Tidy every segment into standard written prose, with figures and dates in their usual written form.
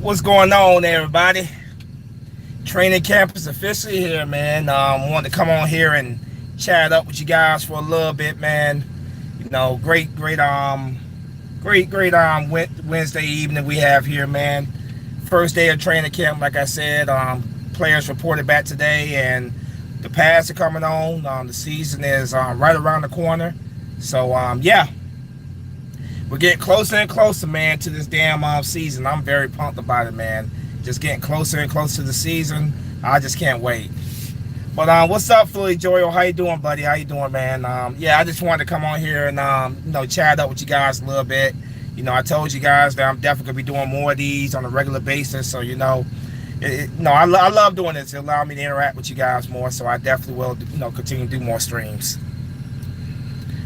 What's going on, everybody? Training camp is officially here, man. Wanted to come on here and chat up with you guys for a little bit, man. You know, great Wednesday evening we have here, man. First day of training camp, like I said. Players reported back today, and the pads are coming on. The season is right around the corner, so yeah. We're getting closer and closer, man, to this damn season. I'm very pumped about it, man. Just getting closer and closer to the season. I just can't wait. But what's up, Philly Joyo? How you doing, buddy? How you doing, man? Yeah, I just wanted to come on here and chat up with you guys a little bit. You know, I told you guys that I'm definitely gonna be doing more of these on a regular basis. So I love doing this. It allowed me to interact with you guys more. So I definitely will, continue to do more streams.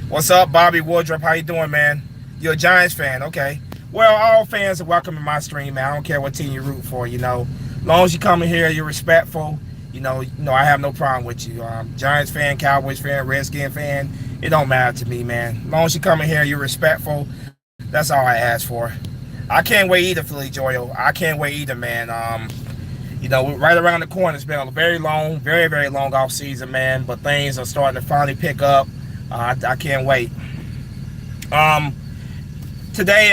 What's up, Bobby Woodruff? How you doing, man? You're a Giants fan, okay. Well, all fans are welcome in my stream, man. I don't care what team you root for, As long as you come in here, you're respectful, I have no problem with you. Giants fan, Cowboys fan, Redskin fan, it don't matter to me, man. As long as you come in here, you're respectful, that's all I ask for. I can't wait either, Philly Joyo. I can't wait either, man. Right around the corner, it's been a very long, very, very long off season, man, but things are starting to finally pick up. I can't wait. Today,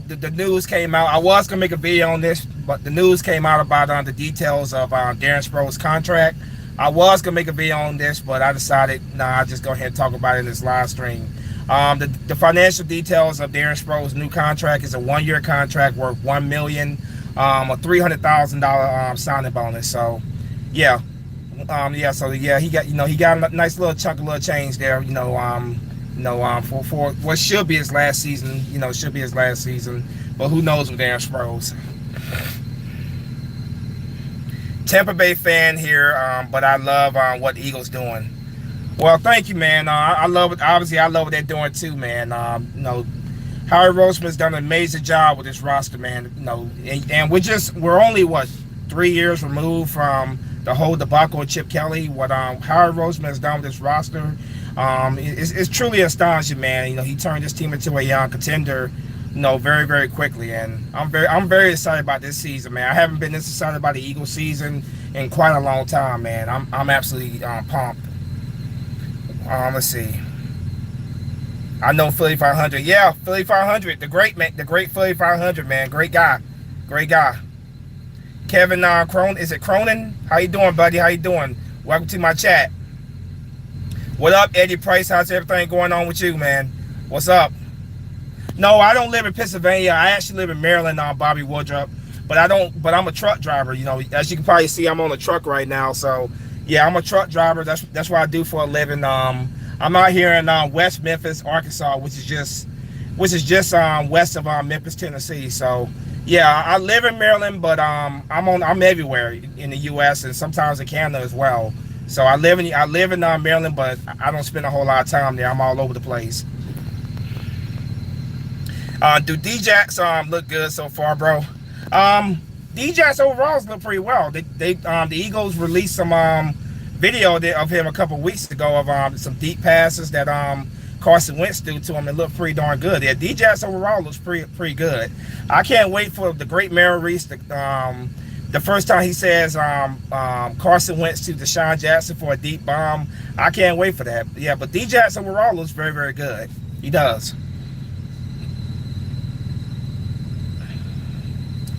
the news came out. I was going to make a video on this, but the news came out about the details of Darren Sproles' contract. I was going to make a video on this, but I decided, I'll just go ahead and talk about it in this live stream. The financial details of Darren Sproles' new contract is a one-year contract worth $1 million, a $300,000 signing bonus. So, yeah. He got, he got a nice little chunk of little change there, for what should be his last season, but who knows with Darren Sproles. Tampa Bay fan here, but I love what the Eagles doing. Well, thank you, man. I love it. Obviously, I love what they're doing too, man. Howie Roseman's done an amazing job with this roster, man. And we're only 3 years removed from the whole debacle of Chip Kelly. What Howie Roseman has done with this roster. It's truly astonishing, man. He turned this team into a young contender, very, very quickly, and I'm very excited about this season, man. I haven't been this excited about the Eagles season in quite a long time, man. I'm absolutely pumped. Let's see. I know Philly 500. Yeah, Philly 500, the great Philly 500, man. Great guy. Kevin Cronin, is it Cronin? How you doing, buddy? How you doing? Welcome to my chat. What up, Eddie Price? How's everything going on with you, man? What's up? No, I don't live in Pennsylvania. I actually live in Maryland, Bobby Woodruff. But I'm a truck driver. As you can probably see, I'm on a truck right now. So yeah, I'm a truck driver. That's what I do for a living. I'm out here in West Memphis, Arkansas, which is just west of Memphis, Tennessee. So yeah, I live in Maryland, but I'm everywhere in the U.S. and sometimes in Canada as well. So I live in Maryland, but I don't spend a whole lot of time there. I'm all over the place. Do D-Jacks look good so far, bro? D-Jacks overall look pretty well. The Eagles released some video of him a couple weeks ago of some deep passes that Carson Wentz threw to him. It looked pretty darn good. Yeah, D-Jacks overall looks pretty good. I can't wait for the great Mary Reese to the first time he says Carson Wentz to Deshaun Jackson for a deep bomb. I can't wait for that. Yeah, but D-Jacks overall looks very, very good. He does.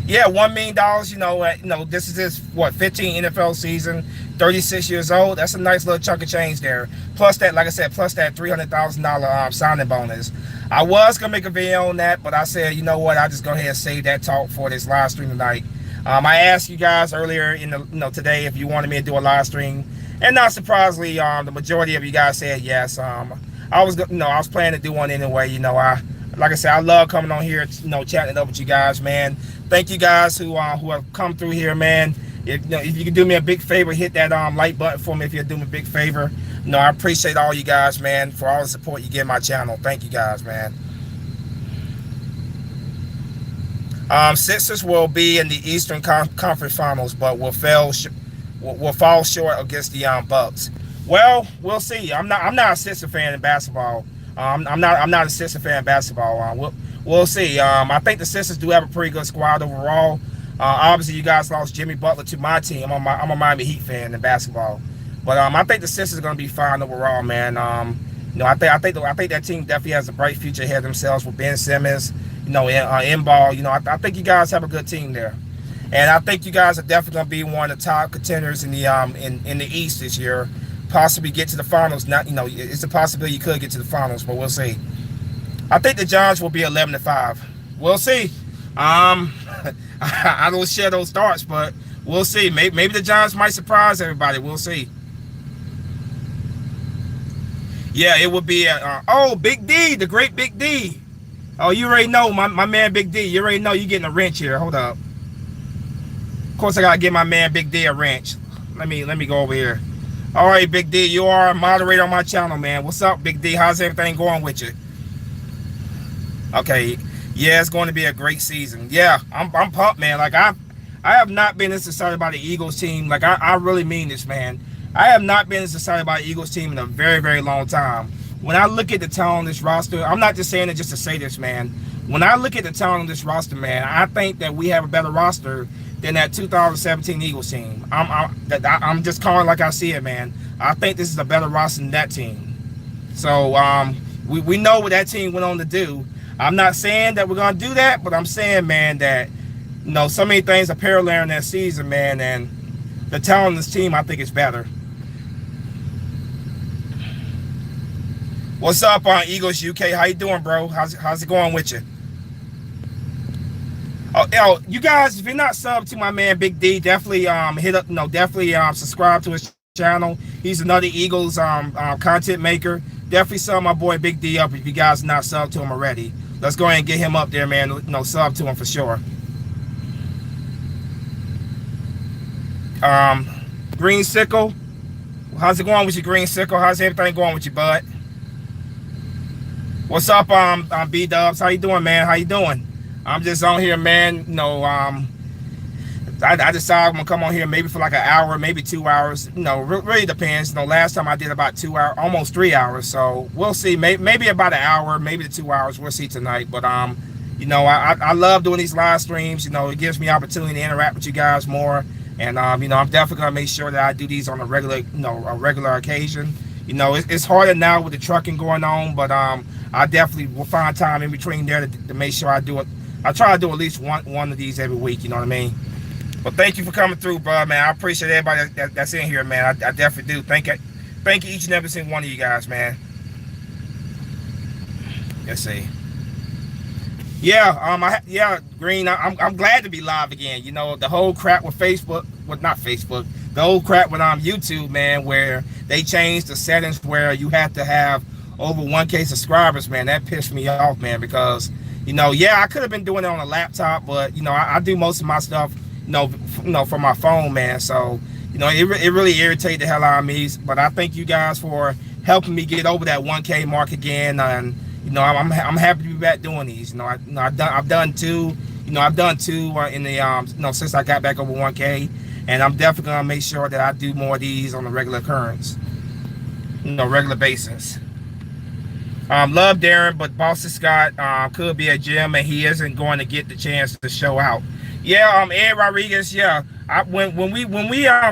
Yeah, $1 million. This is his 15 NFL season, 36 years old. That's a nice little chunk of change there. Plus that, like I said, plus that $300,000 signing bonus. I was gonna make a video on that, but I said, you know what? I'll just go ahead and save that talk for this live stream tonight. I asked you guys earlier today if you wanted me to do a live stream, and not surprisingly, the majority of you guys said yes. I was planning to do one anyway. Like I said, I love coming on here, chatting it up with you guys, man. Thank you guys who have come through here, man. If you can do me a big favor, hit that like button for me if you're doing me a big favor. I appreciate all you guys, man, for all the support you give my channel. Thank you guys, man. Sixers will be in the Eastern Conference Finals, but will fall short against the Bucks. Well, we'll see. I'm not a Sixers fan in basketball. I'm not a Sixers fan in basketball. We'll see. I think the Sixers do have a pretty good squad overall. Obviously, you guys lost Jimmy Butler to my team. I'm a Miami Heat fan in basketball, but I think the Sixers are going to be fine overall, man. I think that team definitely has a bright future ahead of themselves with Ben Simmons, in ball. I think you guys have a good team there, and I think you guys are definitely going to be one of the top contenders in the East this year. Possibly get to the finals. Not, it's a possibility you could get to the finals, but we'll see. I think the Giants will be 11-5. We'll see. I don't share those thoughts, but we'll see. Maybe the Giants might surprise everybody. We'll see. Yeah, it would be Big D, the great Big D. Oh, you already know my man Big D. You already know you're getting a wrench here. Hold up. Of course, I gotta give my man Big D a wrench. Let me go over here. All right, Big D, you are a moderator on my channel, man. What's up, Big D? How's everything going with you? Okay, yeah, it's going to be a great season. Yeah, I'm pumped, man. Like I have not been this excited about the Eagles team. Like I really mean this, man. I have not been this excited about the Eagles team in a very, very long time. When I look at the talent on this roster, I'm not just saying it just to say this, man. When I look at the talent on this roster, man, I think that we have a better roster than that 2017 Eagles team. I'm just calling like I see it, man. I think this is a better roster than that team. So we know what that team went on to do. I'm not saying that we're gonna do that, but I'm saying, man, that so many things are parallel in that season, man, and the talent on this team I think is better. What's up on Eagles UK? How you doing, bro? How's it going with you? Oh, you guys, if you're not subbed to my man Big D, definitely hit up, subscribe to his channel. He's another Eagles content maker. Definitely sub my boy Big D up if you guys are not subbed to him already. Let's go ahead and get him up there, man. Sub to him for sure. Green Sickle, how's it going with you, Green Sickle? How's everything going with you, bud? What's up, B Dubs? How you doing, man? How you doing? I'm just on here, man. I decided I'm gonna come on here maybe for like an hour, maybe 2 hours. Really depends. Last time I did about 2 hours, almost 3 hours. So we'll see. Maybe about an hour, maybe 2 hours. We'll see tonight. But I love doing these live streams. It gives me opportunity to interact with you guys more. And I'm definitely gonna make sure that I do these on a regular occasion. It's harder now with the trucking going on, but I definitely will find time in between there to make sure I do it. I try to do at least one of these every week. You know what I mean? Well, thank you for coming through, bro, man. I appreciate everybody that's in here, man. I definitely do. Thank you each and every single one of you guys, man. Let's see. Yeah, Green. I'm glad to be live again. The whole crap with Facebook, not Facebook. The whole crap with YouTube, man, where they changed the settings where you have to have over 1K subscribers, man. That pissed me off, man, because I could have been doing it on a laptop, but I do most of my stuff from my phone, man. So it really irritated the hell out of me. But I thank you guys for helping me get over that 1K mark again, and I'm happy to be back doing these. I've done two. I've done two in the since I got back over 1K, and I'm definitely gonna make sure that I do more of these on a regular occurrence, regular basis. Love Darren, but Boston Scott could be a gem, and he isn't going to get the chance to show out. Yeah, Ed Rodriguez. Yeah, when we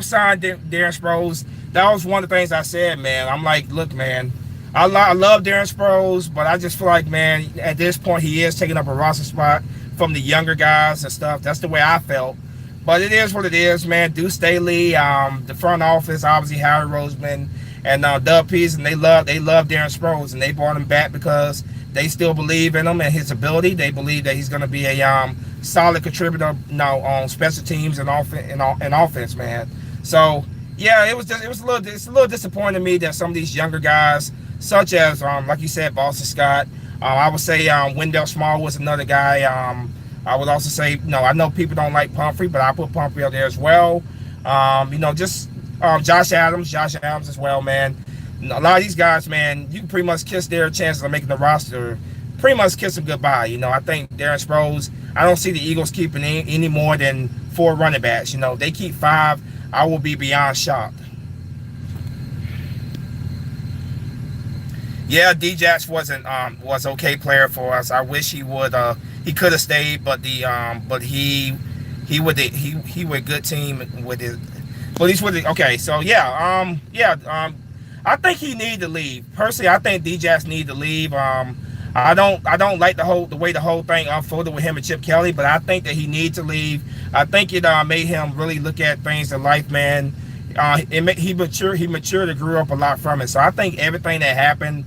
signed Darren Sproles, that was one of the things I said, man. I'm like, look, man, I love Darren Sproles, but I just feel like, man, at this point he is taking up a roster spot from the younger guys and stuff. That's the way I felt. But it is what it is, man. Deuce Staley, the front office, obviously Harry Roseman and Doug Peterson, they love Darren Sproles, and they brought him back because they still believe in him and his ability. They believe that he's going to be a solid contributor on special teams and offense, man. So yeah, it's a little disappointing to me that some of these younger guys, such as like you said, Boston Scott, I would say Wendell Small was another guy. I would also say, I know people don't like Pumphrey, but I put Pumphrey up there as well. Josh Adams as well, man. A lot of these guys, man, you can pretty much kiss their chances of making the roster, pretty much kiss them goodbye. I think Darren Sproles, I don't see the Eagles keeping any more than 4 running backs. They keep 5, I will be beyond shocked. Yeah, D-Jax was okay player for us. I wish he would he could have stayed, but he he with a good team with his. Well, he's with it. Okay, so I think he need to leave. Personally, I think Djax need to leave. I don't like the way the whole thing unfolded with him and Chip Kelly, but I think that he needs to leave. I think it made him really look at things in life, man. He matured and grew up a lot from it. So I think everything that happened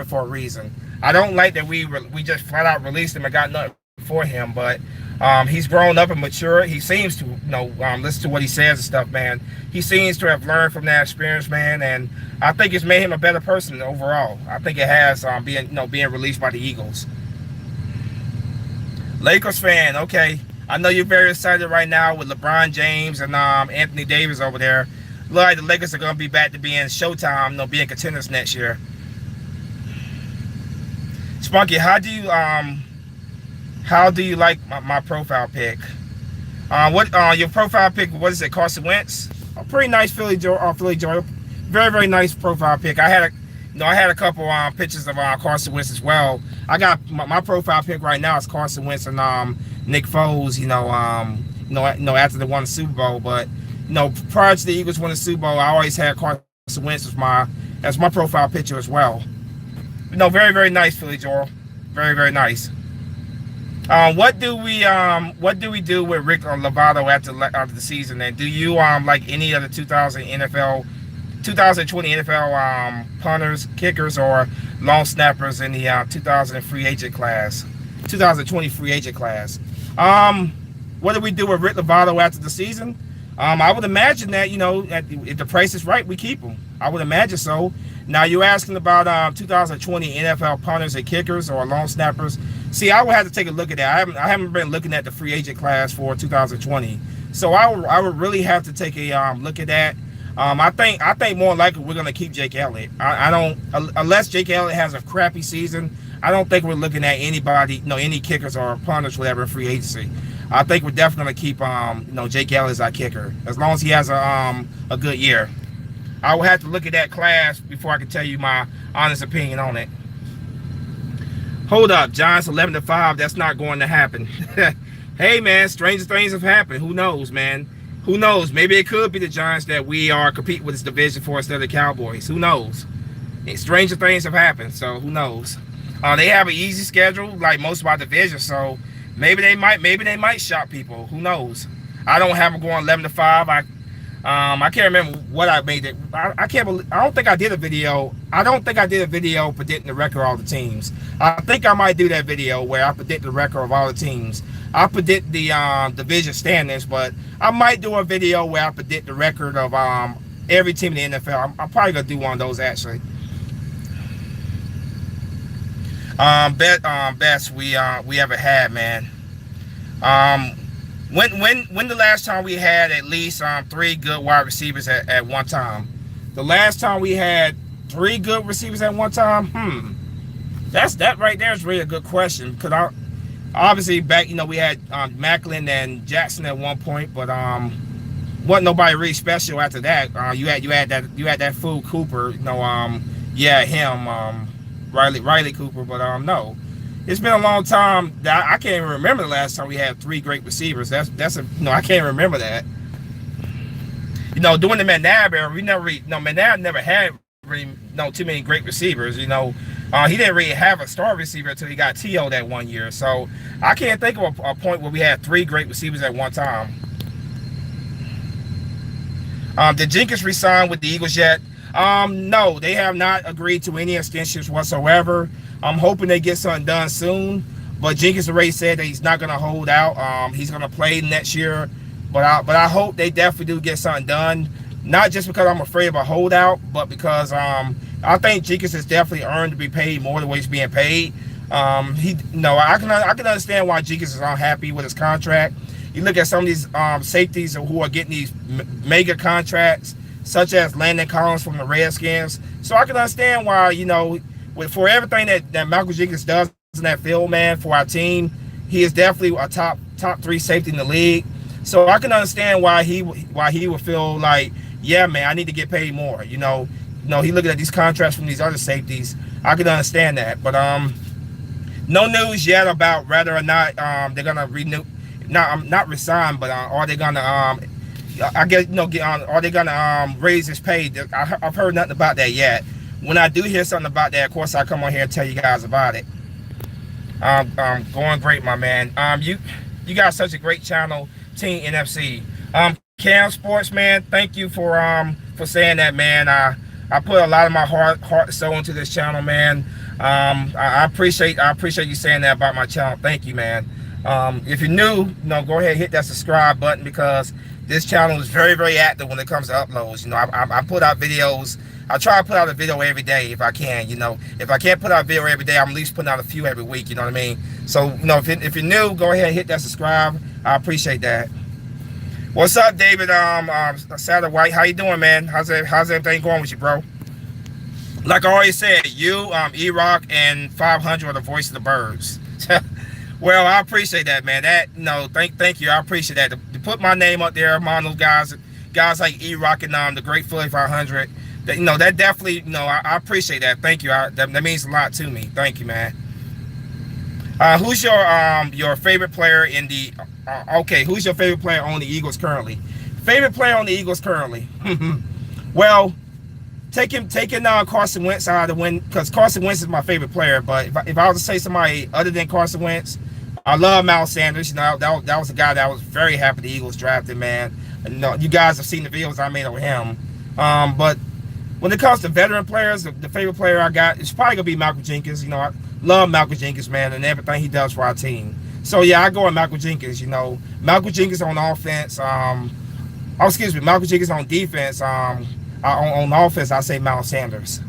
for a reason. I don't like that we just flat out released him and got nothing for him, but he's grown up and matured. He seems to, listen to what he says and stuff, man. He seems to have learned from that experience, man, and I think it's made him a better person overall. I think it has being released by the Eagles. Lakers fan, okay. I know you're very excited right now with LeBron James and Anthony Davis over there. Look like the Lakers are gonna be back to being Showtime, being contenders next year. Spunky, how do you like my profile pick? What your profile pick? What is it? Carson Wentz, a pretty nice Philly Joy, very very nice profile pick. I had a couple pictures of Carson Wentz as well. I got my profile pick right now is Carson Wentz and Nick Foles. After they won the Super Bowl, but prior to the Eagles winning the Super Bowl, I always had Carson Wentz as my profile picture as well. Very very nice Philly Joel, very very nice. What do we do with Rick Lovato after the season? And do you like any of the 2020 NFL punters, kickers, or long snappers in the 2020 free agent class? What do we do with Rick Lovato after the season? I would imagine that if the price is right, we keep him. I would imagine so. Now you're asking about 2020 NFL punters and kickers or long snappers. See, I would have to take a look at that. I haven't been looking at the free agent class for 2020, so I would really have to take a look at that. I think more likely we're gonna keep Jake Elliott. I don't, unless Jake Elliott has a crappy season. I don't think we're looking at anybody, any kickers or punters, whatever, in free agency. I think we're definitely gonna keep Jake Elliott as our kicker as long as he has a good year. I will have to look at that class before I can tell you my honest opinion on it. Hold up, Giants 11-5. That's not going to happen. Hey, man, stranger things have happened. Who knows, man? Who knows? Maybe it could be the Giants that we are competing with this division for instead of the Cowboys. Who knows? Stranger things have happened, so who knows? They have an easy schedule like most of our division, so maybe they might shock people. Who knows? I don't have them going 11-5. I can't remember what I made it. I don't think I did a video. I don't think I did a video predicting the record of all the teams. I think I might do that video where I predict the record of all the teams. I predict the division standings, but I might do a video where I predict the record of every team in the NFL. I'm probably gonna do one of those actually. Best we ever had, man. When the last time we had at least 3 good wide receivers at one time? The last time we had 3 good receivers at one time? That right there is really a good question, because obviously back we had Macklin and Jackson at one point, but wasn't nobody really special after that. You had that fool Cooper, Riley Cooper, but no. It's been a long time that I can't even remember the last time we had 3 great receivers. I can't remember that. During the McNabb era, McNabb never had really too many great receivers. He didn't really have a star receiver until he got T.O. that one year. So I can't think of a point where we had 3 great receivers at one time. Did Jenkins resign with the Eagles yet? No, they have not agreed to any extensions whatsoever. I'm hoping they get something done soon, but Jenkins already said that he's not going to hold out. He's going to play next year, but I hope they definitely do get something done. Not just because I'm afraid of a holdout, but because I think Jenkins has definitely earned to be paid more than what he's being paid. I can understand why Jenkins is unhappy with his contract. You look at some of these safeties who are getting these mega contracts, such as Landon Collins from the Redskins. So I can understand why for everything that Malcolm Jenkins does in that field, man, for our team, he is definitely a top 3 safety in the league. So I can understand why he would feel like, yeah, man, I need to get paid more. He looking at these contracts from these other safeties. I can understand that, but no news yet about whether or not they're gonna renew not resign, but are they gonna I guess are they gonna raise his pay? I've heard nothing about that yet. When I do hear something about that, of course I come on here and tell you guys about it. Going great, my man. You got such a great channel, Team NFC. Cam Sports, man, thank you for saying that, man. I put a lot of my heart and soul into this channel, man. I appreciate you saying that about my channel. Thank you, man. If you're new, go ahead and hit that subscribe button, because this channel is very, very active when it comes to uploads. I put out videos. I try to put out a video every day if I can. If I can't put out a video every day, I'm at least putting out a few every week. You know what I mean? So, if you're new, go ahead and hit that subscribe. I appreciate that. What's up, David? Saddle White, how you doing, man? How's everything going with you, bro? Like I always said, you, E-Rock, and 500 are the voice of the birds. Well, I appreciate that, man. Thank you. I appreciate that. To put my name up there among those guys like E-Rock and the Great Philly 500. That definitely, I appreciate that. Thank you. That means a lot to me. Thank you, man. Who's your favorite player in the? Okay, who's your favorite player on the Eagles currently? Favorite player on the Eagles currently? Well, taking Carson Wentz out of the win, because Carson Wentz is my favorite player. But if I was to say somebody other than Carson Wentz, I love Miles Sanders. That was a guy that I was very happy the Eagles drafted, man. You guys have seen the videos I made of him. But when it comes to veteran players, the favorite player I got is probably gonna be Malcolm Jenkins. I love Malcolm Jenkins, man, and everything he does for our team. So yeah, I go with Malcolm Jenkins. Malcolm Jenkins on offense. Malcolm Jenkins on defense. On offense, I say Miles Sanders.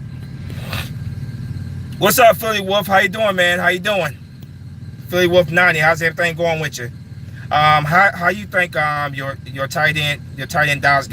What's up, Philly Wolf? How you doing, man? How you doing? Philly Wolf 90. How's everything going with you? How you think your tight end Dallas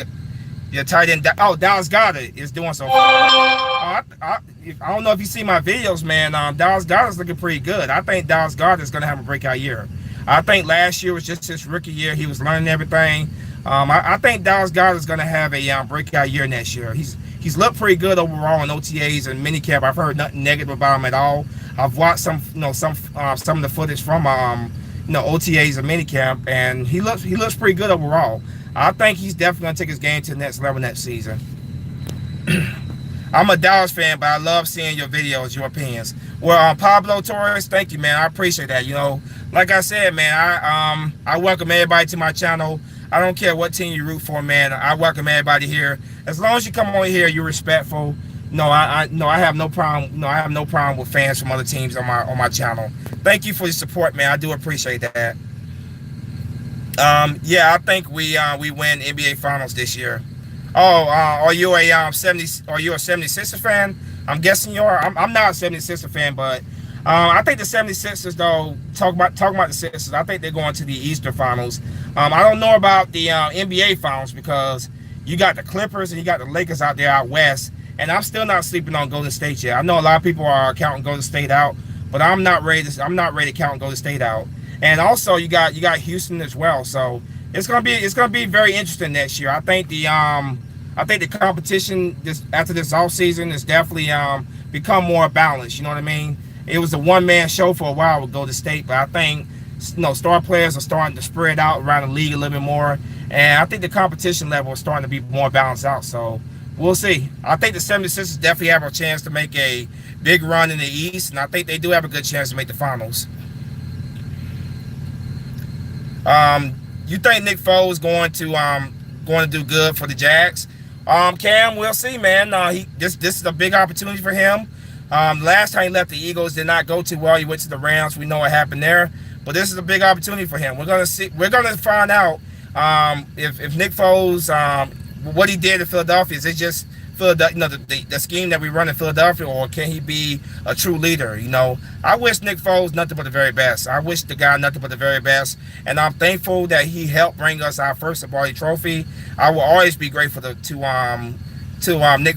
Goedert is doing so far? I don't know if you see my videos, man. Dallas Goedert's looking pretty good. I think Dallas Goedert is going to have a breakout year. I think last year was just his rookie year. He was learning everything. I think Dallas Goedert is going to have a breakout year next year. He's looked pretty good overall in OTAs and minicamp. I've heard nothing negative about him at all. I've watched some of the footage from OTAs and minicamp, and he looks pretty good overall. I think he's definitely going to take his game to the next level next season. I'm a Dallas fan, but I love seeing your videos, your opinions. Well, Pablo Torres, thank you, man. I appreciate that. Like I said, man, I welcome everybody to my channel. I don't care what team you root for, man. I welcome everybody here. As long as you come on here, you're respectful. I have no problem. I have no problem with fans from other teams on my channel. Thank you for your support, man. I do appreciate that. Yeah, I think we win NBA Finals this year. Oh, are you a 76ers fan? I'm guessing you are. I'm not a 76ers fan, but I think the 76ers, though, talk about the Sixers, I think they're going to the Eastern Finals. I don't know about the NBA Finals, because you got the Clippers and you got the Lakers out there out west, and I'm still not sleeping on Golden State yet. I know a lot of people are counting Golden State out, but I'm not ready to count Golden State out. And also you got Houston as well. So it's gonna be very interesting next year. I think the competition after this off season is definitely become more balanced. You know what I mean? It was a one-man show for a while with Golden State, but I think star players are starting to spread out around the league a little bit more, and I think the competition level is starting to be more balanced out. So we'll see. I think the 76ers definitely have a chance to make a big run in the East, and I think they do have a good chance to make the finals. You think Nick Foles is going to do good for the Jags? Cam, we'll see, man. This is a big opportunity for him. Last time he left the Eagles did not go too well. He went to the Rams. We know what happened there. But this is a big opportunity for him. We're gonna see. We're gonna find out if Nick Foles, what he did in Philadelphia, is it just the scheme that we run in Philadelphia, or can he be a true leader? I wish Nick Foles nothing but the very best. I wish the guy nothing but the very best, and I'm thankful that he helped bring us our first Lombardi Trophy. I will always be grateful to Nick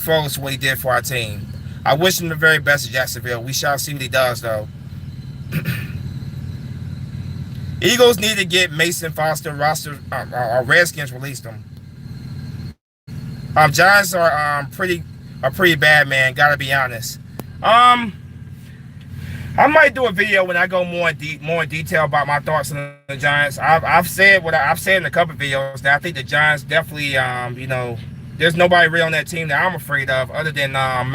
Foles for what he did for our team. I wish him the very best at Jacksonville. We shall see what he does, though. Eagles need to get Mason Foster roster. Redskins released him. Giants are pretty bad, man. Gotta be honest. I I might do a video when I go more in detail about my thoughts on the Giants. I've said what I've said in a couple of videos that I think the Giants definitely, there's nobody really on that team that I'm afraid of other than not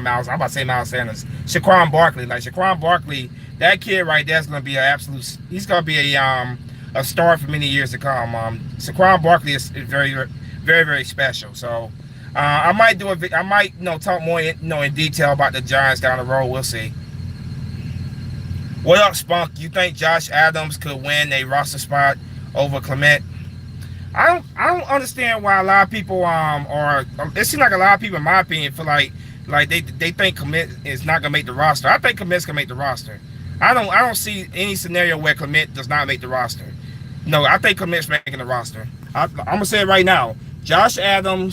Miles. I'm about to say Miles Sanders, Saquon Barkley. Like Saquon Barkley, that kid right there is going to be an absolute. He's going to be a star for many years to come. Saquon Barkley is very, very, very special. So I might I might talk more in detail about the Giants down the road. We'll see. What up, Spunk? You think Josh Adams could win a roster spot over Clement? I don't understand why a lot of people it seems like a lot of people in my opinion feel like they think Clement is not gonna make the roster. I think Clement's gonna make the roster. I don't see any scenario where Clement does not make the roster. No, I think Clement's making the roster. I'm gonna say it right now. Jordan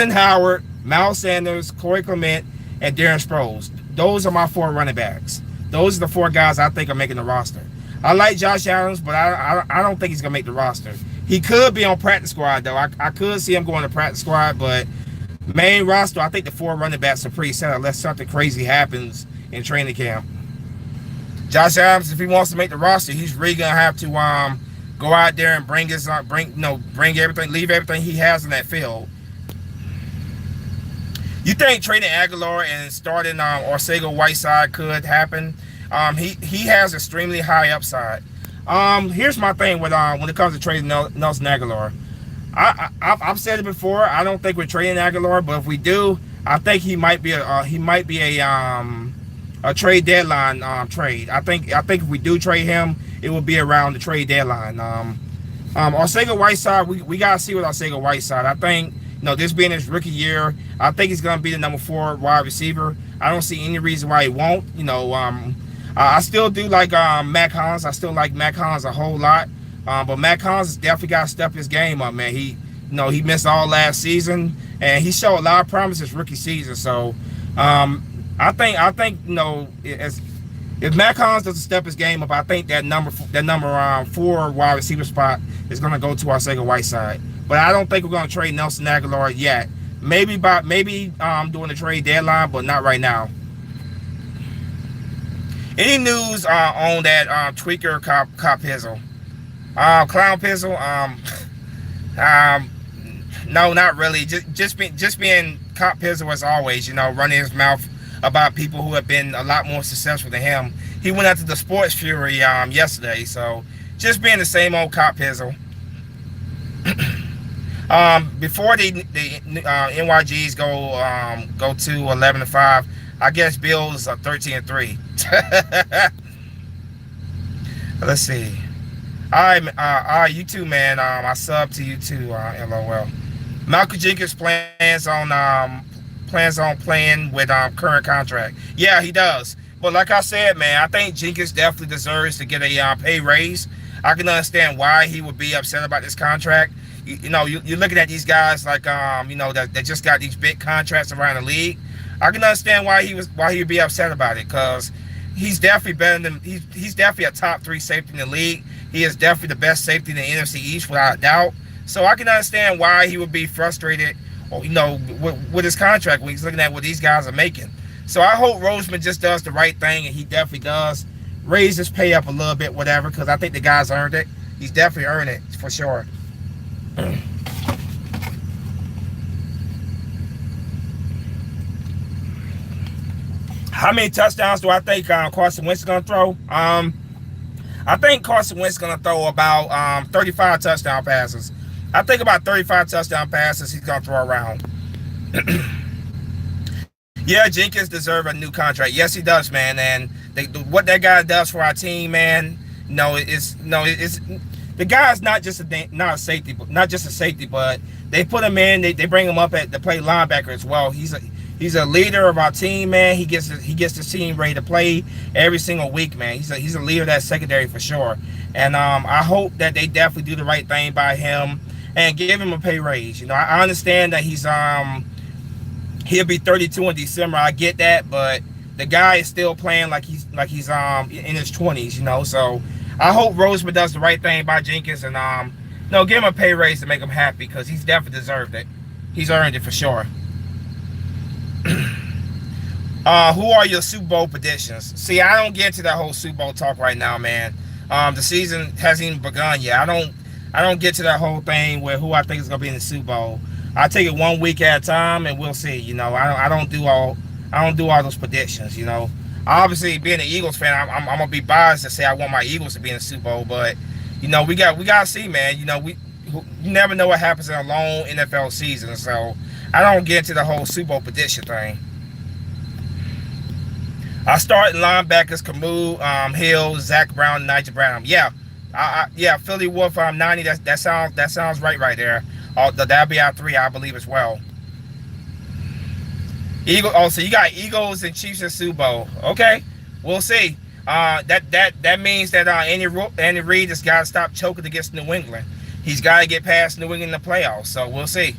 Howard, Miles Sanders, Corey Clement, and Darren Sproles. Those are my 4 running backs. Those are the 4 guys I think are making the roster. I like Josh Adams, but I don't think he's going to make the roster. He could be on practice squad, though. I could see him going to practice squad, but main roster, I think the 4 running backs are pretty set unless something crazy happens in training camp. Josh Adams, if he wants to make the roster, he's really going to have to go out there and bring everything, leave everything he has in that field. You think trading Aguilar and starting Arcega-Whiteside could happen? He has extremely high upside. Here's my thing with when it comes to trading Nelson Aguilar. I've said it before. I don't think we're trading Aguilar, but if we do, I think he might be a trade deadline trade. I think if we do trade him, it will be around the trade deadline. Arcega-Whiteside, we gotta see with Arcega-Whiteside. I think. This being his rookie year, I think he's going to be the number 4 wide receiver. I don't see any reason why he won't. I still do like Mac Hollins. I still like Mac Hollins a whole lot. But Mac Hollins definitely got to step his game up, man. He missed all last season, and he showed a lot of promise his rookie season. So I think if Mac Hollins doesn't step his game up, I think that number 4 wide receiver spot is going to go to Arcega-Whiteside. But I don't think we're going to trade Nelson Aguilar yet. Maybe doing the trade deadline, but not right now. Any news on that tweaker cop Pizzle? Clown Pizzle? No, not really. Just being cop Pizzle as always. Running his mouth about people who have been a lot more successful than him. He went after the Sports Fury yesterday. So just being the same old cop Pizzle. Before the NYGs go to 11-5, I guess Bills are 13-3. Let's see. All right, you too, man. I sub to you too. LOL. Malcolm Jenkins plans on playing with current contract. Yeah, he does. But like I said, man, I think Jenkins definitely deserves to get a pay raise. I can understand why he would be upset about this contract. You're looking at these guys like that just got these big contracts around the league. I can understand why he would be upset about it, because he's definitely better than he's definitely a top 3 safety in the league. He is definitely the best safety in the NFC East without a doubt. So I can understand why he would be frustrated, with his contract when he's looking at what these guys are making. So I hope Roseman just does the right thing, and he definitely does raise his pay up a little bit, whatever, because I think the guy's earned it. He's definitely earned it for sure. How many touchdowns do I think Carson Wentz is going to throw? I think Carson Wentz is going to throw about 35 touchdown passes. I think about 35 touchdown passes he's going to throw around. Yeah, Jenkins deserves a new contract. Yes, he does, man. And what that guy does for our team, man, it's the guy's not just a safety, but they put him in. They bring him up to play linebacker as well. He's a leader of our team, man. He gets the team ready to play every single week, man. He's a leader of that secondary for sure. And I hope that they definitely do the right thing by him and give him a pay raise. I understand that he'll be 32 in December. I get that, but the guy is still playing like he's in his 20s, So I hope Roseman does the right thing by Jenkins and give him a pay raise to make him happy, because he's definitely deserved it. He's earned it for sure. Who are your Super Bowl predictions? See, I don't get into that whole Super Bowl talk right now, man. The season hasn't even begun yet. I don't get to that whole thing where who I think is gonna be in the Super Bowl. I take it 1 week at a time, and we'll see. You know, I don't do all those predictions. You know, obviously being an Eagles fan, I'm gonna be biased to say I want my Eagles to be in the Super Bowl, but you know, we gotta see, man. You know, you never know what happens in a long NFL season, so I don't get into the whole Super Bowl prediction thing. I start in linebackers: Camus, Hill, Zach Brown, Nigel Brown. Yeah, yeah, Philly Wolf 90. That sounds right there. That'll be our 3, I believe, as well. Eagle. Oh, so you got Eagles and Chiefs in Super Bowl. Okay, we'll see. That means that Andy Reid has got to stop choking against New England. He's got to get past New England in the playoffs. So we'll see.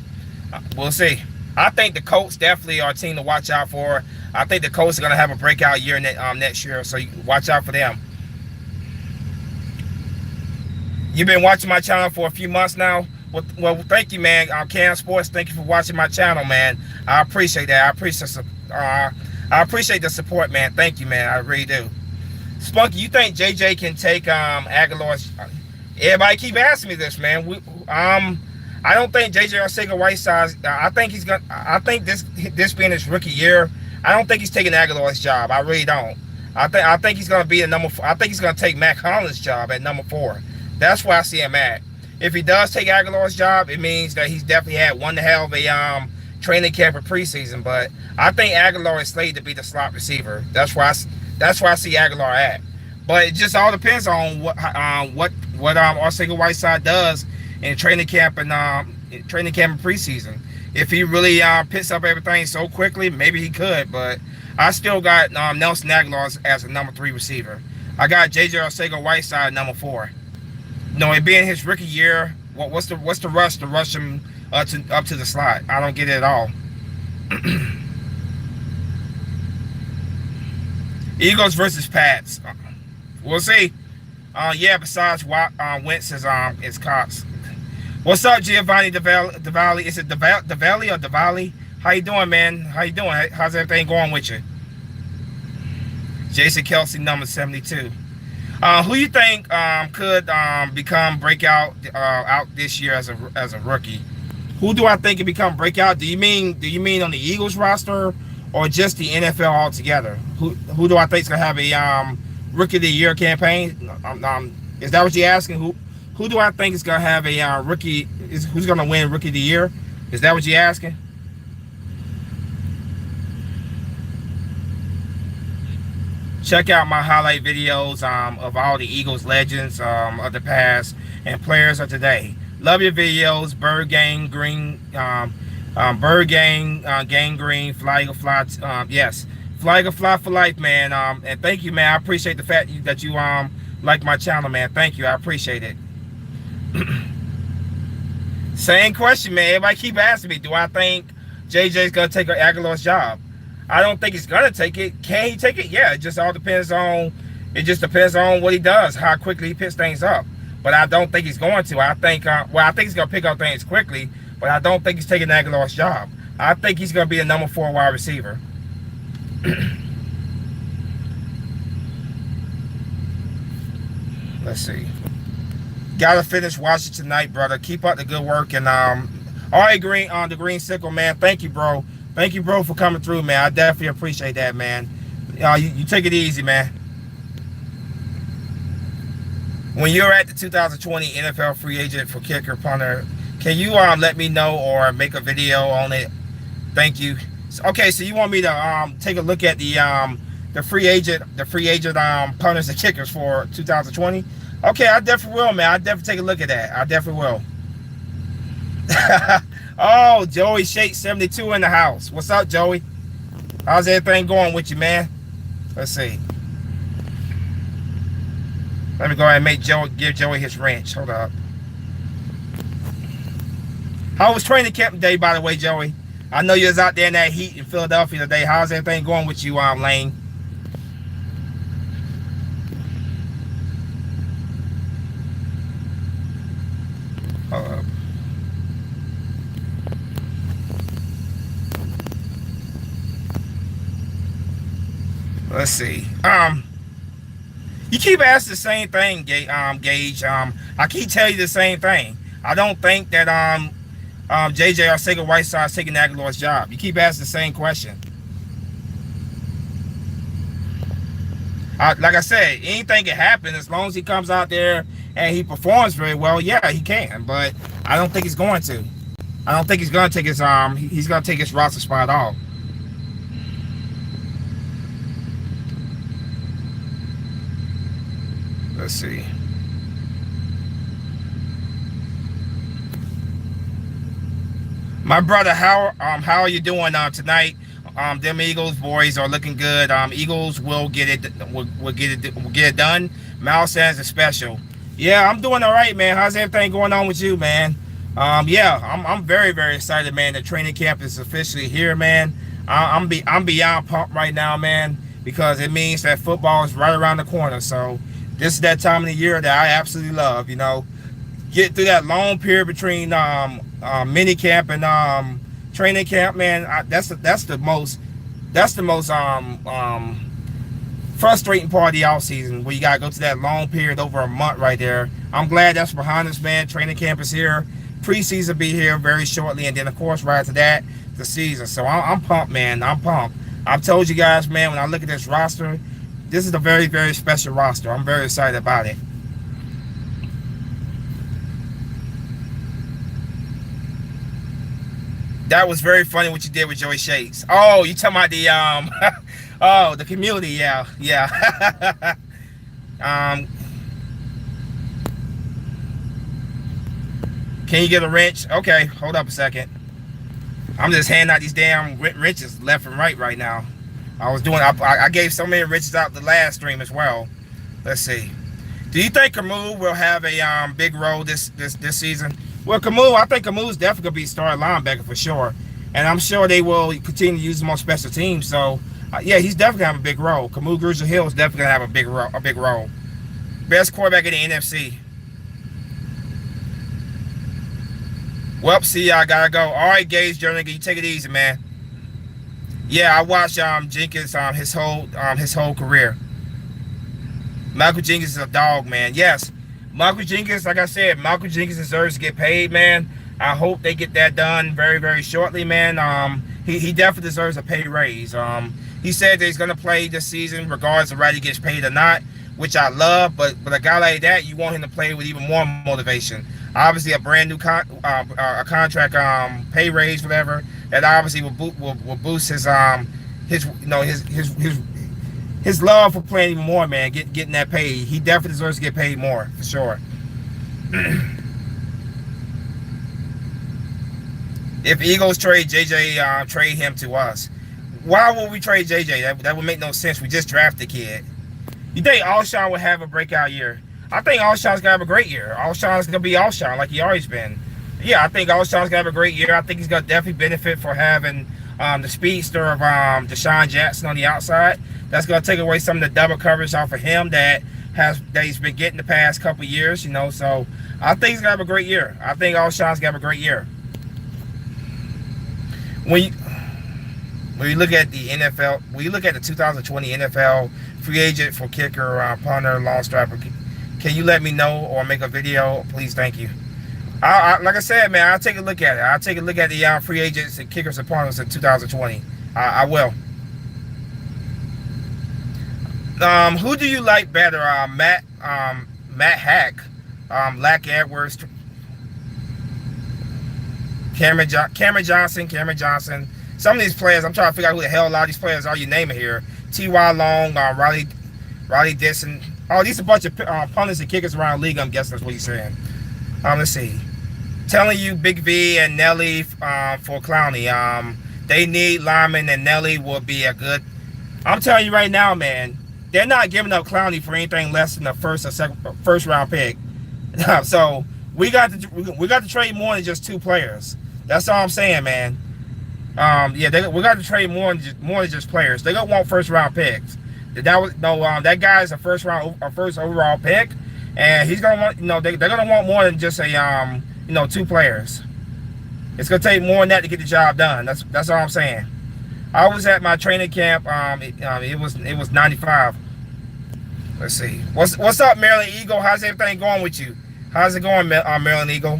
We'll see. I think the Colts definitely are a team to watch out for. I think the Colts are going to have a breakout year next year, so you watch out for them. You've been watching my channel for a few months now. Well, thank you, man. Cam Sports, thank you for watching my channel, man. I appreciate that. I appreciate the support, man. Thank you, man. I really do. Spunky, you think JJ can take Aguilar's? Everybody keep asking me this, man. I don't think JJ Arcega-Whiteside. I think this being his rookie year, I don't think he's taking Aguilar's job. I really don't. I think he's gonna be a number 4. I think he's gonna take Matt Collins' job at number 4. That's where I see him at. If he does take Aguilar's job, it means that he's definitely had one hell of a training camp or preseason. But I think Aguilar is slated to be the slot receiver. That's where I see Aguilar at. But it just all depends on what Arcega-Whiteside does in training camp and preseason. If he really picks up everything so quickly, maybe he could. But I still got Nelson Aguilar as a number 3 receiver. I got JJ Arcega-Whiteside number 4. No, it being his rookie year, what's the rush to rush him up to the slot? I don't get it at all. Eagles versus Pats. We'll see. Yeah. Besides, Wentz is Cox. What's up, Giovanni DeValley? Is it DeValley or DeValley? How you doing, man? How you doing? How's everything going with you? Jason Kelsey, number 72. Who you think could become breakout out this year as a rookie? Who do I think could become breakout? Do you mean on the Eagles roster or just the NFL altogether? Who do I think is gonna have a rookie of the year campaign? Is that what you're asking? Who do I think is gonna have a rookie? Who's gonna win rookie of the year? Is that what you're asking? Check out my highlight videos of all the Eagles legends of the past and players of today. Love your videos. Bird Gang Green, Bird Gang, Gang Green, Fly Fly. Yes, Fly Fly for life, man. And thank you, man. I appreciate the fact that you like my channel, man. Thank you. I appreciate it. Same question, man. Everybody keep asking me, do I think JJ's gonna take Aguilar's job? I don't think he's gonna take it. Can he take it? Yeah, it just depends on what he does, how quickly he picks things up. But I don't think he's going to. I think he's gonna pick up things quickly, but I don't think he's taking Aguilar's job. I think he's gonna be a number 4 wide receiver. Let's see. Gotta finish watching tonight, brother. Keep up the good work, and all right, the Green Sickle, man. Thank you, bro. Thank you, bro, for coming through, man. I definitely appreciate that, man. You take it easy, man. When you're at the 2020 NFL free agent for kicker punter, can you let me know or make a video on it? Thank you. Okay, so you want me to take a look at the free agent punters and kickers for 2020? Okay, I definitely will, man. I definitely take a look at that. I definitely will. Oh, Joey Shake 72 in the house. What's up, Joey? How's everything going with you, man? Let's see. Let me go ahead and give Joey his wrench. Hold up. How was training camp today, by the way, Joey? I know you was out there in that heat in Philadelphia today. How's everything going with you, Lane? Hold up. Let's see. You keep asking the same thing, Gage. I keep telling you the same thing. I don't think that JJ Arcega-Whiteside is taking Aguilar's job. You keep asking the same question. Like I said, anything can happen as long as he comes out there and he performs very well. Yeah, he can, but I don't think he's going to. I don't think he's going to take his he's going to take his roster spot off. Let's see. My brother, how are you doing tonight? Them Eagles boys are looking good. Eagles will get it done. Miles Sanders is special. Yeah, I'm doing all right, man. How's everything going on with you, man? Yeah, I'm very, very excited, man. The training camp is officially here, man. I'm beyond pumped right now, man, because it means that football is right around the corner. So this is that time of the year that I absolutely love. You know, get through that long period between mini camp and training camp, man. That's the most frustrating part of the off season, where you gotta go to that long period over a month right there. I'm glad that's behind us, man. Training camp is here. Preseason be here very shortly, and then of course right after that, the season. So I'm pumped, man. I'm pumped. I've told you guys, man, when I look at this roster, this is a very, very special roster. I'm very excited about it. That was very funny what you did with Joey Shakes. Oh, you talking about the oh, the community, yeah. Can you get a wrench? Okay, hold up a second. I'm just handing out these damn wrenches left and right now. I gave so many wrenches out the last stream as well. Let's see. Do you think Camus will have a big role this season? Well, Camus, I think Camus definitely gonna be starting linebacker for sure, and I'm sure they will continue to use him on special teams. So, yeah, he's definitely gonna have a big role. Camus Grugier-Hill is definitely gonna have a big role. Best quarterback in the NFC. Well, see, I gotta go. All right, Gage Jernigan, you take it easy, man. Yeah, I watched Jenkins his whole career. Michael Jenkins is a dog, man. Yes. Michael Jenkins, like I said, Michael Jenkins deserves to get paid, man. I hope they get that done very, very shortly, man. He definitely deserves a pay raise. He said that he's going to play this season regardless of whether he gets paid or not, which I love. But a guy like that, you want him to play with even more motivation. Obviously, a brand new contract pay raise, whatever, that obviously will boost his his love for playing even more, man. Getting that paid. He definitely deserves to get paid more, for sure. If Eagles trade JJ, trade him to us. Why would we trade JJ? That would make no sense. We just drafted the kid. You think Alshon would have a breakout year? I think Alshon's gonna have a great year. Alshon's gonna be Alshon like he always been. Yeah, I think Alshon's gonna have a great year. I think he's gonna definitely benefit for having the speedster of Deshaun Jackson on the outside. That's gonna take away some of the double coverage off of him that he's been getting the past couple of years, you know. So I think he's gonna have a great year. I think Alshon's gonna have a great year. When you look at the NFL, when you look at the 2020 NFL free agent for kicker, punter, long striper, can you let me know or make a video, please? Thank you. Like I said, man, I'll take a look at it. I'll take a look at the free agents and kickers and punters in 2020. I will. Who do you like better, Matt Hack, Lack Edwards, Cameron Johnson? Some of these players, I'm trying to figure out who the hell a lot of these players are. You name it here. T.Y. Long, Riley Dixon. Oh, these are a bunch of punters and kickers around the league. I'm guessing that's what he's saying. Let's see. Telling you, Big V and Nelly for Clowney. They need linemen, and Nelly will be a good. I'm telling you right now, man. They're not giving up Clowney for anything less than a first round pick. So we got to trade more than just two players. That's all I'm saying, man. Yeah, we got to trade more than just players. They don't want first round picks. That guy's a first overall pick, and he's gonna want, they're gonna want more than just a two players. It's gonna take more than that to get the job done. That's all I'm saying. I was at my training camp. It was 95. Let's see. What's up, Maryland Eagle? How's everything going with you? How's it going, Maryland Eagle?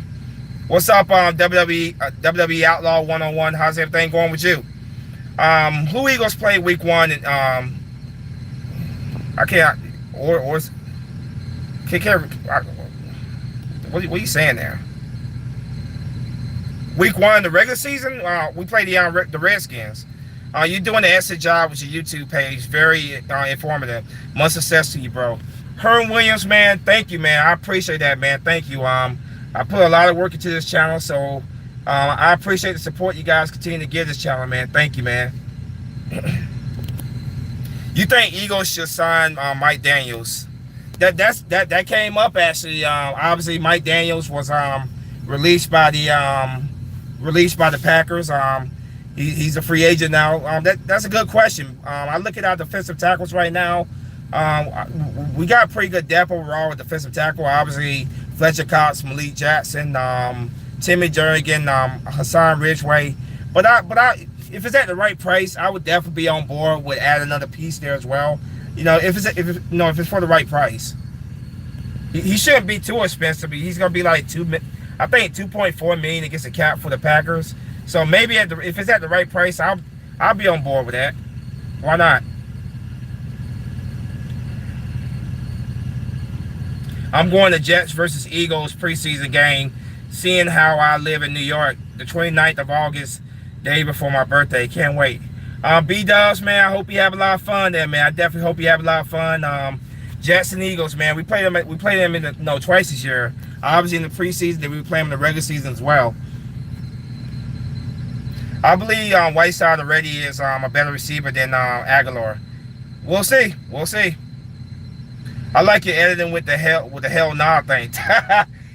What's up, WWE Outlaw 101? How's everything going with you? Who Eagles played week 1? And I can't. Or can't. What are you saying there? Week 1 the regular season, we played the Redskins. You're doing an excellent job with your YouTube page. Very informative. Much success to you, bro. Herm Williams, man, thank you, man. I appreciate that, man. Thank you. I put a lot of work into this channel, so I appreciate the support you guys continue to give this channel, man. Thank you, man. You think Eagles should sign Mike Daniels? That came up actually. Obviously, Mike Daniels was released by the Packers. He's a free agent now. That's a good question. I look at our defensive tackles right now. We got pretty good depth overall with defensive tackle. Obviously, Fletcher Cox, Malik Jackson, Timmy Jernigan, Hassan Ridgeway. But if it's at the right price, I would definitely be on board with add another piece there as well. You know, if it's for the right price. He shouldn't be too expensive. He's gonna be like I think 2.4 million against the cap for the Packers. So maybe if it's at the right price, I'll be on board with that. Why not? I'm going to Jets versus Eagles preseason game, seeing how I live in New York, the 29th of August, day before my birthday. Can't wait. B-Dubs, man, I hope you have a lot of fun there, man. I definitely hope you have a lot of fun. Jets and Eagles, man, we played them in twice this year. Obviously in the preseason, then we play them in the regular season as well. I believe Whiteside already is a better receiver than Aguilar. We'll see. We'll see. I like your editing with the hell nah thing.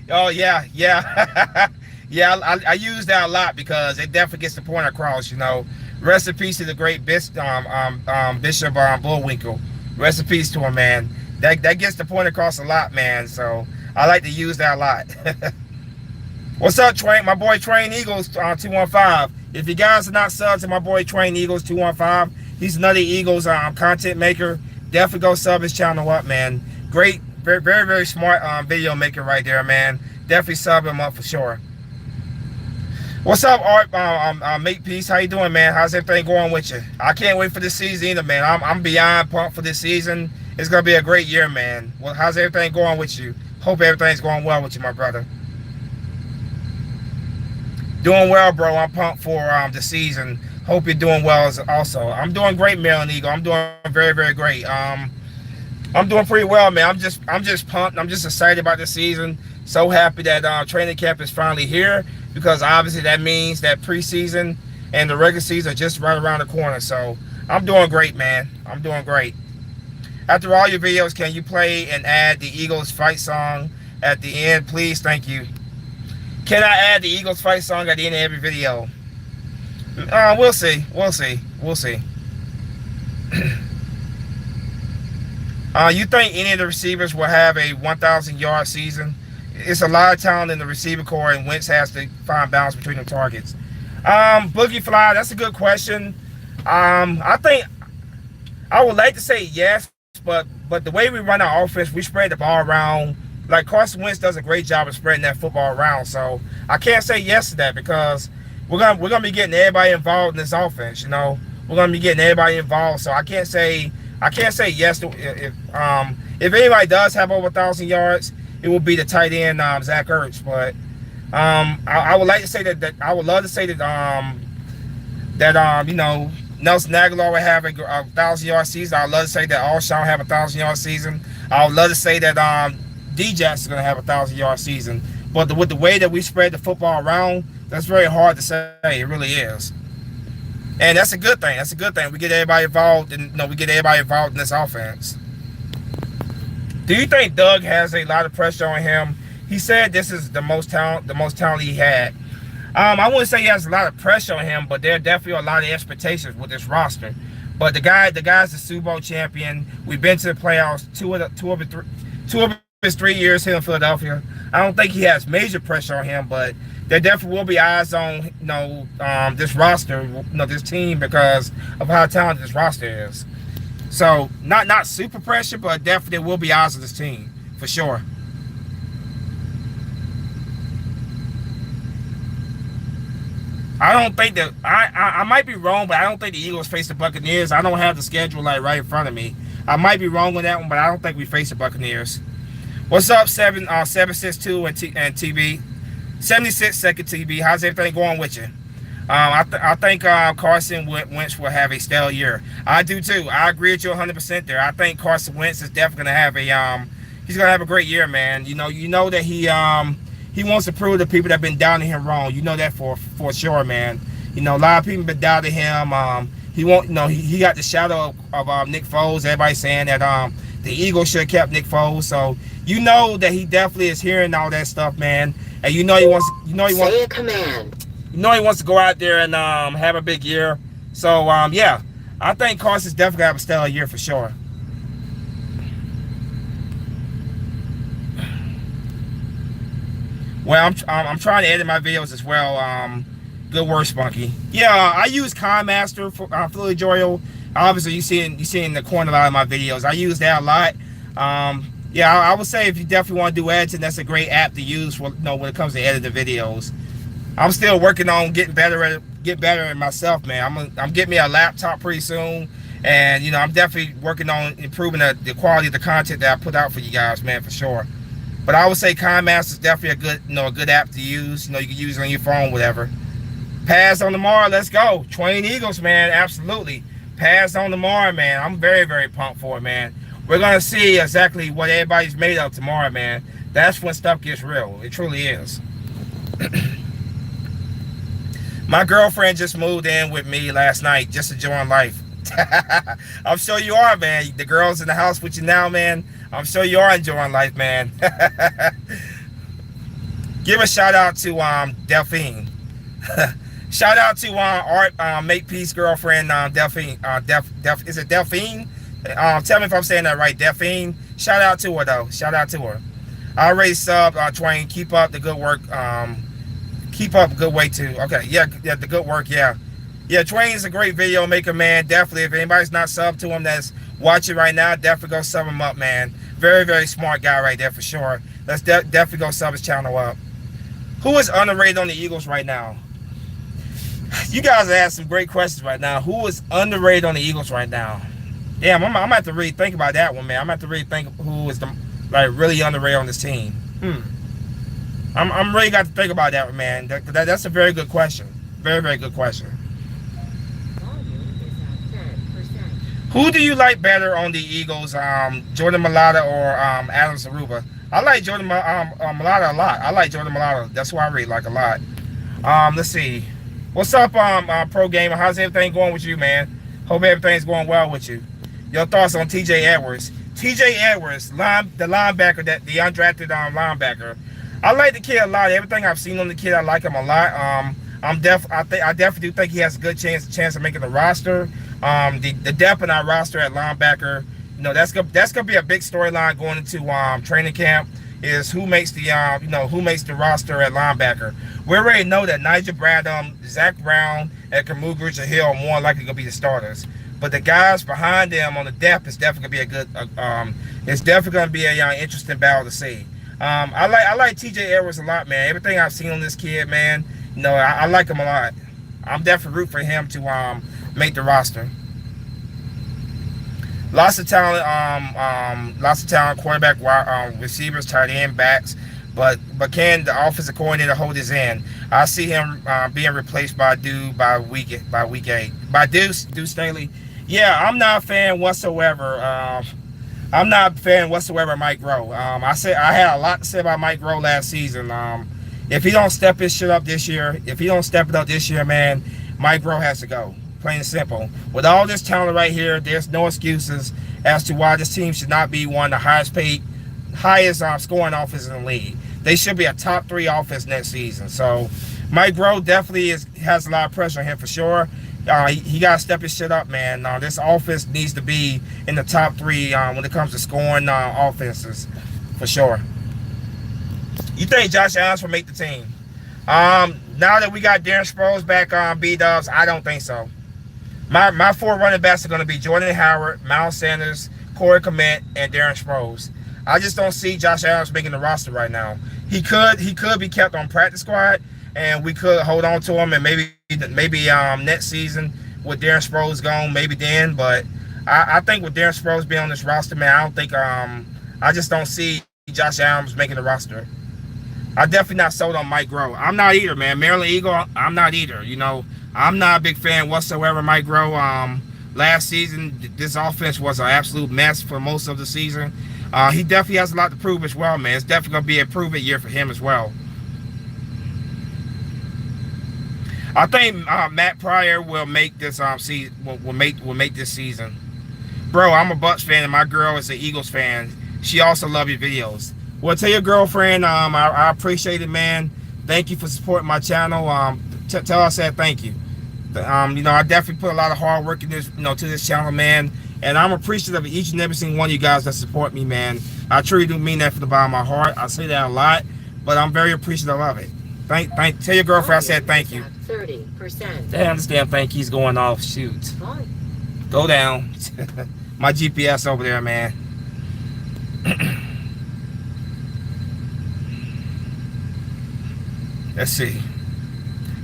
Oh yeah. Yeah, I use that a lot because it definitely gets the point across, you know. Rest in peace to the great Bishop Bullwinkle. Rest in peace to him, man. That gets the point across a lot, man. So I like to use that a lot. What's up, Train? My boy Train Eagles 215. If you guys are not subbed to my boy Train Eagles 215, he's another Eagles content maker. Definitely go sub his channel up, man. Great, very, very, very smart video maker right there, man. Definitely sub him up for sure. What's up, Art? Make Peace. How you doing, man? How's everything going with you? I can't wait for this season either, man. I'm beyond pumped for this season. It's gonna be a great year, man. Well, how's everything going with you? Hope everything's going well with you, my brother. Doing well, bro. I'm pumped for the season. Hope you're doing well also. I'm doing great, Maryland Eagle. I'm doing very, very great. I'm doing pretty well, man. I'm just pumped. I'm just excited about the season. So happy that training camp is finally here, because obviously that means that preseason and the regular season are just right around the corner. So I'm doing great, man. I'm doing great. After all your videos, can you play and add the Eagles fight song at the end, please? Thank you. Can I add the Eagles fight song at the end of every video? We'll see. We'll see. We'll see. You think any of the receivers will have a 1,000-yard season? It's a lot of talent in the receiver core, and Wentz has to find balance between the targets. Boogie Fly, that's a good question. I think I would like to say yes, but the way we run our offense, we spread the ball around. Like Carson Wentz does a great job of spreading that football around. So I can't say yes to that, because we're gonna be getting everybody involved in this offense. You know, we're gonna be getting everybody involved. So I can't say yes to if anybody does have over 1,000 yards, it will be the tight end Zach Ertz. But I would like to say that I would love to say that you know, Nelson Aguilar will have a 1,000-yard season. I would love to say that Alshon will have a 1,000-yard season. I would love to say that D-Jackson is going to have a 1,000-yard season. But with the way that we spread the football around, that's very hard to say. It really is. And that's a good thing. That's a good thing. We get everybody involved, and we get everybody involved in this offense. Do you think Doug has a lot of pressure on him? He said this is the most talent he had. I wouldn't say he has a lot of pressure on him, but there are definitely a lot of expectations with this roster. But the guy's the Super Bowl champion. We've been to the playoffs two of the his 3 years here in Philadelphia. I don't think he has major pressure on him, but there definitely will be eyes on this roster, this team, because of how talented this roster is. So not super pressure, but definitely will be eyes on this team for sure. I don't think that I might be wrong, but I don't think the Eagles face the Buccaneers. I don't have the schedule like right in front of me. I might be wrong on that one, but I don't think we face the Buccaneers. What's up, 762 and TB, 76 second TB? How's everything going with you? I think Carson Wentz will have a stellar year. I do too. I agree with you 100% there. I think Carson Wentz is definitely gonna have he's gonna have a great year, man. You know that he wants to prove to people that have been doubting him wrong. You know that for sure, man. A lot of people have been doubting him. He won't. He got the shadow of Nick Foles. Everybody saying that the Eagles should have kept Nick Foles. So you know that he definitely is hearing all that stuff, man. And he wants. Say a command. He wants to go out there and have a big year. So yeah, I think Carson's definitely gonna have a stellar year for sure. Well, I'm trying to edit my videos as well. Good work, Spunky. Yeah, I use KineMaster for Philly Joyo. Obviously, you see in the corner a lot of my videos. I use that a lot. Yeah, I would say if you definitely want to do editing, that's a great app to use for when it comes to editing videos. I'm still working on getting better at it myself, man. I'm getting me a laptop pretty soon, and I'm definitely working on improving the quality of the content that I put out for you guys, man, for sure. But I would say KineMaster is definitely a good app to use. You can use it on your phone, whatever. Pass on tomorrow. Let's go. Train Eagles, man. Absolutely. Pass on tomorrow, man. I'm very, very pumped for it, man. We're going to see exactly what everybody's made of tomorrow, man. That's when stuff gets real. It truly is. My girlfriend just moved in with me last night, just enjoying life. I'm sure you are, man. The girls in the house with you now, man. I'm sure you are enjoying life, man. Give a shout out to Delphine. Shout out to Art Makepeace girlfriend Delphine. Is it Delphine? Tell me if I'm saying that right, Delphine. Shout out to her though. Shout out to her. I already sub Twain. Keep up the good work. Keep up good way too. Okay, yeah, the good work. Yeah. Twain is a great video maker, man. Definitely, if anybody's not subbed to him that's watching right now, definitely go sub him up, man. Very, very smart guy right there for sure. Let's definitely go sub his channel up. Who is underrated on the Eagles right now? You guys are asking some great questions right now. Who is underrated on the Eagles right now? Damn, I'm gonna have to really think about that one, man. I'm gonna have to really think who is really underrated on this team. I'm really got to think about that one, man. That's a very good question. Very, very good question. Who do you like better on the Eagles, Jordan Mailata or Adam Zaruba? I like Jordan Mailata a lot. I like Jordan Mailata. That's who I really like a lot. Let's see. What's up, Pro Gamer? How's everything going with you, man? Hope everything's going well with you. Your thoughts on T.J. Edwards? T.J. Edwards, the linebacker, the undrafted linebacker. I like the kid a lot. Everything I've seen on the kid, I like him a lot. I definitely do think he has a good chance of making the roster. The depth in our roster at linebacker, that's gonna be a big storyline going into training camp. Is who makes the who makes the roster at linebacker. We already know that Nigel Bradham, Zach Brown, and Kamu Grugier-Hill are more likely gonna be the starters. But the guys behind them on the depth is definitely gonna be it's definitely gonna be a interesting battle to see. I like T.J. Edwards a lot, man. Everything I've seen on this kid, man, I like him a lot. I'm definitely rooting for him to make the roster. Lots of talent, quarterback, receivers, tight end, backs. But can the offensive coordinator hold his end? I see him being replaced by Deuce Staley. Yeah, I'm not a fan whatsoever. I'm not a fan whatsoever of Mike Rowe. I had a lot to say about Mike Rowe last season. If he don't step his shit up this year, man, Mike Rowe has to go. Plain and simple. With all this talent right here, there's no excuses as to why this team should not be one of the highest scoring offenses in the league. They should be a top 3 offense next season. So Mike Rowe definitely has a lot of pressure on him for sure. He got to step his shit up, man. This offense needs to be in the top 3 when it comes to scoring offenses for sure. You think Josh Allen will make the team? Now that we got Darren Sproles back on B-Dubs, I don't think so. My 4 running backs are going to be Jordan Howard, Miles Sanders, Corey Clement, and Darren Sproles. I just don't see Josh Allen making the roster right now. He could be kept on practice squad, and we could hold on to him, and maybe next season with Darren Sproles gone, maybe then. But I think with Darren Sproles being on this roster, man, I don't think I just don't see Josh Allen making the roster. I definitely not sold on Mike Groh. I'm not either, man. Maryland Eagle, I'm not either. You know, I'm not a big fan whatsoever of Mike Groh. Last season, this offense was an absolute mess for most of the season. He definitely has a lot to prove as well, man. It's definitely going to be a prove-it year for him as well. I think Matt Pryor will make this will make this season. Bro, I'm a Bucs fan and my girl is an Eagles fan. She also loves your videos. Well, tell your girlfriend I appreciate it, man. Thank you for supporting my channel. Tell her I said thank you. You know, I definitely put a lot of hard work in this, to this channel, man. And I'm appreciative of each and every single one of you guys that support me, man. I truly do mean that from the bottom of my heart. I say that a lot, but I'm very appreciative of it. Tell your girlfriend I said thank you. 30%. Damn, this damn thing keeps going off. Shoot. Go down. My GPS over there, man. Let's see.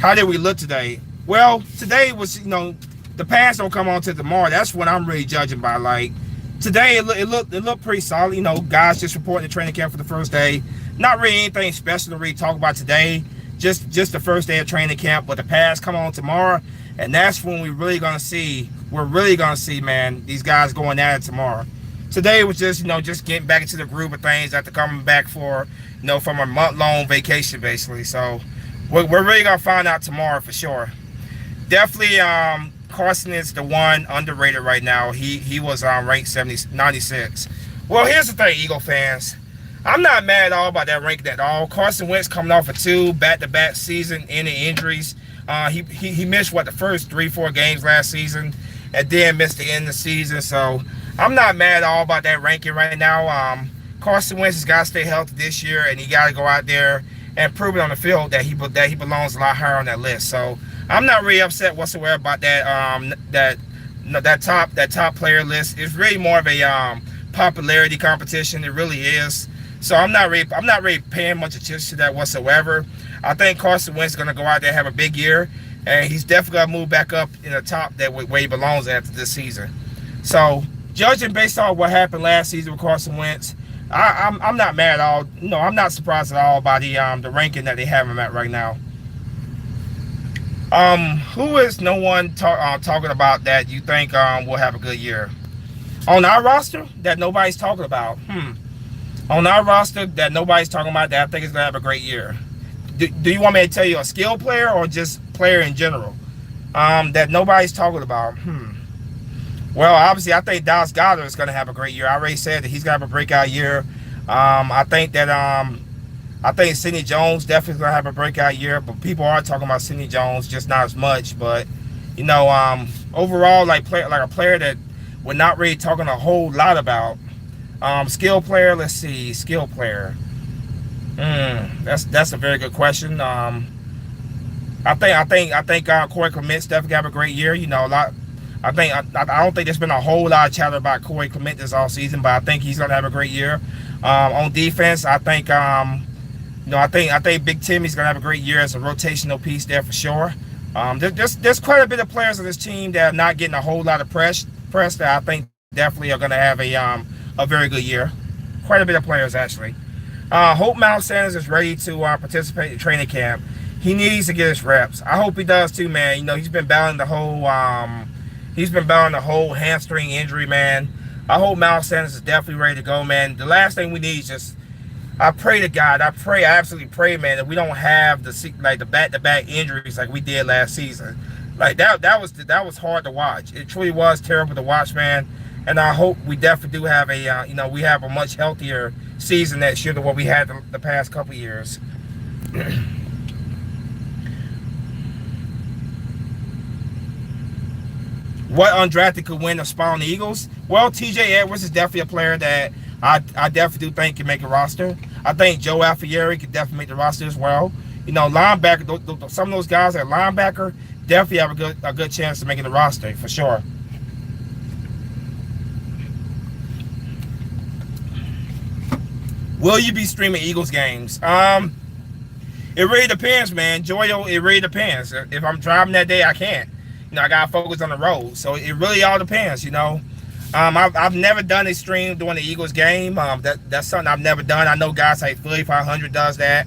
How did we look today? Well, today was, the pass don't come on till tomorrow. That's what I'm really judging by. Like, today it looked pretty solid. Guys just reporting the training camp for the first day. Not really anything special to really talk about today. Just the first day of training camp. But the pass come on tomorrow, and that's when we're really gonna see, man, these guys going at it tomorrow. Today was just, just getting back into the groove of things after coming back for, from a month-long vacation, basically. So we're really gonna find out tomorrow for sure. Definitely, Carson is the one underrated right now. He was ranked 96. Well, here's the thing, Eagle fans. I'm not mad at all about that ranking at all. Carson Wentz coming off of 2 back-to-back season-ending injuries. He missed, the first 3-4 games last season, and then missed the end of the season. So I'm not mad at all about that ranking right now. Carson Wentz has got to stay healthy this year, and he got to go out there and prove it on the field that he belongs a lot higher on that list. So I'm not really upset whatsoever about that that top player list. It's really more of a popularity competition. It really is. So I'm not really paying much attention to that whatsoever. I think Carson Wentz is going to go out there and have a big year, and he's definitely going to move back up in the top where he belongs after this season. So judging based on what happened last season with Carson Wentz, I'm not mad at all. No, I'm not surprised at all by the ranking that they have him at right now. Who is no one talking about that you think will have a good year on our roster that nobody's talking about? On our roster that nobody's talking about that I think is gonna have a great year. Do you want me to tell you a skill player or just player in general that nobody's talking about? Well, obviously, I think Dallas Goedert is going to have a great year. I already said that he's going to have a breakout year. I think Sidney Jones definitely going to have a breakout year. But people are talking about Sidney Jones, just not as much. But overall, like a player that we're not really talking a whole lot about. Skill player. Let's see, skill player. That's a very good question. I think Corey Clement's definitely have a great year. I don't think there's been a whole lot of chatter about Corey Clement this all season, but I think he's gonna have a great year. On defense, I think Big Timmy's gonna have a great year as a rotational piece there for sure. There's quite a bit of players on this team that are not getting a whole lot of press that I think definitely are gonna have a very good year. Quite a bit of players actually. Hope Miles Sanders is ready to participate in training camp. He needs to get his reps. I hope he does too, man. He's been battling the whole hamstring injury, man. I hope Miles Sanders is definitely ready to go, man. The last thing we need is just, I pray to God, I absolutely pray, man, that we don't have the back-to-back injuries like we did last season. Like that was hard to watch. It truly was terrible to watch, man. And I hope we definitely do have we have a much healthier season next year than what we had the past couple years. What undrafted could win a spot on the Eagles? Well, TJ Edwards is definitely a player that I definitely do think can make a roster. I think Joe Alfieri could definitely make the roster as well. You know, linebacker, some of those guys at linebacker definitely have a good chance of making the roster for sure. Will you be streaming Eagles games? It really depends, man. Joyo, it really depends. If I'm driving that day, I can't. You know, I gotta focus on the road. So it really all depends, you know. I've never done a stream during the Eagles game. That's something I've never done. I know guys like Philly 500 does that.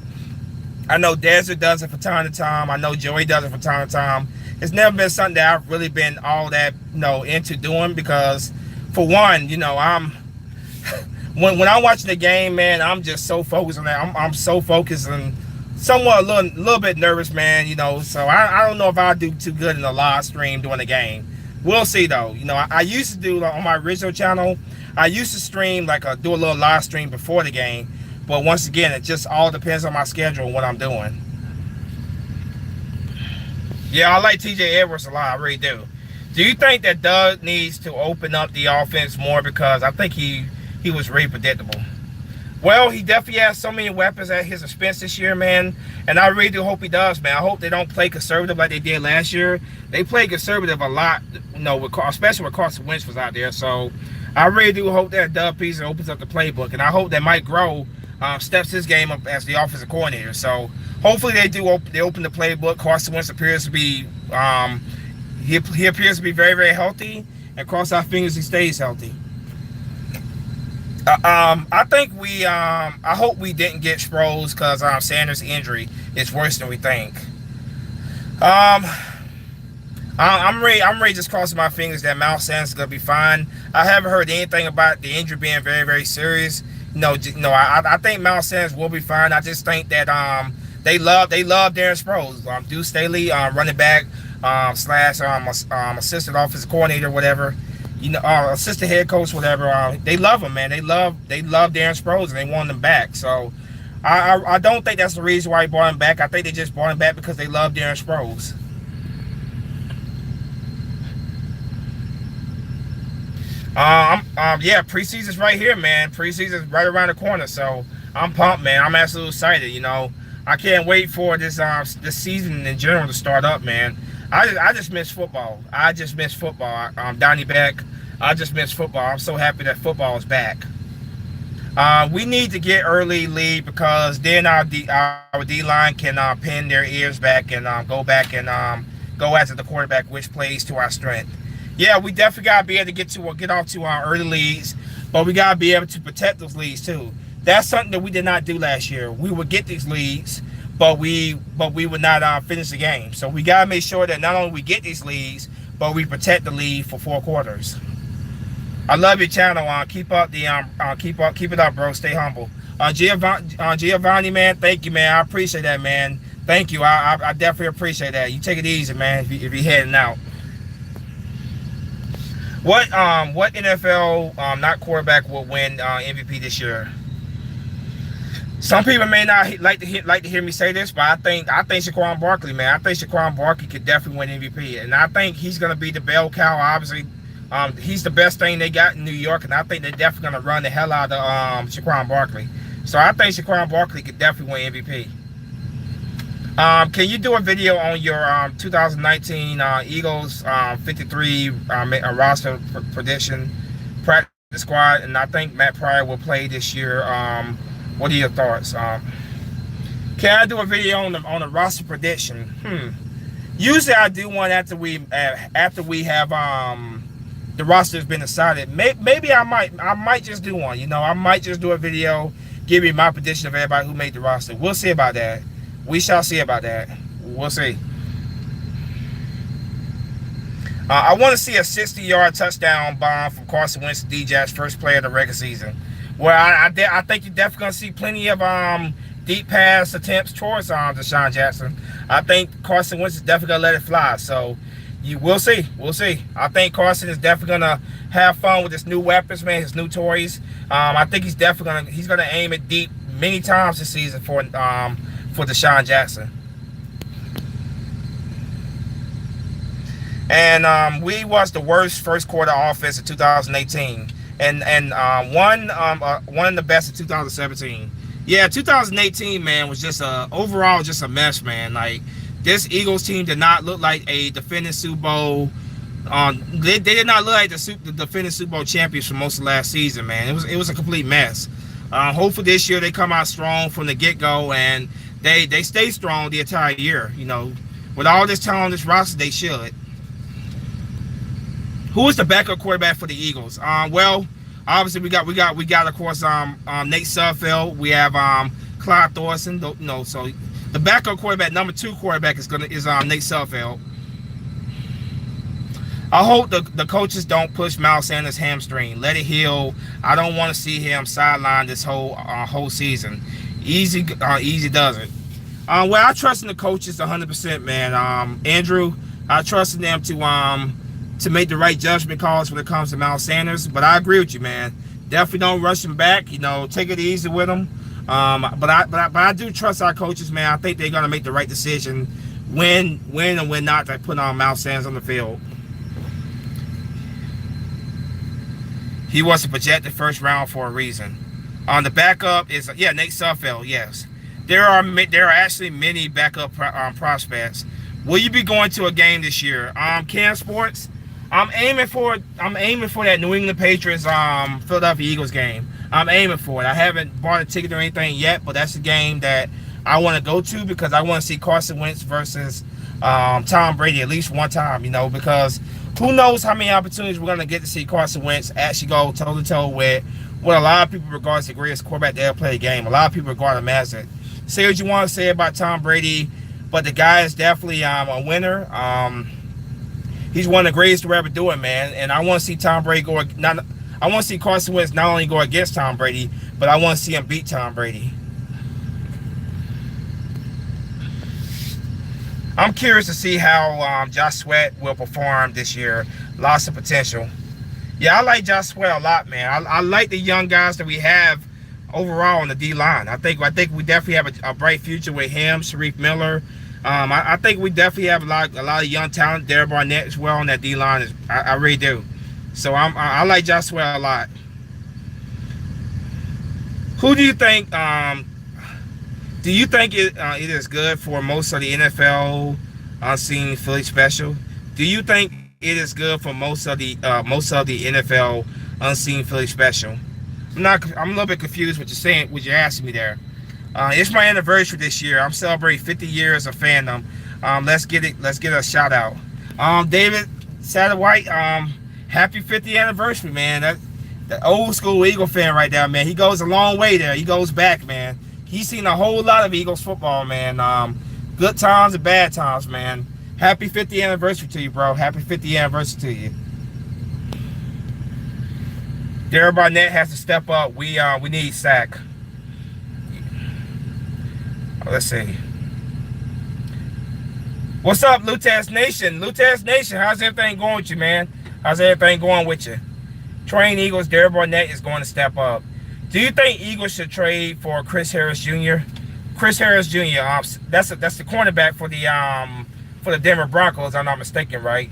I know Desert does it from time to time. I know Joey does it from time to time. It's never been something that I've really been all that, you know, into doing because, for one, you know, when I'm watching the game, man, I'm just so focused on that. I'm so focused and somewhat a little bit nervous, man, you know. So I don't know if I'll do too good in the live stream during the game. We'll see though. You know, I used to do on my original channel, I used to stream do a little live stream before the game. But once again, it just all depends on my schedule and what I'm doing. Yeah, I like TJ Edwards a lot. I really do. Do you think that Doug needs to open up the offense more? Because I think he was really predictable. Well, he definitely has so many weapons at his expense this year, man. And I really do hope he does, man. I hope they don't play conservative like they did last year. They played conservative a lot, you know, especially when Carson Wentz was out there. So I really do hope that Doug Peterson opens up the playbook. And I hope that Mike Groh steps his game up as the offensive coordinator. So hopefully they open the playbook. Carson Wentz appears to be he appears to be very, very healthy. And cross our fingers he stays healthy. I think I hope we didn't get Sproles because Sanders' injury is worse than we think. I'm ready just crossing my fingers that Miles Sanders is gonna be fine. I haven't heard anything about the injury being very, very serious. No, I think Miles Sanders will be fine. I just think that they love Darren Sproles, Deuce Staley, running back slash assistant offensive coordinator, whatever. You know, assistant head coach, whatever. They love him, man. They love Darren Sproles, and they want him back. So, I don't think that's the reason why he brought him back. I think they just brought him back because they love Darren Sproles. Yeah, preseason's right here, man. Preseason's right around the corner, so I'm pumped, man. I'm absolutely excited. You know, I can't wait for this season in general to start up, man. I just miss football. I just miss football. Donnie Beck, I just miss football. I'm so happy that football is back. We need to get early lead because then our D-line can pin their ears back and go back and go after the quarterback, which plays to our strength. Yeah, we definitely gotta be able to get off to our early leads, but we gotta be able to protect those leads too. That's something that we did not do last year. We would get these leads, but we would not finish the game. So we gotta make sure that not only we get these leads, but we protect the lead for 4 quarters. I love your channel. Keep up keep it up, bro. Stay humble. Giovanni, man, thank you, man. I appreciate that, man. Thank you. I definitely appreciate that. You take it easy, man. If you're heading out. What NFL not quarterback will win MVP this year? Some people may not like to hear me say this, but I think Saquon Barkley, man. I think Saquon Barkley could definitely win MVP, and I think he's gonna be the bell cow. Obviously, he's the best thing they got in New York, and I think they're definitely gonna run the hell out of Saquon Barkley. So I think Saquon Barkley could definitely win MVP. Can you do a video on your 2019 Eagles 53 roster prediction practice squad? And I think Matt Pryor will play this year. What are your thoughts? Can I do a video on the roster prediction? Usually I do one after we have the roster has been decided. Maybe I might just do one. You know, I might just do a video, give you my prediction of everybody who made the roster. We'll see about that. We shall see about that. We'll see. I want to see a 60-yard touchdown bomb from Carson Wentz, DJ's first play of the regular season. Well, I think you're definitely going to see plenty of deep pass attempts towards Deshaun Jackson. I think Carson Wentz is definitely going to let it fly. So we'll see. We'll see. I think Carson is definitely going to have fun with his new weapons, man, his new toys. I think he's definitely going to aim it deep many times this season for Deshaun Jackson. And we was the worst first quarter offense in 2018. and one of the best in 2017. Yeah, 2018, man, was just overall just a mess, man. Like, this Eagles team did not look like a defending Super Bowl. They did not look like the defending Super Bowl champions for most of last season, man. It was a complete mess. Hopefully this year they come out strong from the get-go, and they stay strong the entire year. You know, with all this talent on this roster, they should. Who is the backup quarterback for the Eagles? Well, obviously we got of course Nate Sudfeld. We have Clyde Thorson. You know, so the backup quarterback, number 2 quarterback is Nate Sudfeld. I hope the coaches don't push Miles Sanders' hamstring. Let it heal. I don't want to see him sideline this whole season. Easy does it. Well, I trust in the coaches 100%, man. Andrew, I trust in them to make the right judgment calls when it comes to Miles Sanders. But I agree with you, man. Definitely don't rush him back. You know, take it easy with him. But I do trust our coaches, man. I think they're gonna make the right decision when and when not to put on Miles Sanders on the field. He was a projected first round for a reason. The backup is Nate Sudfeld. Yes, there are actually many backup prospects. Will you be going to a game this year? Cam Sports. I'm aiming for that New England Patriots Philadelphia Eagles game. I'm aiming for it. I haven't bought a ticket or anything yet, but that's a game that I want to go to because I want to see Carson Wentz versus Tom Brady at least one time. You know, because who knows how many opportunities we're going to get to see Carson Wentz actually go toe-to-toe with what a lot of people regard as the greatest quarterback to ever play the game. A lot of people regard him as it. Say what you want to say about Tom Brady, but the guy is definitely a winner. He's one of the greatest to ever do it, man. And I want to see Tom Brady go. I want to see Carson Wentz not only go against Tom Brady, but I want to see him beat Tom Brady. I'm curious to see how Josh Sweat will perform this year. Lots of potential. Yeah, I like Josh Sweat a lot, man. I like the young guys that we have overall on the D-line. I think we definitely have a bright future with him, Sharif Miller. I think we definitely have a lot of young talent. Derek Barnett as well on that D-line. I really do. So I like Josh Sweat a lot. Who do you think? Do you think it is good for most of the NFL unseen Philly special? Do you think it is good for most of the NFL unseen Philly special? I'm a little bit confused what you're saying, what you're asking me there. It's my anniversary this year. I'm celebrating 50 years of fandom. Let's get a shout out. David Satterwhite, happy 50th anniversary, man. That old school Eagle fan right there, man. He goes a long way there. He goes back, man. He's seen a whole lot of Eagles football, man. Good times and bad times, man. Happy 50th anniversary to you, bro. Happy 50th anniversary to you. Derek Barnett has to step up. We need sack. Let's see. What's up, Lutez Nation? Lutez Nation, how's everything going with you, man? How's everything going with you? Train Eagles, Derek Barnett is going to step up. Do you think Eagles should trade for Chris Harris Jr.? Chris Harris Jr. That's the cornerback for the Denver Broncos, if I'm not mistaken, right?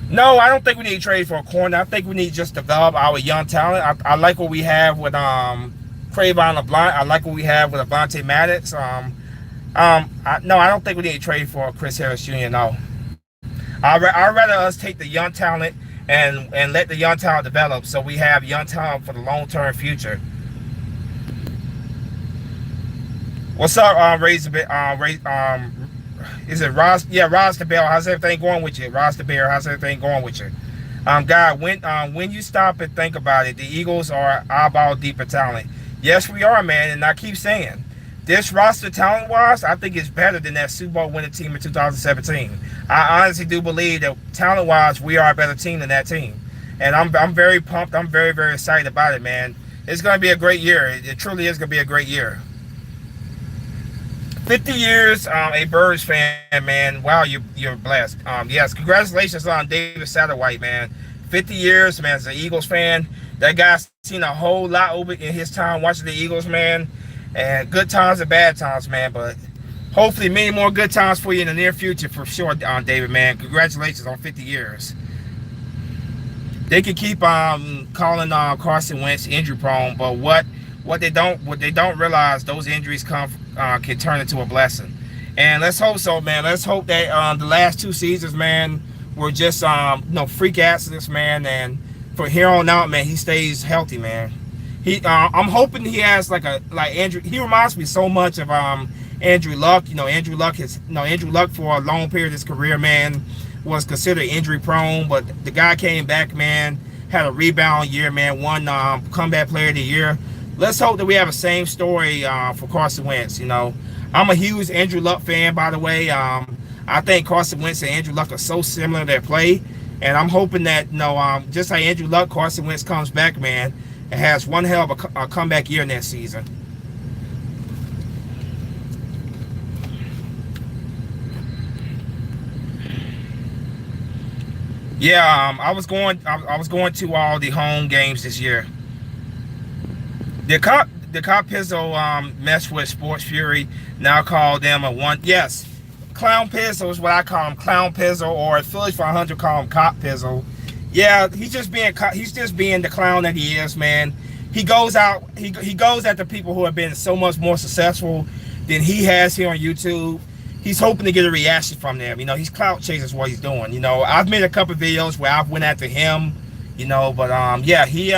No, I don't think we need to trade for a corner. I think we need to just develop our young talent. I like what we have with Trayvon LeBlanc. I like what we have with Avonte Maddox. No, I don't think we need to trade for Chris Harris Jr. No, I'd rather us take the young talent and let the young talent develop, so we have young talent for the long-term future. What's up, is it Ross? Yeah, Ross the Bell. How's everything going with you? Ross the Bear, how's everything going with you? God, when you stop and think about it, the Eagles are eyeball deeper talent. Yes, we are, man, and I keep saying, this roster talent-wise, I think it's better than that Super Bowl winning team in 2017. I honestly do believe that talent-wise, we are a better team than that team. And I'm very pumped. I'm very, very excited about it, man. It's going to be a great year. It truly is going to be a great year. 50 years, a Birds fan, man. Wow, you're blessed. Yes, congratulations on David Satterwhite, man. 50 years, man, as an Eagles fan. That guy's seen a whole lot over in his time watching the Eagles, man. And good times and bad times, man. But hopefully many more good times for you in the near future for sure, David, man. Congratulations on 50 years. They can keep calling Carson Wentz injury prone, but what they don't realize, those injuries can turn into a blessing. And let's hope so, man. Let's hope that the last 2 seasons, man, were just freak accidents, man. And from here on out, man, he stays healthy, man. I'm hoping he has like Andrew. He reminds me so much of Andrew Luck. Andrew Luck for a long period of his career, man, was considered injury prone, but the guy came back, man, had a rebound year, man, won comeback player of the year. Let's hope that we have the same story for Carson Wentz. I'm a huge Andrew Luck fan, by the way. I think Carson Wentz and Andrew Luck are so similar in their play, and I'm hoping that just like Andrew Luck, Carson Wentz comes back, man, and has one hell of a comeback year next season. Yeah, I was going to all the home games this year. The cop Pizzo messed with Sports Fury. Now call them a one. Yes, Clown Pizzo is what I call him. Clown Pizzo, or Phillies 500 call him Cop Pizzo. Yeah, he's just being the clown that he is, man. He goes out. He goes after people who have been so much more successful than he has here on YouTube. He's hoping to get a reaction from them. He's clout chasing is what he's doing. I've made a couple of videos where I've went after him. But yeah, he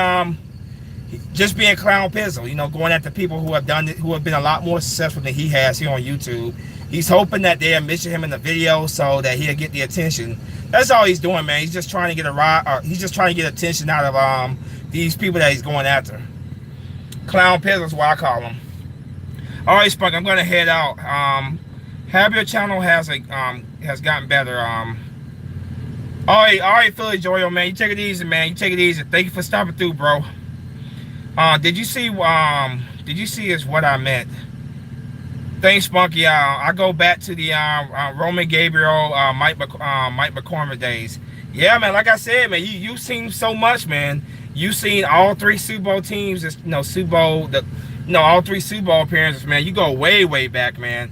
just being Clown Pizzo. Going after people who have been a lot more successful than he has here on YouTube. He's hoping that they'll mention him in the video so that he'll get the attention. That's all he's doing, man. He's just trying to get he's just trying to get attention out of these people that he's going after. Clown Pizzo is what I call him. All right, Spunk, I'm gonna head out. Have your channel has gotten better. All right, Philly Joyo, man. You take it easy, man. You take it easy. Thank you for stopping through, bro. Did you see is what I meant? Thanks, Spunky. I go back to the Roman Gabriel, Mike McCormick days. Yeah, man. Like I said, man, you've seen so much, man. You've seen all 3 Super Bowl teams. All 3 Super Bowl appearances, man. You go way, way back, man.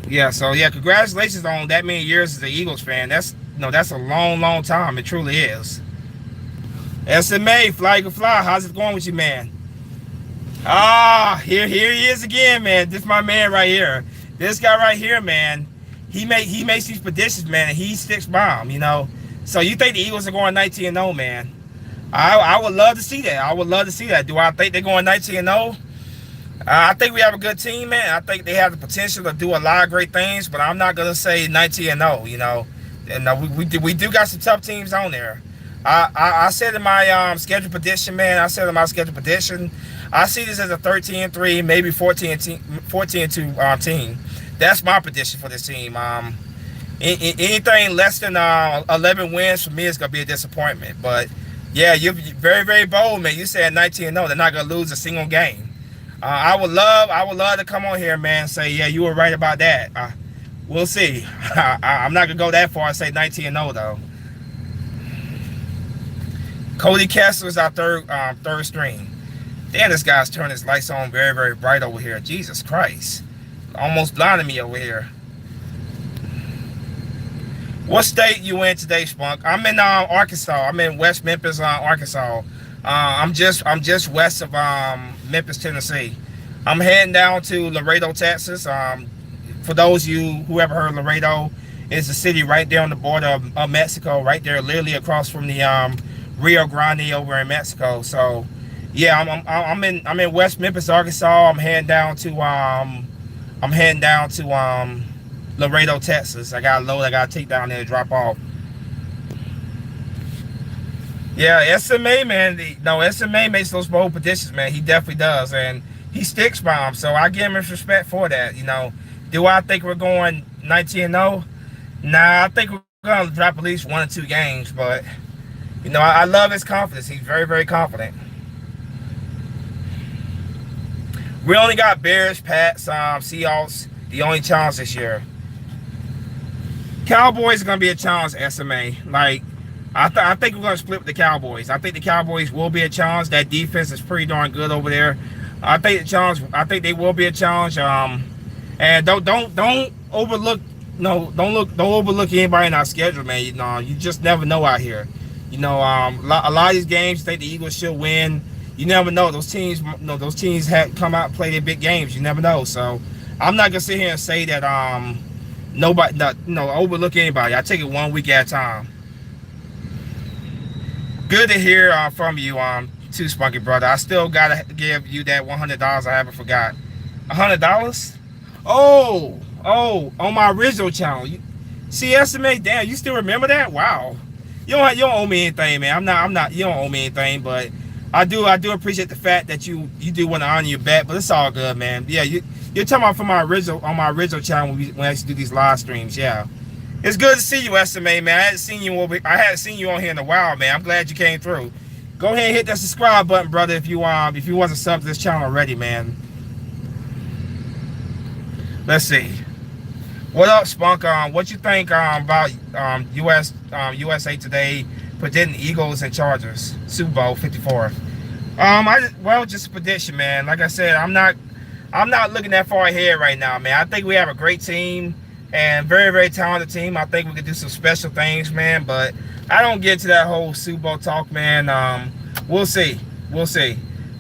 Yeah, so yeah, congratulations on that many years as an Eagles fan. That's a long, long time. It truly is. SMA, Fly You Can Fly. How's it going with you, man? Here he is again, man. This is my man right here. This guy right here, man. He makes these predictions, man, and he sticks by them. So you think the Eagles are going 19-0, man? I would love to see that. I would love to see that. Do I think they're going 19-0? I think we have a good team, man. I think they have the potential to do a lot of great things, but I'm not gonna say 19-0. And we do got some tough teams on there. I said in my schedule prediction, man. I see this as a 13-3, maybe 14-2 team. That's my prediction for this team. Anything less than 11 wins for me is gonna be a disappointment. But yeah, you're very, very bold, man. You said 19-0. They're not gonna lose a single game. I would love to come on here, man, and say, yeah, you were right about that. We'll see. I'm not gonna go that far and say 19-0 though. Cody Kessler is our third string. Damn, this guy's turning his lights on very, very bright over here. Jesus Christ, almost blinding me over here. What state you in today, Spunk? I'm in Arkansas. I'm in West Memphis, Arkansas. I'm just west of Memphis, Tennessee. I'm heading down to Laredo, Texas. For those of you who ever heard Laredo, it's a city right there on the border of Mexico, right there, literally across from the Rio Grande over in Mexico. So, yeah, I'm in West Memphis, Arkansas. I'm heading down to Laredo, Texas. I got a load I got to take down there and drop off. Yeah, SMA, man. SMA makes those bold predictions, man. He definitely does, and he sticks by them. So I give him his respect for that. Do I think we're going 19-0? Nah, I think we're gonna drop at least 1 or 2 games. But I love his confidence. He's very, very confident. We only got Bears, Pats, Seahawks. The only challenge this year. Cowboys are gonna be a challenge. SMA, I think we're going to split with the Cowboys. I think the Cowboys will be a challenge. That defense is pretty darn good over there. I think they will be a challenge. And don't overlook don't overlook anybody in our schedule, man. You just never know out here. A lot of these games, I think the Eagles should win. You never know. Those teams had come out and play their big games. You never know. So I'm not gonna sit here and say that nobody, overlook anybody. I take it 1 week at a time. Good to hear from you, too, Spunky brother. I still gotta give you that $100. I haven't forgot. $100? Oh, on my original channel. See, estimate, damn, you still remember that? Wow. You don't owe me anything, man. I'm not. You don't owe me anything, but I do appreciate the fact that you do want to honor your bet. But it's all good, man. Yeah, you're talking about from my original channel when I used to do these live streams. Yeah, it's good to see you, estimate, man. I hadn't seen you on here in a while, man. I'm glad you came through. Go ahead and hit that subscribe button, brother, if you wasn't subbed to this channel already, man. Let's see. What up, Spunk? What you think about USA Today predicting Eagles and Chargers Super Bowl 54? Just a prediction, man. Like I said, I'm not looking that far ahead right now, man. I think we have a great team and very, very talented team. I think we could do some special things, man. But I don't get into that whole Super Bowl talk, man. We'll see.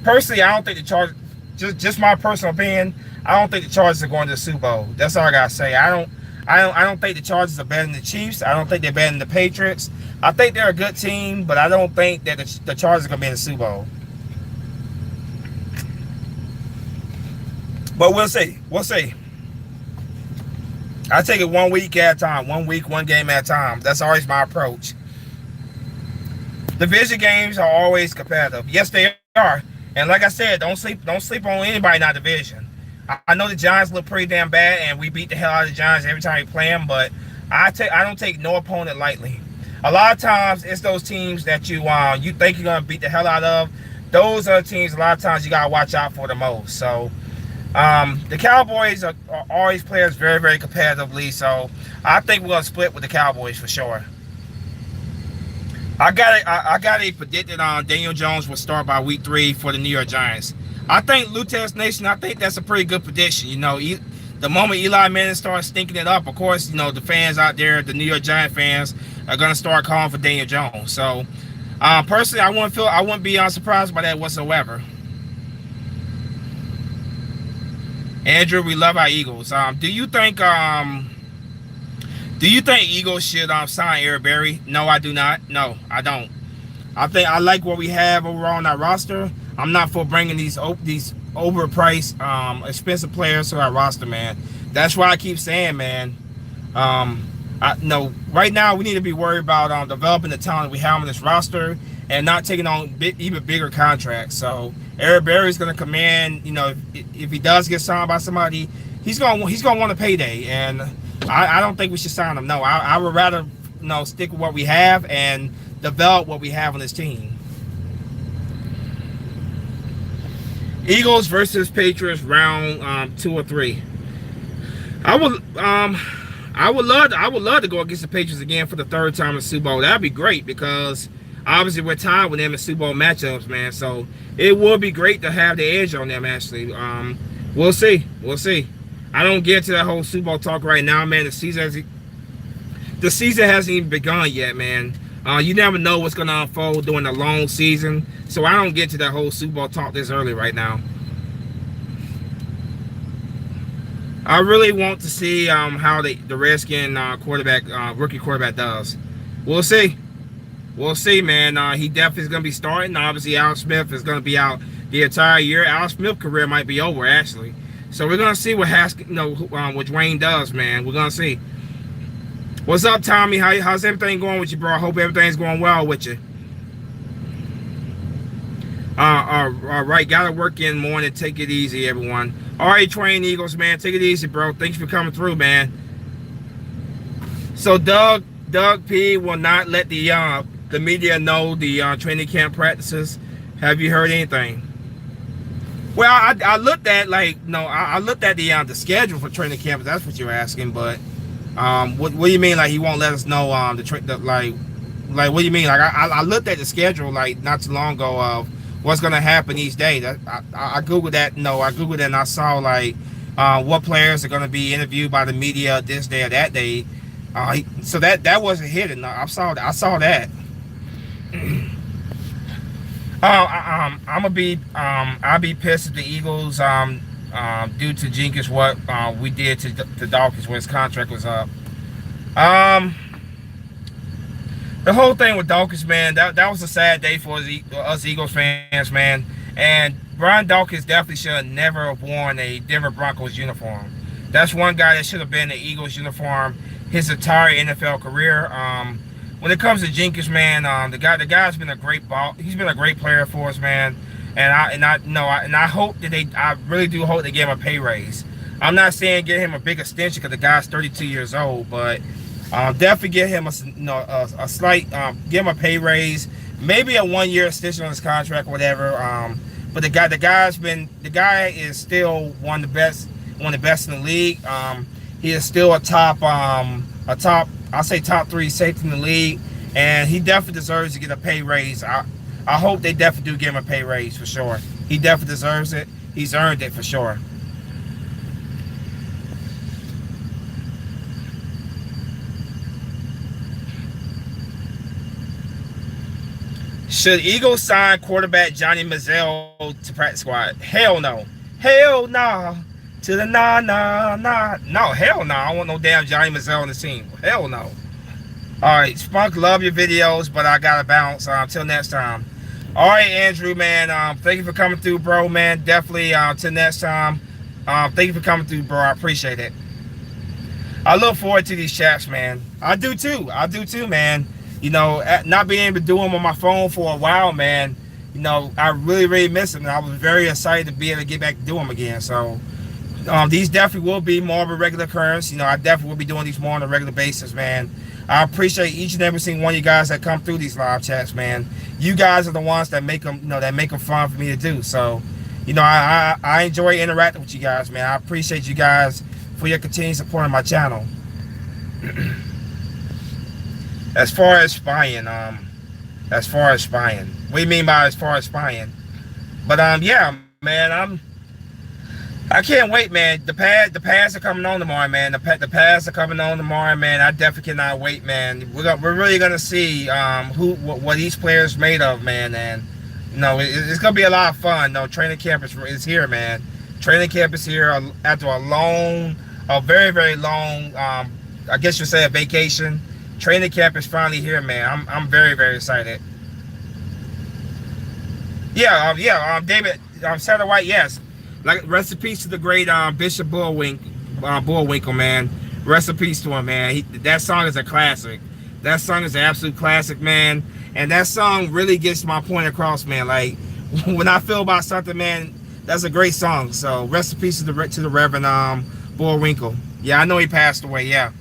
Personally, I don't think the Chargers. Just my personal opinion. I don't think the Chargers are going to the Super Bowl. That's all I gotta say. I don't think the Chargers are better than the Chiefs. I don't think they're better than the Patriots. I think they're a good team, but I don't think that the Chargers are gonna be in the Super Bowl. But we'll see. I take it 1 week at a time. 1 week, one game at a time. That's always my approach. Division games are always competitive. Yes, they are. And like I said, don't sleep on anybody in our division. I know the Giants look pretty damn bad, and we beat the hell out of the Giants every time we play them, but I don't take no opponent lightly. A lot of times, it's those teams that you think you're gonna beat the hell out of. Those are the teams a lot of times you gotta watch out for the most. So the Cowboys are always players very, very competitively. So I think we're gonna split with the Cowboys for sure. I got a predicted Daniel Jones will start by week 3 for the New York Giants. I think Lutez Nation, I think that's a pretty good prediction. The moment Eli Manning starts stinking it up, of course, the fans out there, the New York Giant fans, are gonna start calling for Daniel Jones. So, personally, I wouldn't be surprised by that whatsoever. Andrew, we love our Eagles. Do you think Eagles should sign Eric Berry? No, I do not. No, I don't. I like what we have overall on our roster. I'm not for bringing these overpriced, expensive players to our roster, man. That's why I keep saying, man. Right now we need to be worried about developing the talent we have on this roster and not taking on even bigger contracts. So Eric Berry is going to come in. If he does get signed by somebody, he's going to want a payday, and I don't think we should sign him. No, I would rather stick with what we have and develop what we have on this team. Eagles versus Patriots round 2 or 3. I would love to go against the Patriots again for the 3rd time in the Super Bowl. That'd be great because obviously we're tied with them in Super Bowl matchups, man. So it would be great to have the edge on them. Actually, we'll see. I don't get to that whole Super Bowl talk right now, man. The season hasn't even begun yet, man. You never know what's going to unfold during the long season. So I don't get to that whole Super Bowl talk this early right now. I really want to see how the Redskin rookie quarterback does. We'll see. Man. He definitely is going to be starting. Obviously, Alex Smith is going to be out the entire year. Alex Smith's career might be over, actually. So we're going to see what Dwayne does, man. We're going to see. What's up, Tommy? How's everything going with you, bro? I hope everything's going well with you. All right, gotta work in morning. Take it easy, everyone. All right, Train Eagles, man. Take it easy, bro. Thanks for coming through, man. So Doug P will not let the media know the training camp practices. Have you heard anything? Well, I looked at I looked at the schedule for training camp. If that's what you're asking, but what do you mean? Like he won't let us know what do you mean? Like I looked at the schedule not too long ago of what's gonna happen each day. I googled that. I googled that and I saw what players are gonna be interviewed by the media this day or that day. So that wasn't hidden. I saw that. I'm gonna be I'll be pissed if the Eagles due to Jenkins what we did to the Dawkins when his contract was up. Um, the whole thing with Dawkins, man, that was a sad day for us Eagles fans, man. And Brian Dawkins definitely should have never have worn a Denver Broncos uniform. That's one guy that should have been in the Eagles uniform his entire NFL career. When it comes to Jenkins, man, the guy's been a great he's been a great player for us, man. And I hope that I really do hope they give him a pay raise. I'm not saying get him a big extension because the guy's 32 years old, but definitely get him a slight give him a pay raise, maybe a 1-year extension on his contract, or whatever. But the guy is still one of the best in the league. He is still a top I'll say top 3 safety in the league, and he definitely deserves to get a pay raise. I hope they definitely do give him a pay raise for sure. He definitely deserves it. He's earned it for sure. Should Eagles sign quarterback Johnny Manziel to practice squad? Hell no. Hell no. To the nah. No, hell no. I don't want no damn Johnny Manziel on the team. Hell no. Alright, Spunk, love your videos, but I gotta bounce. Until next time. Alright, Andrew, man. Thank you for coming through, bro, man. Definitely till next time. Thank you for coming through, bro. I appreciate it. I look forward to these chats, man. I do too, man. You know, not being able to do them on my phone for a while, man. You know, I really miss them. And I was very excited to be able to get back to do them again. So these definitely will be more of a regular occurrence. You know, I definitely will be doing these more on a regular basis, man. I appreciate each and every single one of you guys that come through these live chats, man. You guys are the ones that make them, that make them fun for me to do. So, you know, I enjoy interacting with you guys, man. I appreciate you guys for your continued support on my channel. As far as spying, what do you mean by as far as spying? But yeah, man, I can't wait, man. The pads are coming on tomorrow, man. The pads are coming on tomorrow, man. I definitely cannot wait, man. We're really gonna see what each player's made of, man. And you know, it's gonna be a lot of fun. No, training camp is here, man. Training camp is here after a very long, I guess you'd say a vacation. Training camp is finally here, man. I'm very excited. Yeah, David, Santa White, yes. Like, rest in peace to the great Bishop Bullwinkle, man. Rest in peace to him, man. That song is a classic. That song is an absolute classic, man. And that song really gets my point across, man. Like, when I feel about something, man, that's a great song. So rest in peace to the Reverend Bullwinkle. Yeah, I know he passed away. Yeah.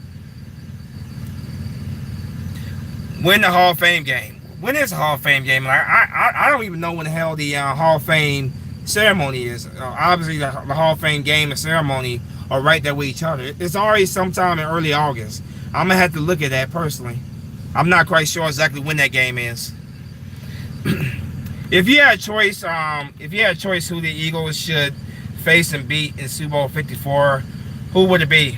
When the Hall of Fame game? When is the Hall of Fame game? Like, I don't even know when the hell the Hall of Fame ceremony is. Obviously, the Hall of Fame game and ceremony are right there with each other. It's already sometime in early August. I'm gonna have to look at that personally. I'm not quite sure exactly when that game is. If you had a choice, who the Eagles should face and beat in Super Bowl 54, who would it be?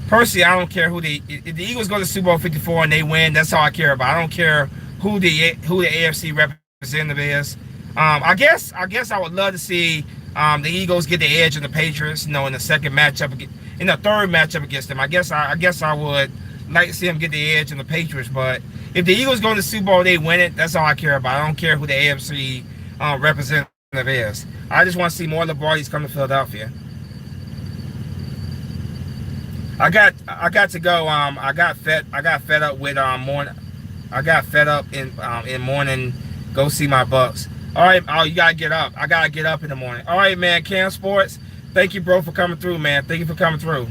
Personally, I don't care if the Eagles go to Super Bowl 54 and they win, that's all I care about. I don't care who the AFC representative is. I guess I would love to see the Eagles get the edge of the Patriots, in the second matchup, in the third matchup against them. I guess I would like to see them get the edge in the Patriots. But if the Eagles go to the Super Bowl, they win it. That's all I care about. I don't care who the AFC representative is. I just want to see more Lombardi's come to Philadelphia. I got to go. I got fed up with morning. I got fed up in morning. Go see my Bucks. All right. Oh, you gotta get up. I gotta get up in the morning. All right, man. Cam Sports. Thank you, bro, for coming through, man. Thank you for coming through.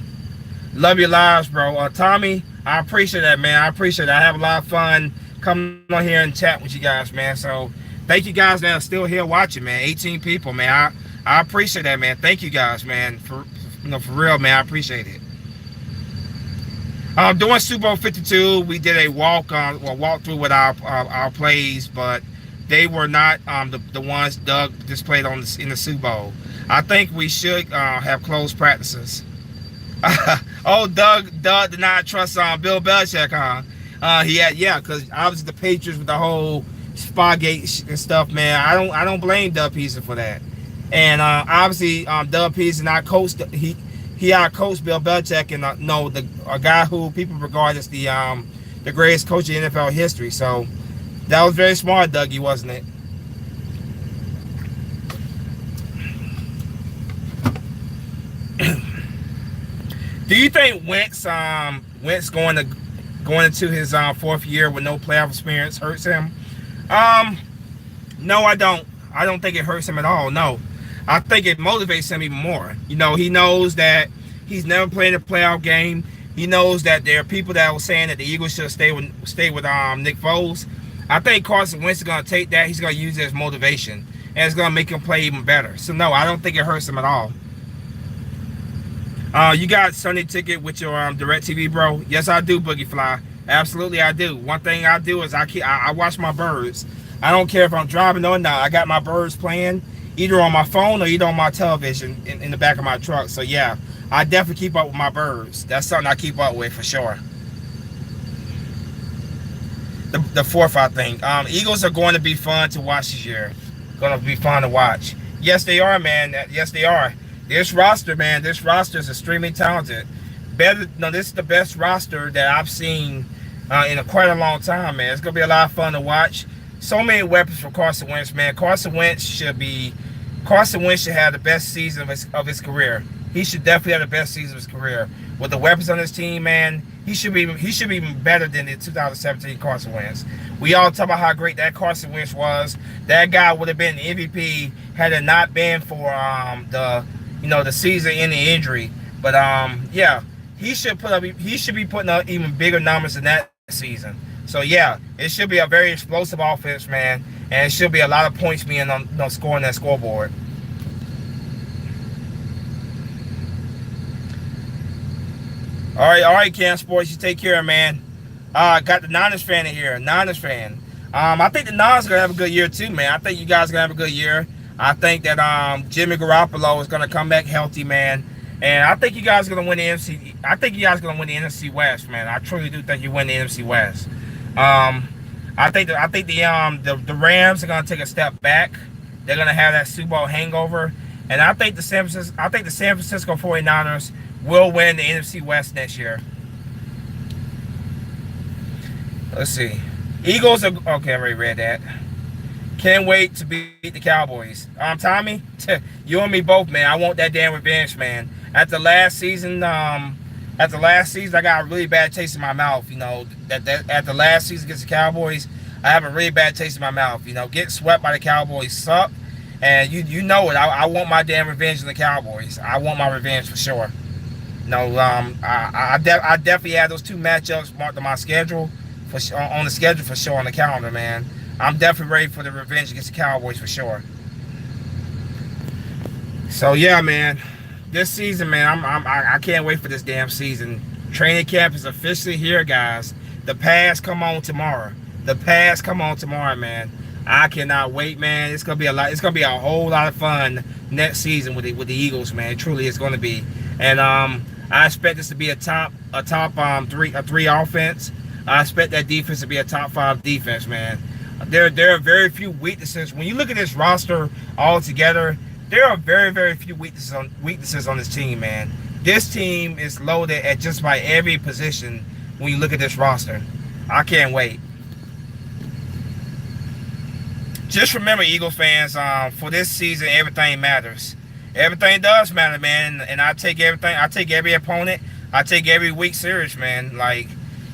Love your lives, bro. Tommy, I appreciate that, man. I appreciate it. I have a lot of fun coming on here and chat with you guys, man. So thank you guys that are still here watching, man. 18 people, man. I appreciate that, man. Thank you guys, man. For real, man. I appreciate it. During Super Bowl 52, we did a walkthrough with our plays, but they were not the ones Doug displayed in the Super Bowl. I think we should have closed practices. Oh, Doug did not trust Bill Belichick, huh? Yeah, because obviously the Patriots with the whole Spygate and stuff, man. I don't blame Doug Peterson for that. And obviously, Doug Peterson not coached. He out coached Bill Belichick, and no, a guy who people regard as the greatest coach in NFL history. So that was very smart, Dougie, wasn't it? Do you think Wentz going into his fourth year with no playoff experience hurts him? No, I don't. I don't think it hurts him at all. No, I think it motivates him even more. You know, he knows that he's never played a playoff game. He knows that there are people that were saying that the Eagles should stay with Nick Foles. I think Carson Wentz is going to take that. He's going to use it as motivation, and it's going to make him play even better. So no, I don't think it hurts him at all. You got Sunday ticket with your DirecTV, bro? Yes, I do, Boogie Fly. Absolutely, I do. One thing I do is I watch my birds. I don't care if I'm driving or not. I got my birds playing either on my phone or either on my television in the back of my truck. So yeah, I definitely keep up with my birds. That's something I keep up with for sure. The fourth, I think. Eagles are going to be fun to watch this year. Going to be fun to watch. Yes, they are, man. Yes, they are. This roster, man, this roster is extremely talented. This is the best roster that I've seen in quite a long time, man. It's gonna be a lot of fun to watch. So many weapons for Carson Wentz, man. Carson Wentz should have the best season of his career. He should definitely have the best season of his career. With the weapons on his team, man, he should be even better than the 2017 Carson Wentz. We all talk about how great that Carson Wentz was. That guy would have been the MVP had it not been for the season-ending injury. But yeah, he should be putting up even bigger numbers than that season. So yeah, it should be a very explosive offense, man, and it should be a lot of points being scoring that scoreboard. All right, Cam Sports, you take care, man. Got the Niners fan in here, Niners fan. I think the Niners are gonna have a good year too, man. I think you guys are gonna have a good year. I think that Jimmy Garoppolo is gonna come back healthy, man. And I think you guys are gonna win the NFC. I think you guys are gonna win the NFC West, man. I truly do think you win the NFC West. I think the Rams are gonna take a step back. They're gonna have that Super Bowl hangover, and I think the San Francisco 49ers will win the NFC West next year. Let's see. Eagles are okay. I already read that. Can't wait to beat the Cowboys. Tommy, you and me both, man. I want that damn revenge, man. After last season, I got a really bad taste in my mouth. You know, that after last season against the Cowboys, I have a really bad taste in my mouth. You know, getting swept by the Cowboys suck, and you know it. I want my damn revenge on the Cowboys. I want my revenge for sure. No, I definitely had those two matchups marked on my schedule, on the schedule for sure on the calendar, man. I'm definitely ready for the revenge against the Cowboys for sure. So yeah, man, this season, man, I can't wait for this damn season. Training camp is officially here, guys. The pass come on tomorrow. The pass come on tomorrow, man. I cannot wait, man. It's gonna be a lot. It's gonna be a whole lot of fun next season with the Eagles, man. It truly is gonna be. And I expect this to be a top three offense. I expect that defense to be a top 5 defense, man. There are very few weaknesses. When you look at this roster all together, there are very, very few weaknesses on this team, man. This team is loaded at just about every position when you look at this roster. I can't wait. Just remember, Eagle fans, for this season, everything matters. Everything does matter, man. And I take every opponent, I take every week serious, man. Like,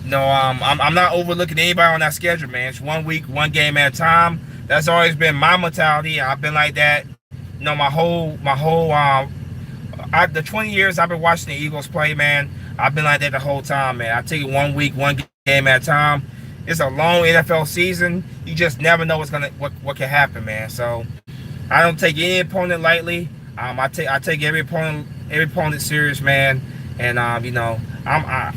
no, I'm not overlooking anybody on that schedule, man. It's 1 week, 1 game at a time. That's always been my mentality. I've been like that, you know, the 20 years I've been watching the Eagles play, man. I've been like that the whole time, man. I take it 1 week, 1 game at a time. It's a long NFL season. You just never know what can happen, man. So I don't take any opponent lightly. I take every opponent serious, man. And you know, I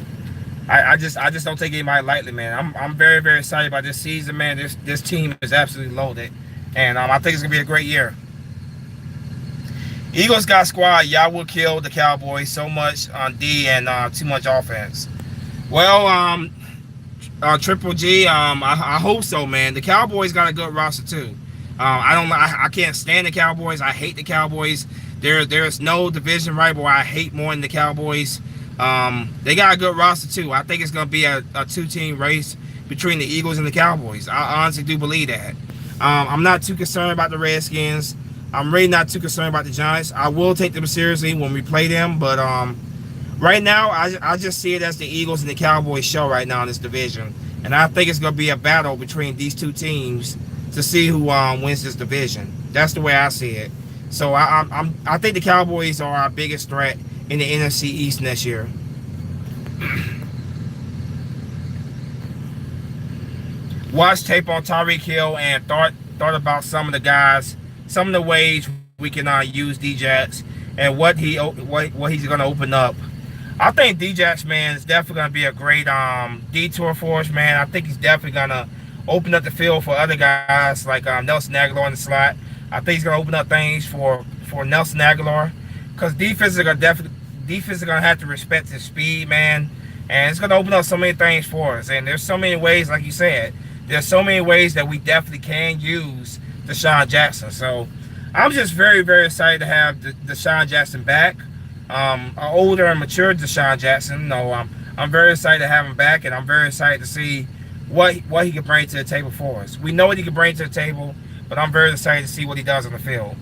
just don't take anybody lightly, man. I'm very, very excited about this season, man. This team is absolutely loaded, and I think it's gonna be a great year. Eagles got squad. Y'all will kill the Cowboys so much on D and too much offense. Well, Triple G. I hope so, man. The Cowboys got a good roster too. I can't stand the Cowboys. I hate the Cowboys. There's no division rival I hate more than the Cowboys. They got a good roster too. I think it's gonna be a two-team race between the Eagles and the Cowboys. I honestly do believe that. I'm not too concerned about the Redskins. I'm really not too concerned about the Giants. I will take them seriously when we play them, but right now I just see it as the Eagles and the Cowboys show right now in this division, and I think it's gonna be a battle between these two teams to see who wins this division. That's the way I see it. So I think the Cowboys are our biggest threat in the NFC East next year. Watched tape on Tyreek Hill and thought about some of the guys, some of the ways we can use Djax and what he's going to open up. I think Djax, man, is definitely going to be a great detour for us, man. I think he's definitely going to open up the field for other guys like Nelson Agholor in the slot. I think he's going to open up things for Nelson Agholor, because defense is going to have to respect his speed, man. And it's going to open up so many things for us. And there's so many ways, like you said, there's so many ways that we definitely can use Deshaun Jackson. So I'm just very, very excited to have Deshaun Jackson back. An older and mature Deshaun Jackson. No, I'm very excited to have him back, and I'm very excited to see what he can bring to the table for us. We know what he can bring to the table, but I'm very excited to see what he does on the field.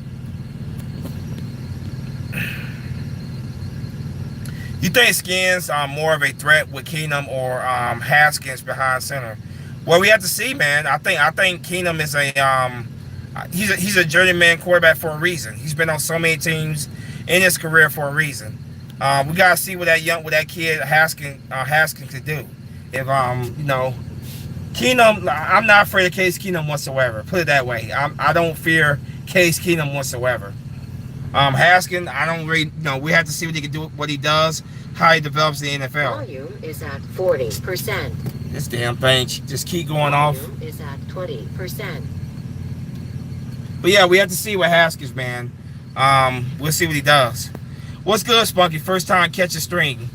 You think Skins are more of a threat with Keenum or Haskins behind center? Well, we have to see, man. I think Keenum is he's a journeyman quarterback for a reason. He's been on so many teams in his career for a reason. We gotta see what that kid Haskins could do. If Keenum, I'm not afraid of Case Keenum whatsoever. Put it that way. I don't fear Case Keenum whatsoever. Haskins, I don't really we have to see what he can do, what he does, how he develops the NFL. Volume is at 40%. This damn thing just keep going off. Volume is at 20%. But yeah, we have to see what Haskins, man. We'll see what he does. What's good, Spunky? First time catch a string.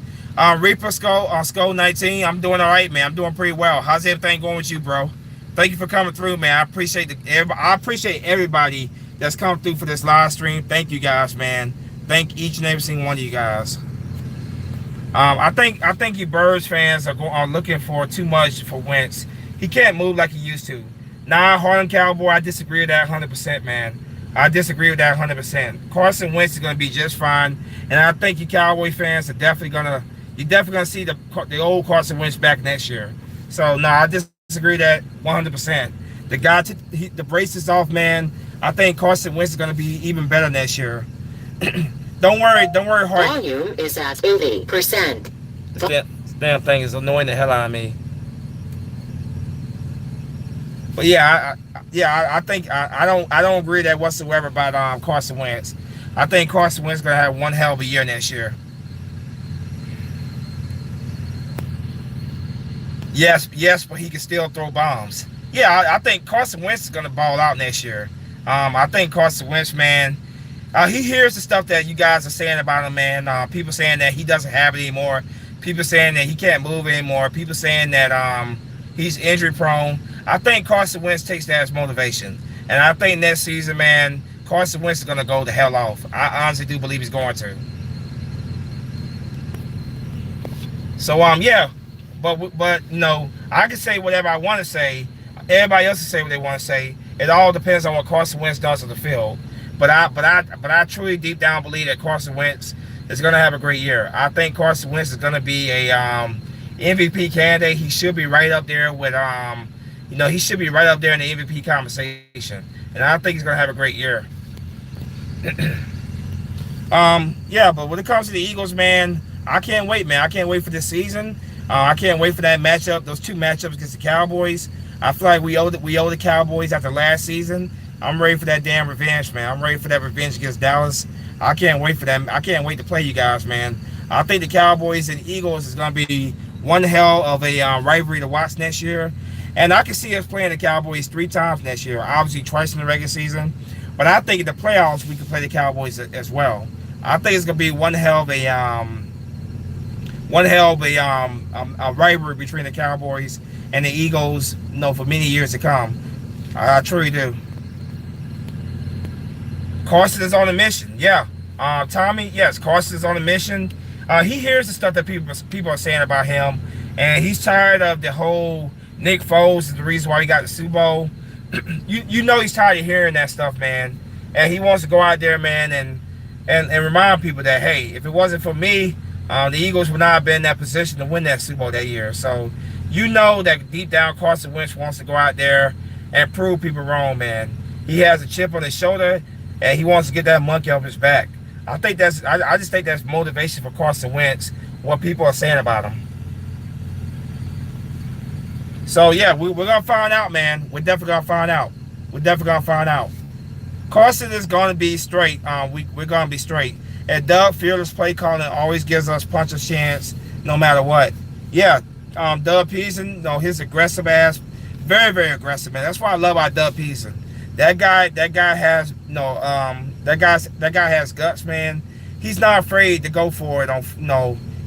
Reaper Skull 19. I'm doing all right, man. I'm doing pretty well. How's everything going with you, bro? Thank you for coming through, man. I appreciate everybody that's come through for this live stream. Thank you guys, man. Thank each and every single one of you guys. I think you Birds fans are looking for too much for Wentz. He can't move like he used to. Nah, Harlem Cowboy, I disagree with that 100%, man. I disagree with that 100%. Carson Wentz is going to be just fine, and I think you Cowboy fans are definitely gonna see the old Carson Wentz back next year. So no, I disagree with that 100%. The guy the braces off, man. I think Carson Wentz is going to be even better next year. Don't worry, Hart. Volume is at 80%. This damn thing is annoying the hell out of me. But yeah, I think I don't agree that whatsoever about Carson Wentz. I think Carson Wentz is gonna have one hell of a year next year. Yes, but he can still throw bombs. Yeah, I think Carson Wentz is gonna ball out next year. I think Carson Wentz, man, he hears the stuff that you guys are saying about him, man. People saying that he doesn't have it anymore. People saying that he can't move anymore. People saying that he's injury prone. I think Carson Wentz takes that as motivation. And I think next season, man, Carson Wentz is going to go the hell off. I honestly do believe he's going to. So, yeah. But I can say whatever I want to say. Everybody else can say what they want to say. It all depends on what Carson Wentz does on the field. But I truly deep down believe that Carson Wentz is going to have a great year. I think Carson Wentz is going to be a MVP candidate. He should be right up there with he should be right up there in the MVP conversation. And I think he's going to have a great year. Yeah, but when it comes to the Eagles, man, I can't wait, man. I can't wait for this season. I can't wait for that matchup, those two matchups against the Cowboys. I feel like we owe the Cowboys after last season. I'm ready for that damn revenge, man. I'm ready for that revenge against Dallas. I can't wait for that. I can't wait to play you guys, man. I think the Cowboys and Eagles is going to be one hell of a rivalry to watch next year. And I can see us playing the Cowboys 3 times next year. Obviously, twice in the regular season. But I think in the playoffs, we can play the Cowboys as well. I think it's going to be one hell of one hell of a rivalry between the Cowboys and the Eagles, for many years to come. I truly do. Carson is on a mission. Yeah. Tommy, yes, Carson is on a mission. He hears the stuff that people are saying about him, and he's tired of the whole Nick Foles is the reason why he got the Super Bowl. you know he's tired of hearing that stuff, man. And he wants to go out there, man, and remind people that, hey, if it wasn't for me, the Eagles would not have been in that position to win that Super Bowl that year. So you know that deep down Carson Wentz wants to go out there and prove people wrong, man. He has a chip on his shoulder, and he wants to get that monkey off his back. I just think that's motivation for Carson Wentz, what people are saying about him. So yeah, we're gonna find out, man. We're definitely gonna find out. Carson is gonna be straight. We're gonna be straight. And Doug Fielder's play calling always gives us punch a chance, no matter what. Yeah, Doug Peterson, his aggressive ass, very, very aggressive, man. That's why I love our Doug Peterson. That guy has that guy has guts, man. He's not afraid to go for it.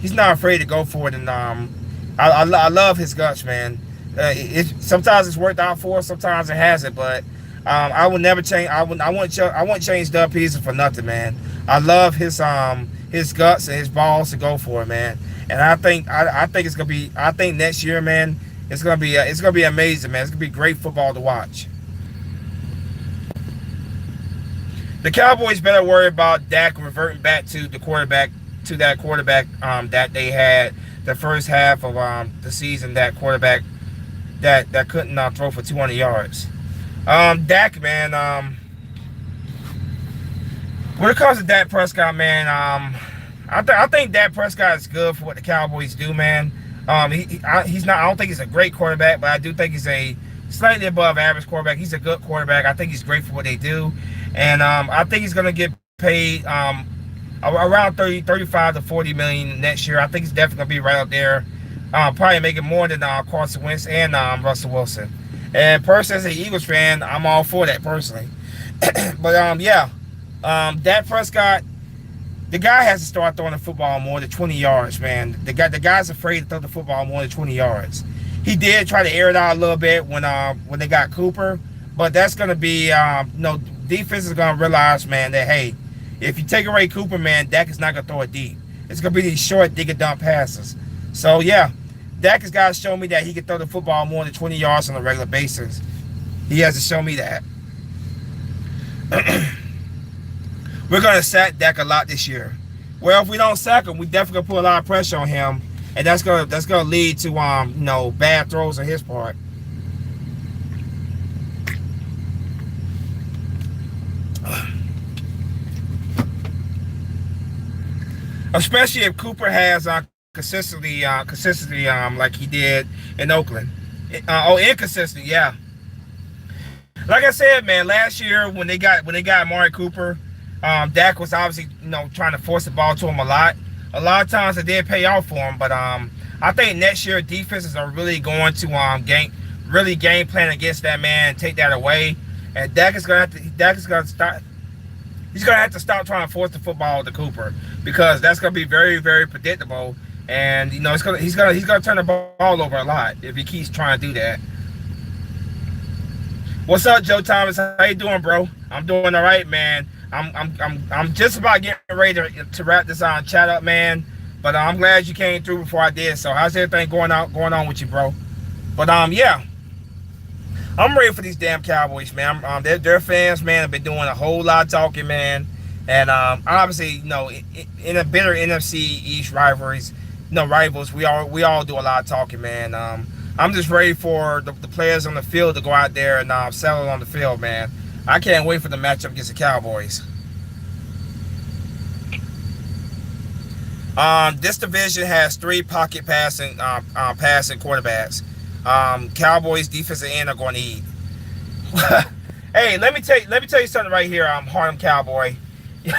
He's not afraid to go for it, and I love his guts, man. Sometimes it's worked out for us, sometimes it hasn't, but I would never change. I wouldn't change Doug Peterson for nothing, man. I love his guts and his balls to go for it, man. And I think it's gonna be. I think next year, man, it's gonna be amazing, man. It's gonna be great football to watch. The Cowboys better worry about Dak reverting back to that quarterback that they had the first half of the season. That quarterback that couldn't throw for 200 yards. Dak, man. When it comes to Dak Prescott, man, I think Dak Prescott is good for what the Cowboys do, man. He's not. I don't think he's a great quarterback, but I do think he's a slightly above average quarterback. He's a good quarterback. I think he's great for what they do. And I think he's going to get paid around 35 to 40 million next year. I think he's definitely going to be right up there. Probably making more than Carson Wentz and Russell Wilson. And personally, as an Eagles fan, I'm all for that personally. But yeah, Dak Prescott, the guy has to start throwing the football more than 20 yards, man. The guy's afraid to throw the football more than 20 yards. He did try to air it out a little bit when they got Cooper, but that's going to be defense is going to realize, man, that, hey, if you take away Cooper, man, Dak is not going to throw it deep. It's going to be these short, dig-and-dump passes. So, yeah, Dak has got to show me that he can throw the football more than 20 yards on a regular basis. He has to show me that. We're going to sack Dak a lot this year. Well, if we don't sack him, we definitely going to put a lot of pressure on him, and that's going to lead to, bad throws on his part. Especially if Cooper has consistency like he did in Oakland. Inconsistent, yeah. Like I said, man, last year when they got Amari Cooper, Dak was obviously trying to force the ball to him a lot. A lot of times it did pay off for him, but I think next year defenses are really going to game plan against that man and take that away. And Dak is gonna start. He's gonna have to stop trying to force the football to Cooper, because that's gonna be very, very predictable, and he's gonna turn the ball over a lot if he keeps trying to do that. What's up, Joe Thomas? How you doing, bro? I'm doing all right, man. I'm just about getting ready to wrap this chat up, man. But I'm glad you came through before I did. So how's everything going on with you, bro? But yeah. I'm ready for these damn Cowboys, man. Their fans, man, have been doing a whole lot of talking, man. And obviously, in a bitter NFC East rivals, we all do a lot of talking, man. I'm just ready for the players on the field to go out there and settle on the field, man. I can't wait for the matchup against the Cowboys. This division has 3 pocket passing quarterbacks. Cowboys defensive end are going to eat. Hey, let me tell you something right here, Harlem Cowboy. You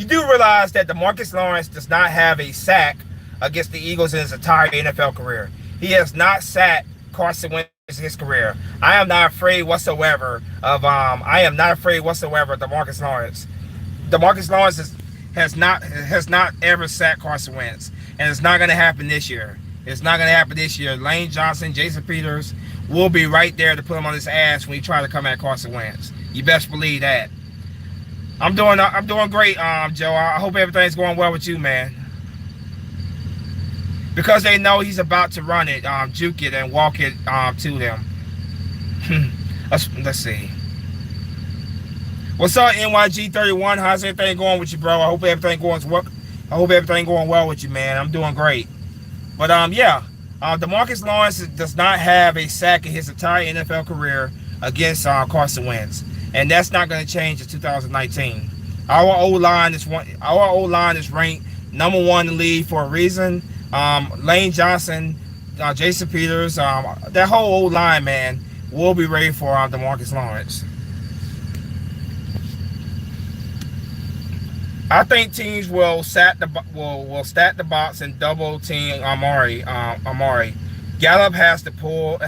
do realize that DeMarcus Lawrence does not have a sack against the Eagles in his entire NFL career. He has not sacked Carson Wentz in his career. I am not afraid whatsoever of DeMarcus Lawrence. DeMarcus Lawrence has not ever sacked Carson Wentz. and it's not going to happen this year. It's not going to happen this year. Lane Johnson, Jason Peters will be right there to put him on his ass when he try to come at Carson Wentz. You best believe that. I'm doing great, Joe. I hope everything's going well with you, man. Because they know he's about to run it, juke it, and walk it to them. Let's see. What's up, NYG31? How's everything going with you, bro? I hope everything going well with you, man. I'm doing great. But yeah, DeMarcus Lawrence does not have a sack in his entire NFL career against Carson Wentz, and that's not going to change in 2019. Our O-line is ranked number 1 in the league for a reason. Lane Johnson, Jason Peters, that whole O-line, man, will be ready for DeMarcus Lawrence. I think teams will stack the box and double team Amari. Gallup has to pull.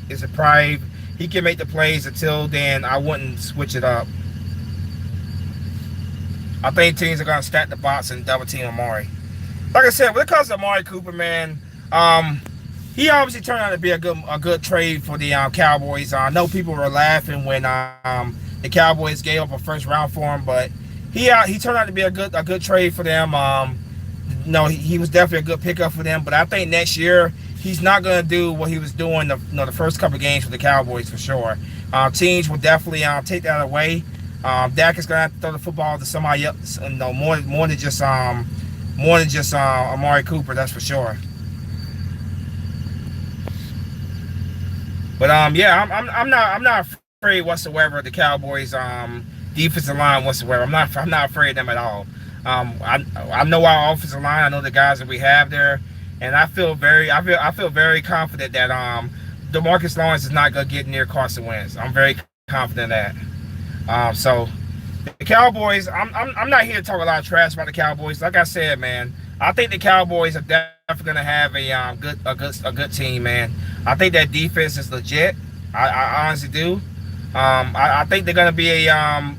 Is a pride. He can make the plays. Until then, I wouldn't switch it up. I think teams are gonna stack the box and double team Amari. Like I said, when it comes to Amari Cooper, man, he obviously turned out to be a good trade for the Cowboys. I know people were laughing when the Cowboys gave up a first round for him, but he turned out to be a good trade for them. He was definitely a good pickup for them. But I think next year he's not going to do what he was doing the first couple of games for the Cowboys for sure. Teams will definitely take that away. Dak is going to have to throw the football to somebody else, more than just Amari Cooper. That's for sure. But yeah, I'm not afraid whatsoever of the Cowboys defensive line whatsoever. I'm not afraid of them at all. I know our offensive line. I know the guys that we have there, and I feel very confident that DeMarcus Lawrence is not going to get near Carson Wentz. I'm very confident in that. So the Cowboys, I'm not here to talk a lot of trash about the Cowboys. Like I said, man, I think the Cowboys are definitely going to have a good team, man. I think that defense is legit. I honestly do. I think they're going to be a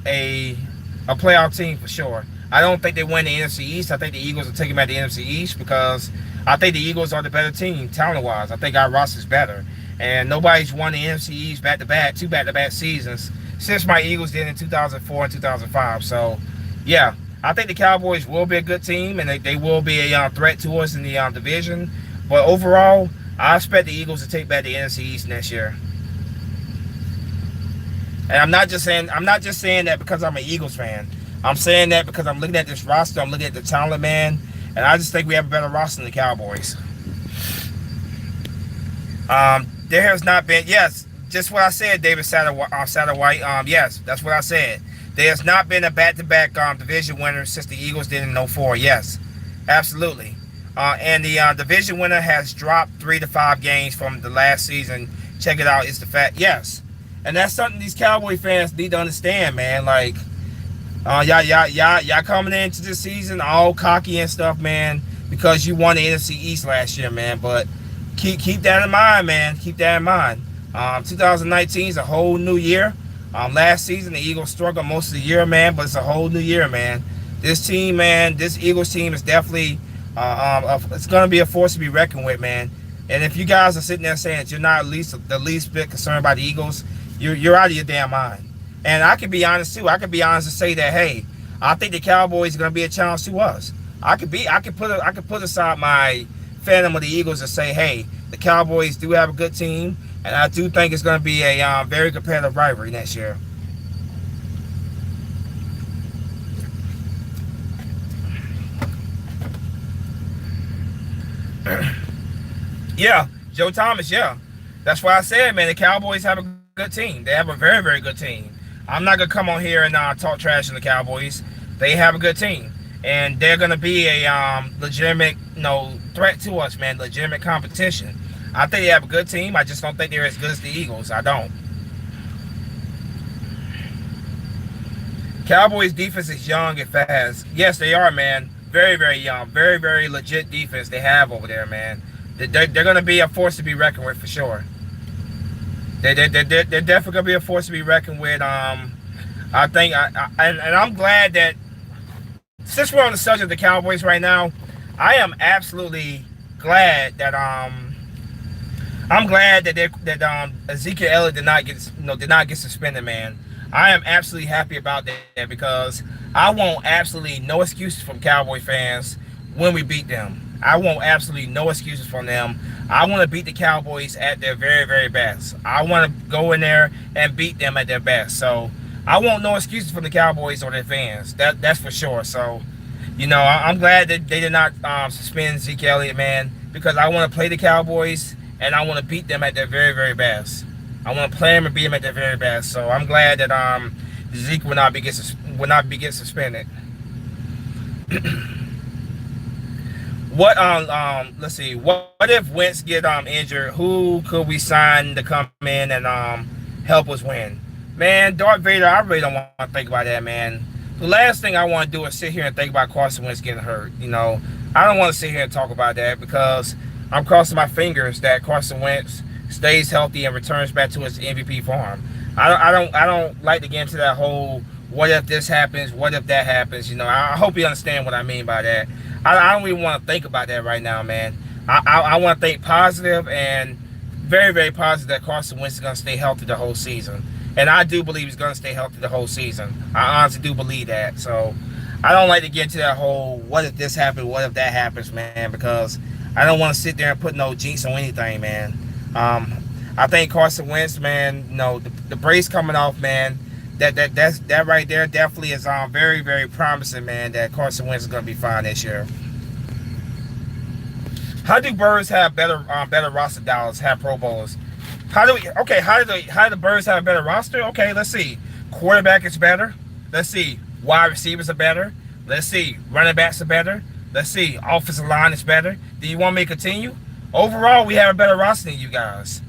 playoff team for sure. I don't think they win the NFC East. I think the Eagles will take them at the NFC East because I think the Eagles are the better team talent-wise. I think our roster's better. And nobody's won the NFC East two back-to-back seasons since my Eagles did in 2004 and 2005. So, yeah, I think the Cowboys will be a good team, and they will be a threat to us in the division. But overall, I expect the Eagles to take back the NFC East next year. And I'm not just saying that because I'm an Eagles fan. I'm saying that because I'm looking at this roster, I'm looking at the talent, man, and I just think we have a better roster than the Cowboys. There has not been, yes, just what I said, David Satterwhite. Yes, that's what I said. There has not been a back-to-back division winner since the Eagles did in 2004. Yes, absolutely. And the division winner has dropped 3 to 5 games from the last season. Check it out. It's the fact. Yes. And that's something these Cowboy fans need to understand, man. Like, y'all coming into this season all cocky and stuff, man, because you won the NFC East last year, man. But keep that in mind, man. Keep that in mind. 2019 is a whole new year. Last season, the Eagles struggled most of the year, man, but it's a whole new year, man. This team, man, this Eagles team is definitely it's going to be a force to be reckoned with, man. And if you guys are sitting there saying that you're not the least bit concerned about the Eagles, you're out of your damn mind. And I can be honest too. I can be honest and say that, hey, I think the Cowboys are going to be a challenge to us. I could put aside my fandom of the Eagles and say, hey, the Cowboys do have a good team, and I do think it's going to be a very competitive rivalry next year. Yeah, Joe Thomas, yeah. That's why I said, man, the Cowboys have a good team. They have a very, very good team. I'm not going to come on here and talk trash on the Cowboys. They have a good team. And they're going to be a legitimate threat to us, man, legitimate competition. I think they have a good team. I just don't think they're as good as the Eagles. I don't. Cowboys defense is young and fast. Yes, they are, man. Very, very young. Very, very legit defense they have over there, man. They're going to be a force to be reckoned with for sure. They're definitely going to be a force to be reckoned with. I think, and I'm glad that, since we're on the subject of the Cowboys right now, I am absolutely glad that I'm glad that Ezekiel Elliott did not get suspended, man. I am absolutely happy about that because I want absolutely no excuses from Cowboy fans when we beat them. I want absolutely no excuses from them. I want to beat the Cowboys at their very, very best. I want to go in there and beat them at their best. So I want no excuses from the Cowboys or their fans. That's for sure. So, I'm glad that they did not suspend Zeke Elliott, man, because I want to play the Cowboys and I want to beat them at their very, very best. I want to play them and beat them at their very best. So I'm glad that Zeke will not be getting suspended. Let's see. What if Wentz get injured? Who could we sign to come in and help us win? Man, Darth Vader, I really don't want to think about that, man. The last thing I want to do is sit here and think about Carson Wentz getting hurt. I don't want to sit here and talk about that because I'm crossing my fingers that Carson Wentz stays healthy and returns back to his MVP form. I don't like to get into that whole what if this happens, what if that happens. I hope you understand what I mean by that. I don't even want to think about that right now, man. I want to think positive and very, very positive that Carson Wentz is going to stay healthy the whole season. And I do believe he's going to stay healthy the whole season. I honestly do believe that. So I don't like to get into that whole what if this happens, what if that happens, man, because I don't want to sit there and put no jinx on anything, man. I think Carson Wentz, man, the brace coming off, man, that right there definitely is very, very promising, man, that Carson Wentz is going to be fine this year. How do Birds have better roster Dallas have Pro Bowlers? How do the Birds have a better roster? Okay, let's see. Quarterback is better. Let's see. Wide receivers are better. Let's see. Running backs are better. Let's see. Offensive line is better. Do you want me to continue? Overall, we have a better roster than you guys.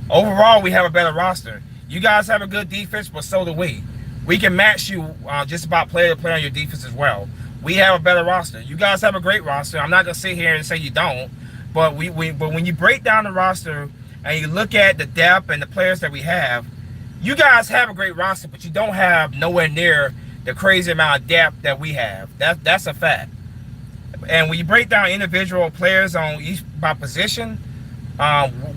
Overall, we have a better roster. You guys have a good defense, but so do we. We can match you just about player to player on your defense as well. We have a better roster. You guys have a great roster. I'm not gonna sit here and say you don't, but but when you break down the roster and you look at the depth and the players that we have, you guys have a great roster, but you don't have nowhere near the crazy amount of depth that we have. That's a fact. And when you break down individual players on each by position,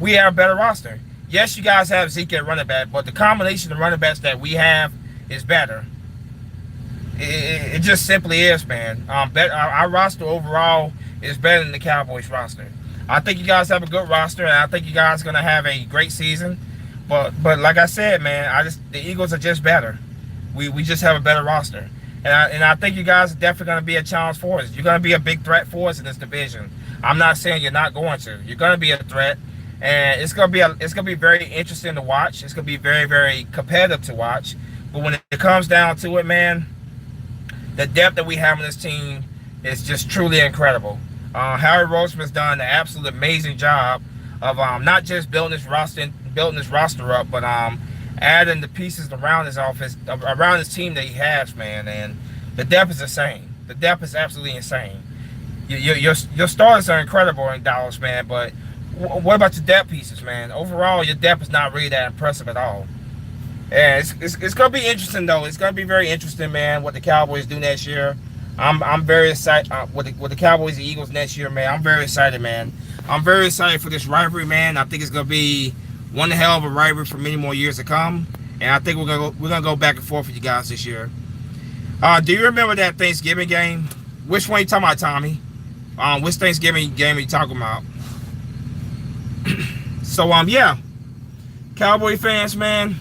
we have a better roster. Yes, you guys have Zeke at running back, but the combination of running backs that we have is better. It just simply is, man. Our roster overall is better than the Cowboys roster. I think you guys have a good roster, and I think you guys are gonna have a great season. But like I said, man, the Eagles are just better. We just have a better roster, and I think you guys are definitely gonna be a challenge for us. You're gonna be a big threat for us in this division. I'm not saying you're not going to. You're gonna be a threat. And it's gonna be very interesting to watch. It's gonna be very, very competitive to watch. But when it comes down to it, man, the depth that we have in this team is just truly incredible. Harry Roseman's done an absolute amazing job of not just building this roster up, but adding the pieces around his offense, around his team that he has, man. And the depth is insane. The depth is absolutely insane. Your starters are incredible in Dallas, man, but what about your depth pieces, man? Overall, your depth is not really that impressive at all. And it's gonna be interesting though. It's gonna be very interesting, man, what the Cowboys do next year. I'm very excited with the Cowboys and Eagles next year, man. I'm very excited, man. I'm very excited for this rivalry, man. I think it's gonna be one hell of a rivalry for many more years to come. And I think we're gonna go back and forth with you guys this year. Do you remember that Thanksgiving game? Which one you talking about, Tommy? Which Thanksgiving game are you talking about? So yeah, Cowboy fans, man,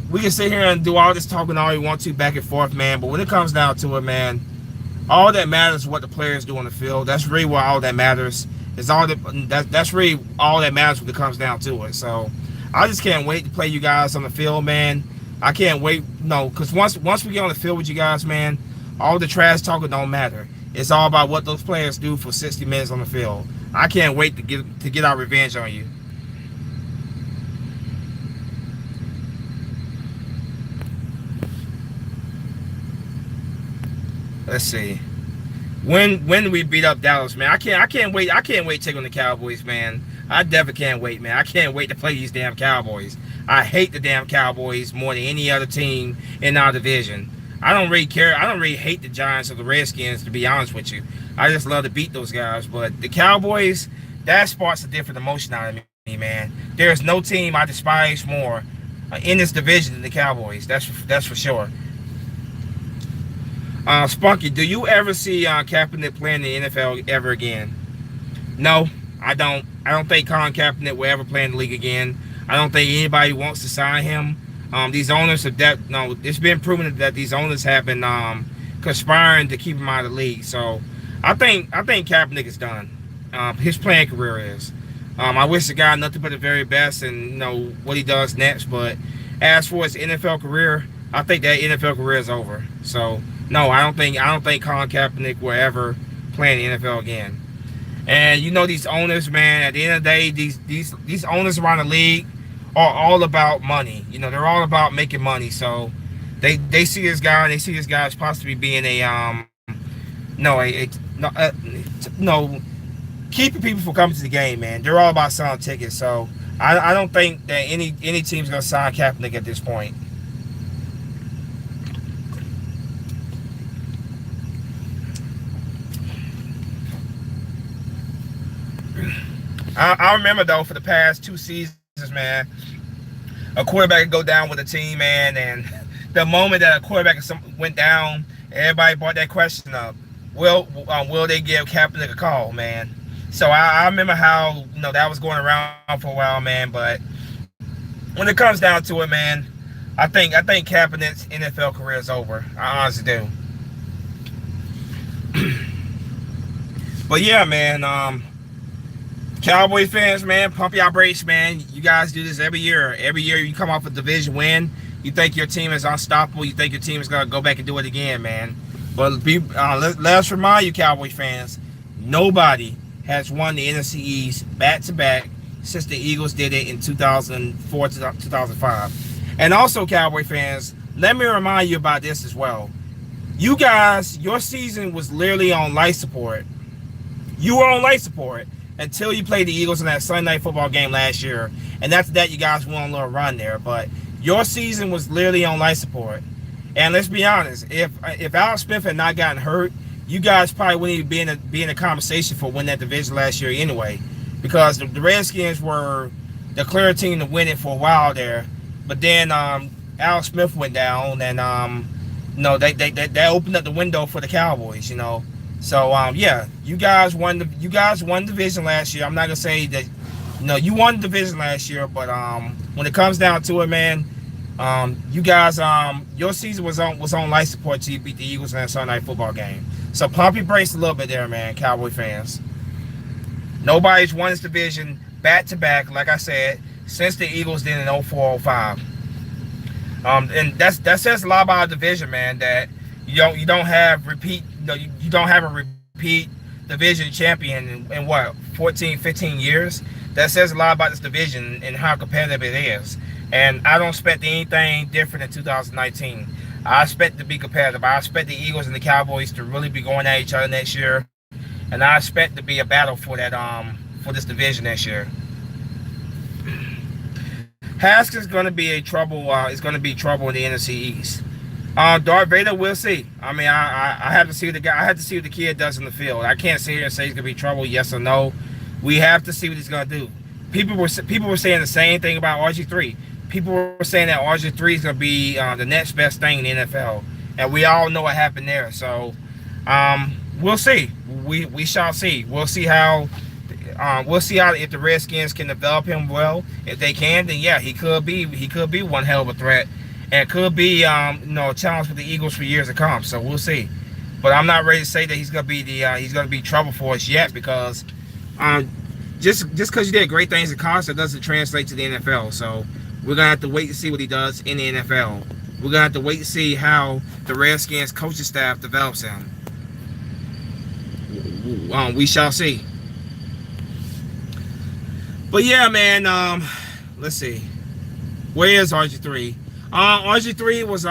we can sit here and do all this talking all we want to back and forth, man, but when it comes down to it, man, all that matters is what the players do on the field. That's really what all that matters. That's really all that matters when it comes down to it. So I just can't wait to play you guys on the field, man. I can't wait, because once we get on the field with you guys, man, all the trash talking don't matter. It's all about what those players do for 60 minutes on the field. I can't wait to get our revenge on you. Let's see. When we beat up Dallas, man, I can't wait to take on the Cowboys, man. I definitely can't wait, man. I can't wait to play these damn Cowboys. I hate the damn Cowboys more than any other team in our division. I don't really care. I don't really hate the Giants or the Redskins, to be honest with you. I just love to beat those guys. But the Cowboys, that sparks a different emotion out of me, man. There's no team I despise more in this division than the Cowboys. That's for sure. Spunky, do you ever see Kaepernick play in the NFL ever again? No, I don't. I don't think Colin Kaepernick will ever play in the league again. I don't think anybody wants to sign him. These owners have it's been proven that these owners have been conspiring to keep him out of the league. So I think Kaepernick is done. His playing career is. I wish the guy nothing but the very best and what he does next. But as for his NFL career, I think that NFL career is over. So no, I don't think Colin Kaepernick will ever play in the NFL again. And these owners, man, at the end of the day, these owners around the league are all about money. They're all about making money. So they see this guy and they see this guy as possibly being keeping people from coming to the game, man. They're all about selling tickets. So I don't think that any team's gonna sign Kaepernick at this point. I remember though, for the past 2 seasons, man, a quarterback could go down with a team, man, and the moment that a quarterback went down, everybody brought that question up: will they give Kaepernick a call, man? So I remember how that was going around for a while, man. But when it comes down to it, man, I think Kaepernick's NFL career is over. I honestly do. But yeah, man. Cowboy fans, man, pump your brakes, man. You guys do this every year. Every year you come off a division win, you think your team is unstoppable. You think your team is going to go back and do it again, man. But let us remind you, Cowboy fans, nobody has won the NFC East back-to-back since the Eagles did it in 2004 to 2005. And also, Cowboy fans, let me remind you about this as well. You guys, your season was literally on life support. You were on life support until you played the Eagles in that Sunday Night Football game last year. And after that, you guys went on a little run there. But your season was literally on life support. And let's be honest, if Alex Smith had not gotten hurt, you guys probably wouldn't even be in a conversation for winning that division last year anyway. Because the Redskins were the clear team to win it for a while there. But then Alex Smith went down, and they opened up the window for the Cowboys, So yeah, you guys won the division last year. I'm not gonna say that you won the division last year, but when it comes down to it, man, you guys your season was on life support till you beat the Eagles in that Sunday Night Football game. So pump your brakes a little bit there, man, Cowboy fans. Nobody's won this division back to back, like I said, since the Eagles did in 04-05. And that says a lot about our division, man. That you don't have you don't have a repeat division champion in what 14, 15 years. That says a lot about this division and how competitive it is. And I don't expect anything different in 2019. I expect to be competitive. I expect the Eagles and the Cowboys to really be going at each other next year, and I expect to be a battle for that for this division next year. Haskins going to be trouble. Is going to be trouble in the NFC East. Darth Vader, we'll see. I mean, I have to see what the kid does in the field. I can't sit here and say he's gonna be trouble, yes or no. We have to see what he's gonna do. People were saying the same thing about RG3. People were saying that RG3 is gonna be the next best thing in the NFL, and we all know what happened there. So we'll see. We shall see. We'll see how if the Redskins can develop him well. If they can, then yeah, he could be one hell of a threat. And could be a challenge for the Eagles for years to come. So we'll see. But I'm not ready to say that he's gonna be trouble for us yet, because just because you did great things in college, that doesn't translate to the NFL. So we're gonna have to wait to see what he does in the NFL. We're gonna have to wait to see how the Redskins coaching staff develops him. We shall see. But yeah, man. Let's see. Where is RG3? RG3 was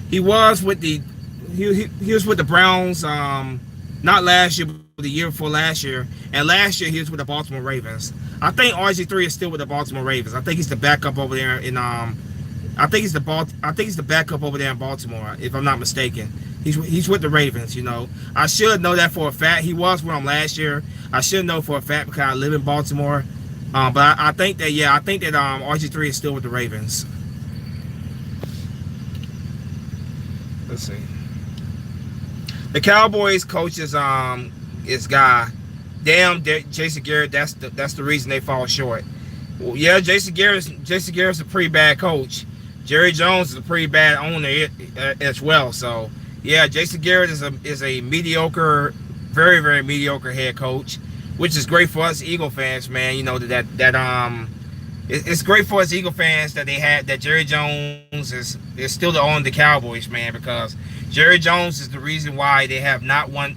he was with the Browns not last year, but the year before last year, and last year he was with the Baltimore Ravens. I think RG3 is still with the Baltimore Ravens. I think he's the backup over there in I think he's the backup over there in Baltimore, if I'm not mistaken. He's with the Ravens. You know, I should know that for a fact. He was with them last year. I should know for a fact because I live in Baltimore. But I think that RG3 is still with the Ravens. Let's see. The Cowboys coach is guy. Damn, Jason Garrett. That's the reason they fall short. Well, yeah, Jason Garrett's a pretty bad coach. Jerry Jones is a pretty bad owner as well. So yeah, Jason Garrett is a mediocre, very very mediocre head coach, which is great for us Eagle fans, man. You know it's great for us Eagle fans that Jerry Jones is still the owner of the Cowboys, man, because Jerry Jones is the reason why they have not won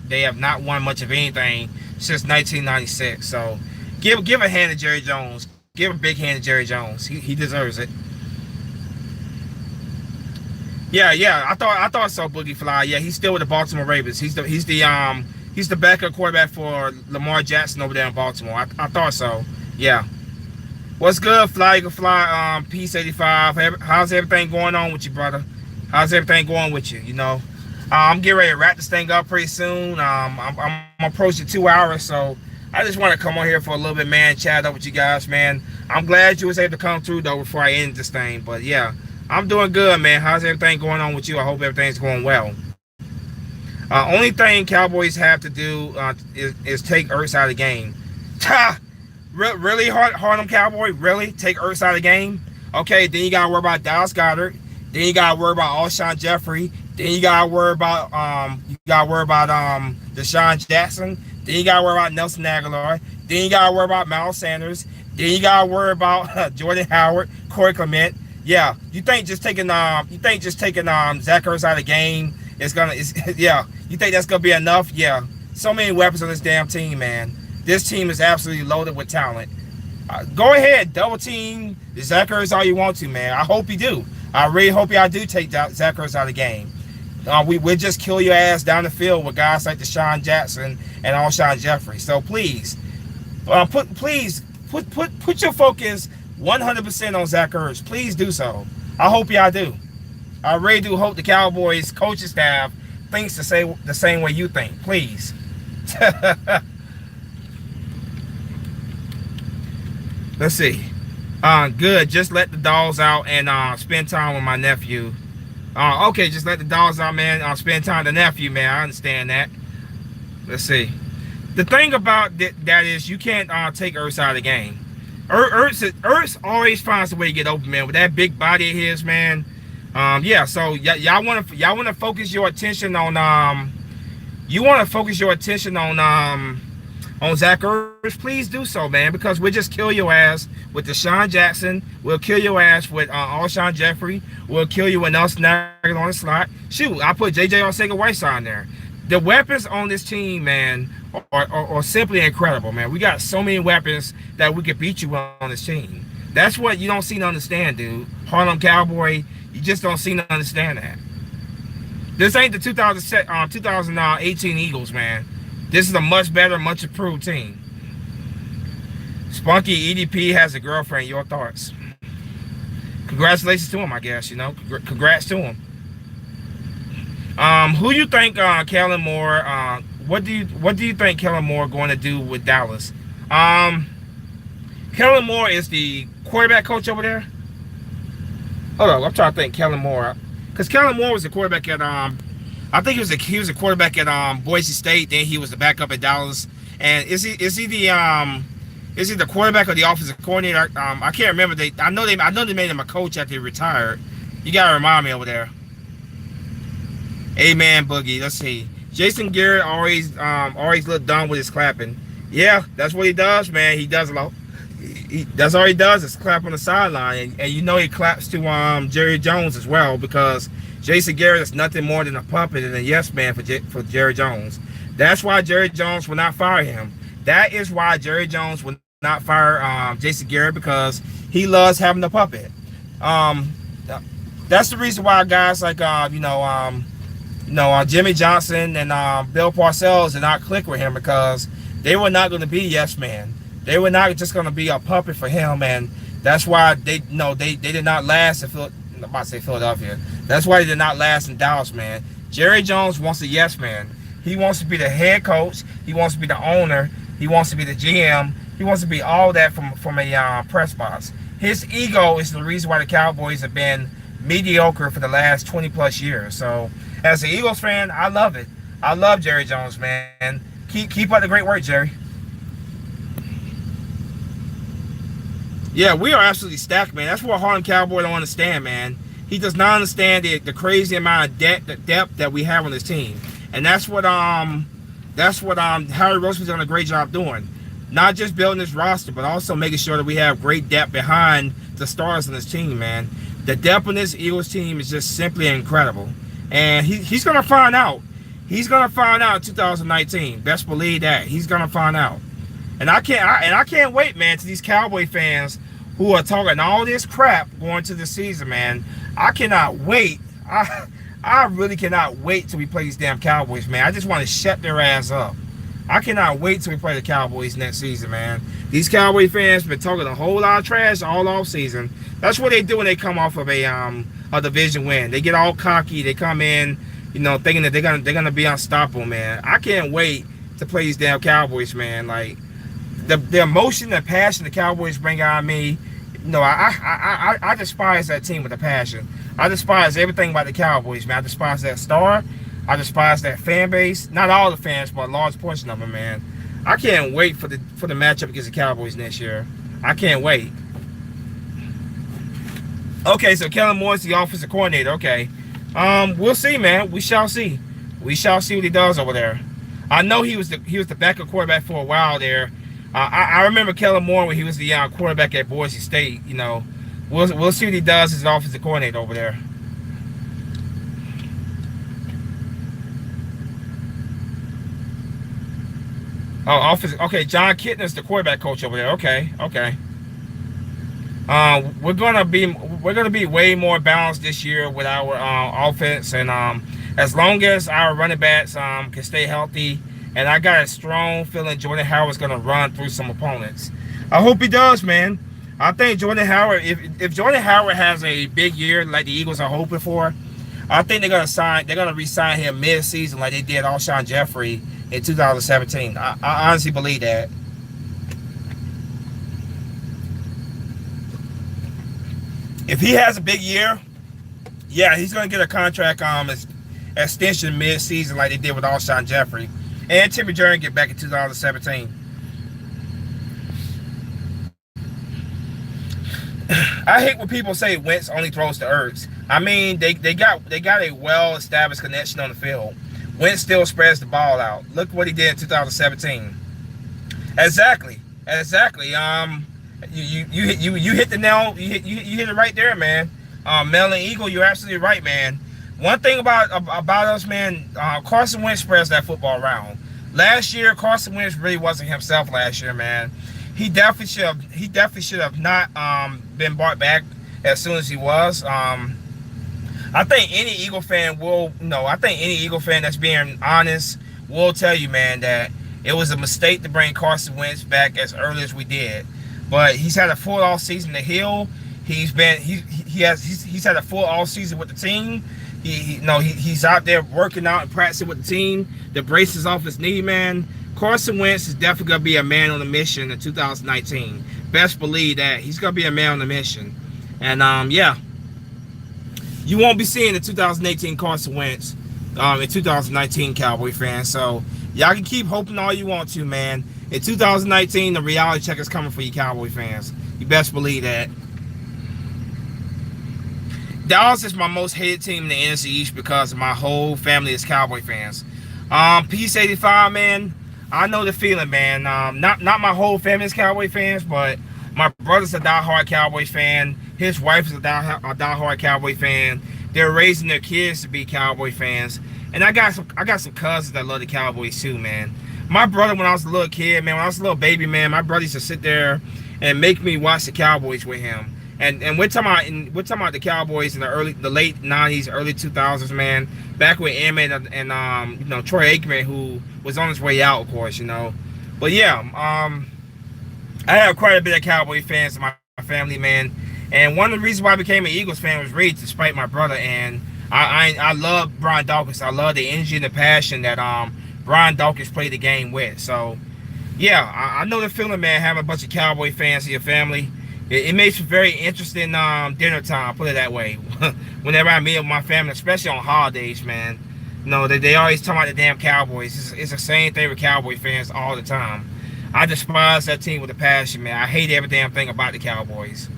much of anything since 1996. So give a hand to Jerry Jones. Give a big hand to Jerry Jones. He deserves it. Yeah. I thought so, Boogie Fly. Yeah, he's still with the Baltimore Ravens. He's the backup quarterback for Lamar Jackson over there in Baltimore. I thought so. Yeah. What's good, Fly? You can fly. Peace 85. How's everything going on with you, brother? How's everything going with you? You know, I'm getting ready to wrap this thing up pretty soon. I'm approaching 2 hours, so I just want to come on here for a little bit, man, chat up with you guys, man. I'm glad you was able to come through, though, before I end this thing. But, yeah, I'm doing good, man. How's everything going on with you? I hope everything's going well. Only thing Cowboys have to do is take Ertz out of the game. Really, Harlem Cowboy? Really? Take Ertz out of the game? Okay, then you got to worry about Dallas Goedert. Then you got to worry about Alshon Jeffrey. Then you got to worry about Deshaun Jackson. Then you gotta worry about Nelson Aguilar. Then you gotta worry about Miles Sanders. Then you gotta worry about Jordan Howard, Corey Clement. Yeah, you think just taking Zach Ertz out of the game is gonna you think that's gonna be enough? Yeah. So many weapons on this damn team, man. This team is absolutely loaded with talent. Go ahead, double team Zach Ertz all you want to, man. I hope you do. I really hope y'all do take Zach Ertz out of the game. We'll just kill your ass down the field with guys like Deshaun Jackson and Alshon Jeffrey. So please, put your focus 100% on Zach Ertz. Please do so. I hope y'all do. I really do hope the Cowboys coaching staff thinks the same way you think. Please. Let's see. Good. Just let the dogs out and spend time with my nephew. Okay, just let the dogs out, man. Spend time with the nephew, man. I understand that. Let's see. The thing about that is you can't take Ertz out of the game. Ertz always finds a way to get open, man. With that big body of his, man. Yeah. So y'all want to focus your attention on on Zach Ertz. Please do so, man, because we'll just kill your ass with Deshaun Jackson. We'll kill your ass with Alshon Jeffrey. We'll kill you with Nelson Aguilar on the slot. Shoot, I put JJ Arcega-Whiteside there. The weapons on this team, man, are simply incredible, man. We got so many weapons that we could beat you on this team. That's what you don't seem to understand, dude. Harlem Cowboy, you just don't seem to understand that. This ain't the 2018 Eagles, man. This is a much better, much improved team. Spunky EDP has a girlfriend. Your thoughts? Congratulations to him, I guess. You know, congrats to him. Who you think Kellen Moore? What do you think Kellen Moore going to do with Dallas? Kellen Moore is the quarterback coach over there. Hold on, I'm trying to think. Kellen Moore, because Kellen Moore was the quarterback at I think he was a quarterback at Boise State. Then he was the backup at Dallas. And is he the quarterback or the offensive coordinator? I can't remember. I know they made him a coach after he retired. You gotta remind me over there. Amen, Boogie. Let's see. Jason Garrett always look dumb with his clapping. Yeah, that's what he does, man. He does a lot. That's all he does is clap on the sideline, and you know he claps to Jerry Jones as well, because Jason Garrett is nothing more than a puppet and a yes man for Jerry Jones. That's why Jerry Jones will not fire him. That is why Jerry Jones will not fire Jason Garrett, because he loves having a puppet. That's the reason why guys like Jimmy Johnson and Bill Parcells did not click with him, because they were not going to be yes man. They were not just going to be a puppet for him, and that's why they did not last. I'm about to say Philadelphia. That's why he did not last in Dallas, man. Jerry Jones wants a yes man. He wants to be the head coach. He wants to be the owner. He wants to be the GM. He wants to be all that from a press box. His ego is the reason why the Cowboys have been mediocre for the last 20 plus years. So as an Eagles fan, I love it. I love Jerry Jones, man. Keep up the great work, Jerry. Yeah, we are absolutely stacked, man. That's what Harlem Cowboy don't understand, man. He does not understand the crazy amount of depth that we have on this team, and that's what Harry Roseman's done a great job doing. Not just building this roster, but also making sure that we have great depth behind the stars on this team, man. The depth on this Eagles team is just simply incredible, and he's gonna find out. He's gonna find out in 2019. Best believe that he's gonna find out. And I can't wait, man, to these Cowboy fans who are talking all this crap going to the season, man. I cannot wait. I really cannot wait till we play these damn Cowboys, man. I just want to shut their ass up. I cannot wait till we play the Cowboys next season, man. These Cowboy fans been talking a whole lot of trash all off season. That's what they do when they come off of a division win. They get all cocky. They come in, you know, thinking that they're gonna be unstoppable, man. I can't wait to play these damn Cowboys, man. Like the emotion, the passion the Cowboys bring out of me. You know, I despise that team with a passion. I despise everything about the Cowboys, man. I despise that star. I despise that fan base. Not all the fans, but a large portion of them, man. I can't wait for the matchup against the Cowboys next year. I can't wait. Okay, so Kellen Moore is the offensive coordinator. Okay, we'll see, man. We shall see. We shall see what he does over there. I know he was the backup quarterback for a while there. I remember Kellen Moore when he was the quarterback at Boise State. You know, we'll see what he does as an offensive coordinator over there. Oh, offensive. Okay, John Kitna's the quarterback coach over there. Okay. We're gonna be way more balanced this year with our offense, and as long as our running backs can stay healthy, and I got a strong feeling Jordan Howard's gonna run through some opponents. I hope he does, man. I think Jordan Howard, if Jordan Howard has a big year like the Eagles are hoping for, I think they're gonna re-sign him mid-season like they did Alshon Jeffrey in 2017. I honestly believe that. If he has a big year, yeah, he's gonna get a contract extension mid-season like they did with Alshon Jeffrey. And Timmy Jerry get back in 2017. I hate when people say Wentz only throws to Ertz. I mean, they got a well-established connection on the field. Wentz still spreads the ball out. Look what he did in 2017. Exactly. You hit the nail. You hit it right there, man. Mel and Eagle, you're absolutely right, man. One thing about us, man, Carson Wentz spreads that football around. Last year, Carson Wentz really wasn't himself last year, man. He definitely should have not been brought back as soon as he was. I think any Eagle fan that's being honest will tell you, man, that it was a mistake to bring Carson Wentz back as early as we did. But he's had a full off season to heal. He's had a full off season with the team. He's out there working out and practicing with the team. The brace is off his knee, man. Carson Wentz is definitely gonna be a man on a mission in 2019. Best believe that he's gonna be a man on a mission. And yeah, you won't be seeing the 2018 Carson Wentz in 2019, Cowboy fans. So y'all can keep hoping all you want to, man. In 2019, the reality check is coming for you Cowboy fans. You best believe that. Dallas is my most hated team in the NFC East because my whole family is Cowboy fans. Peace 85, man. I know the feeling, man. Not my whole family is Cowboy fans, but my brother's a diehard Cowboy fan. His wife is a diehard Cowboy fan. They're raising their kids to be Cowboy fans. And I got some cousins that love the Cowboys too, man. My brother, when I was a little kid, man, when I was a little baby, man, my brother used to sit there and make me watch the Cowboys with him. And we're talking about the Cowboys in the late 90s, early 2000s, man. Back with Emmett and Troy Aikman, who was on his way out, of course, you know. But yeah, I have quite a bit of Cowboy fans in my family, man. And one of the reasons why I became an Eagles fan was really to spite my brother. And I love Brian Dawkins. I love the energy and the passion that Brian Dawkins played the game with. So yeah, I know the feeling, man. Having a bunch of Cowboy fans in your family, it makes for very interesting dinner time. Put it that way. Whenever I meet with my family, especially on holidays, man. You know, they always talk about the damn Cowboys. It's the same thing with Cowboy fans all the time. I despise that team with a passion, man. I hate every damn thing about the Cowboys.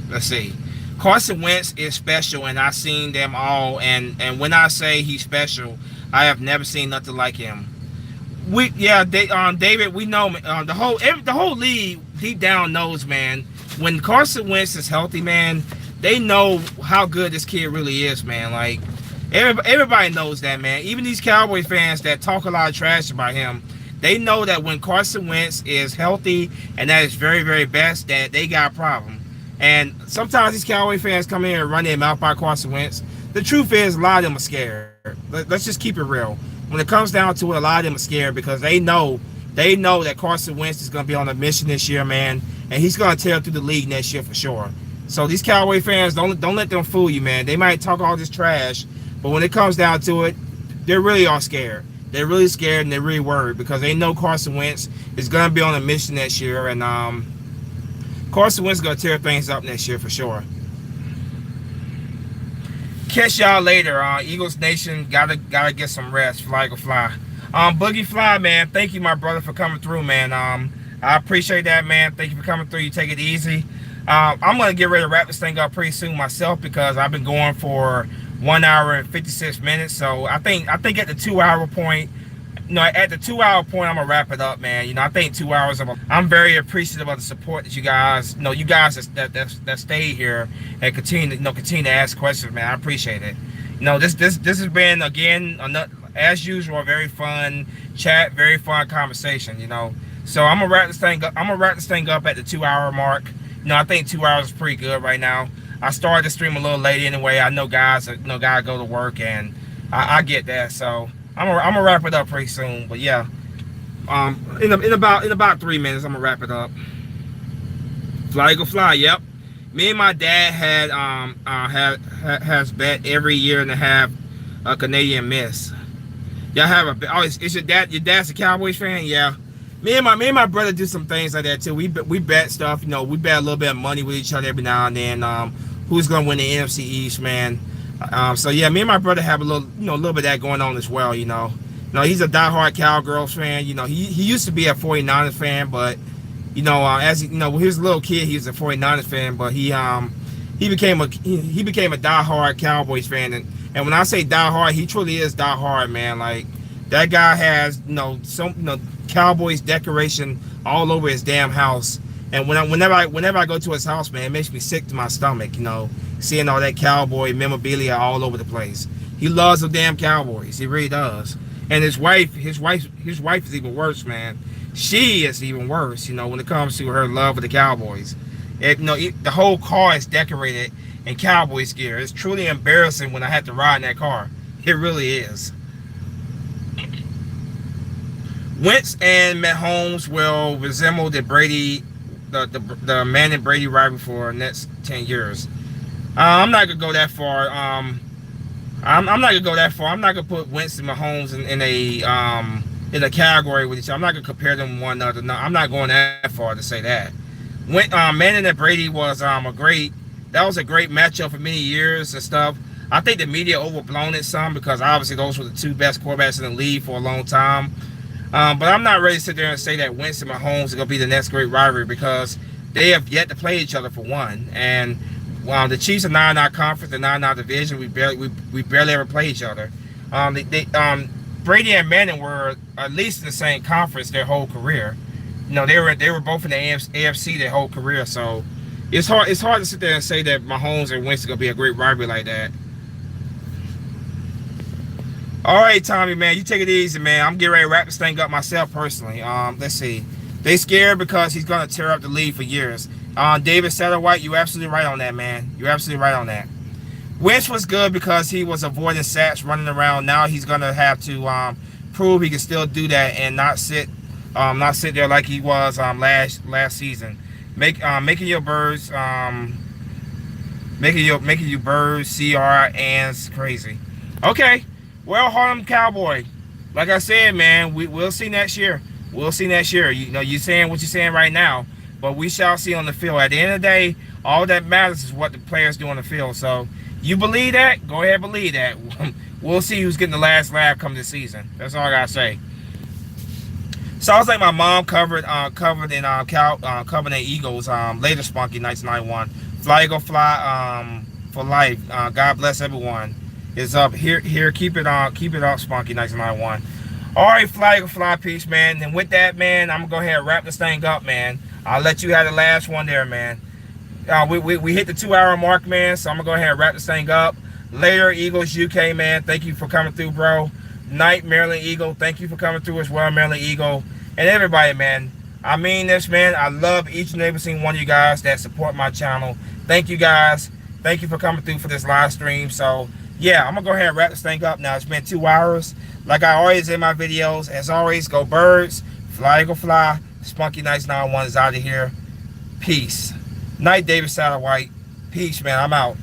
Let's see. Carson Wentz is special, and I've seen them all. And when I say he's special, I have never seen nothing like him. David, we know the whole league deep down knows, man. When Carson Wentz is healthy, man, they know how good this kid really is, man. Like everybody knows that, man. Even these Cowboy fans that talk a lot of trash about him, they know that when Carson Wentz is healthy and that is very, very best, that they got a problem. And sometimes these Cowboy fans come in and run their mouth by Carson Wentz. The truth is, a lot of them are scared. Let's just keep it real. When it comes down to it, a lot of them are scared because they know that Carson Wentz is going to be on a mission this year, man, and he's going to tear through the league next year for sure. So these Cowboy fans, don't let them fool you, man. They might talk all this trash, but when it comes down to it, they really are scared. They're really scared and they're really worried because they know Carson Wentz is going to be on a mission next year, and Carson Wentz is going to tear things up next year for sure. Catch y'all later. Eagles Nation, gotta get some rest. Fly go fly. Boogie Fly, man, thank you, my brother, for coming through, man. I appreciate that, man. Thank you for coming through. You take it easy. I'm gonna get ready to wrap this thing up pretty soon myself because I've been going for 1 hour and 56 minutes. So I think at the 2 hour point, at the 2 hour point, I'm gonna wrap it up, man. I think 2 hours I'm very appreciative of the support that you guys, that stay here and continue to ask questions, man. I appreciate it. This has been, again, as usual, a very fun chat, very fun conversation. So I'm gonna wrap this thing up. I'm gonna wrap this thing up at the 2 hour mark. I think 2 hours is pretty good right now. I started the stream a little late anyway. I know guys go to work, and I get that. So I'm gonna wrap it up pretty soon. But yeah, in about 3 minutes, I'm gonna wrap it up. Fly go fly. Yep. Me and my dad has bet every year and a half a Canadian Miss. Y'all have is your dad's a Cowboys fan? Yeah. Me and my brother do some things like that too. We bet stuff. We bet a little bit of money with each other every now and then. Who's gonna win the NFC East, man? So yeah, me and my brother have a little bit of that going on as well. He's a diehard Cowgirls fan. He used to be a 49ers fan, but as when he was a little kid, he was a 49ers fan. But he became a diehard Cowboys fan, and when I say diehard, he truly is diehard, man. Like that guy has Cowboys decoration all over his damn house. And whenever I go to his house, man, it makes me sick to my stomach, seeing all that Cowboy memorabilia all over the place. He loves the damn Cowboys. He really does. And his wife is even worse, man. She is even worse, when it comes to her love of the Cowboys. The whole car is decorated in Cowboys gear. It's truly embarrassing when I have to ride in that car. It really is. Wentz and Mahomes will resemble the Manning Brady rivalry for the next 10 years. I'm not gonna go that far. I'm not gonna go that far. I'm not gonna put Wentz and Mahomes in a category with each other. I'm not gonna compare them to one another. No, I'm not going that far to say that. Manning and Brady was a great matchup for many years and stuff. I think the media overblown it some because obviously those were the two best quarterbacks in the league for a long time. But I'm not ready to sit there and say that Wentz and Mahomes are going to be the next great rivalry because they have yet to play each other for one. And the Chiefs are not in our conference, they're not in our division. We barely ever play each other. Brady and Manning were at least in the same conference their whole career. They were both in the AFC their whole career. So it's hard to sit there and say that Mahomes and Wentz are going to be a great rivalry like that. All right, Tommy, man, you take it easy, man. I'm getting ready to wrap this thing up myself personally. Let's see. They scared because he's going to tear up the league for years. David Satterwhite, you're absolutely right on that, man. You're absolutely right on that. Wentz was good because he was avoiding sacks, running around. Now he's going to have to prove he can still do that and not sit there like he was last season. Making your birds making you birds CR and crazy. Okay, well, Harlem Cowboy, like I said, man, we'll see next year. We'll see next year. You know, you're saying what you're saying right now, but we shall see on the field. At the end of the day, all that matters is what the players do on the field. So you believe that? Go ahead and believe that. We'll see who's getting the last laugh come this season. That's all I gotta say. So I was like my mom covered the Eagles later Spunky Nights 91. Fly Eagle Fly for life. God bless everyone. Is up here. Keep it up, Spunky Nights 91. All right, Fly Eagle Fly, peace, man. And with that, man, I'm gonna go ahead and wrap this thing up, man. I'll let you have the last one there, man. We hit the 2-hour mark, man. So I'm gonna go ahead and wrap this thing up. Later, Eagles UK, man. Thank you for coming through, bro. Night, Maryland Eagle. Thank you for coming through as well, Maryland Eagle. And everybody, man. I mean this, man. I love each and every single one of you guys that support my channel. Thank you, guys. Thank you for coming through for this live stream. So, yeah, I'm going to go ahead and wrap this thing up now. It's been 2 hours. Like I always in my videos, as always, go birds. Fly Eagle Fly. Spunky Nights 91 is out of here. Peace. Night, David Satterwhite. Peace, man. I'm out.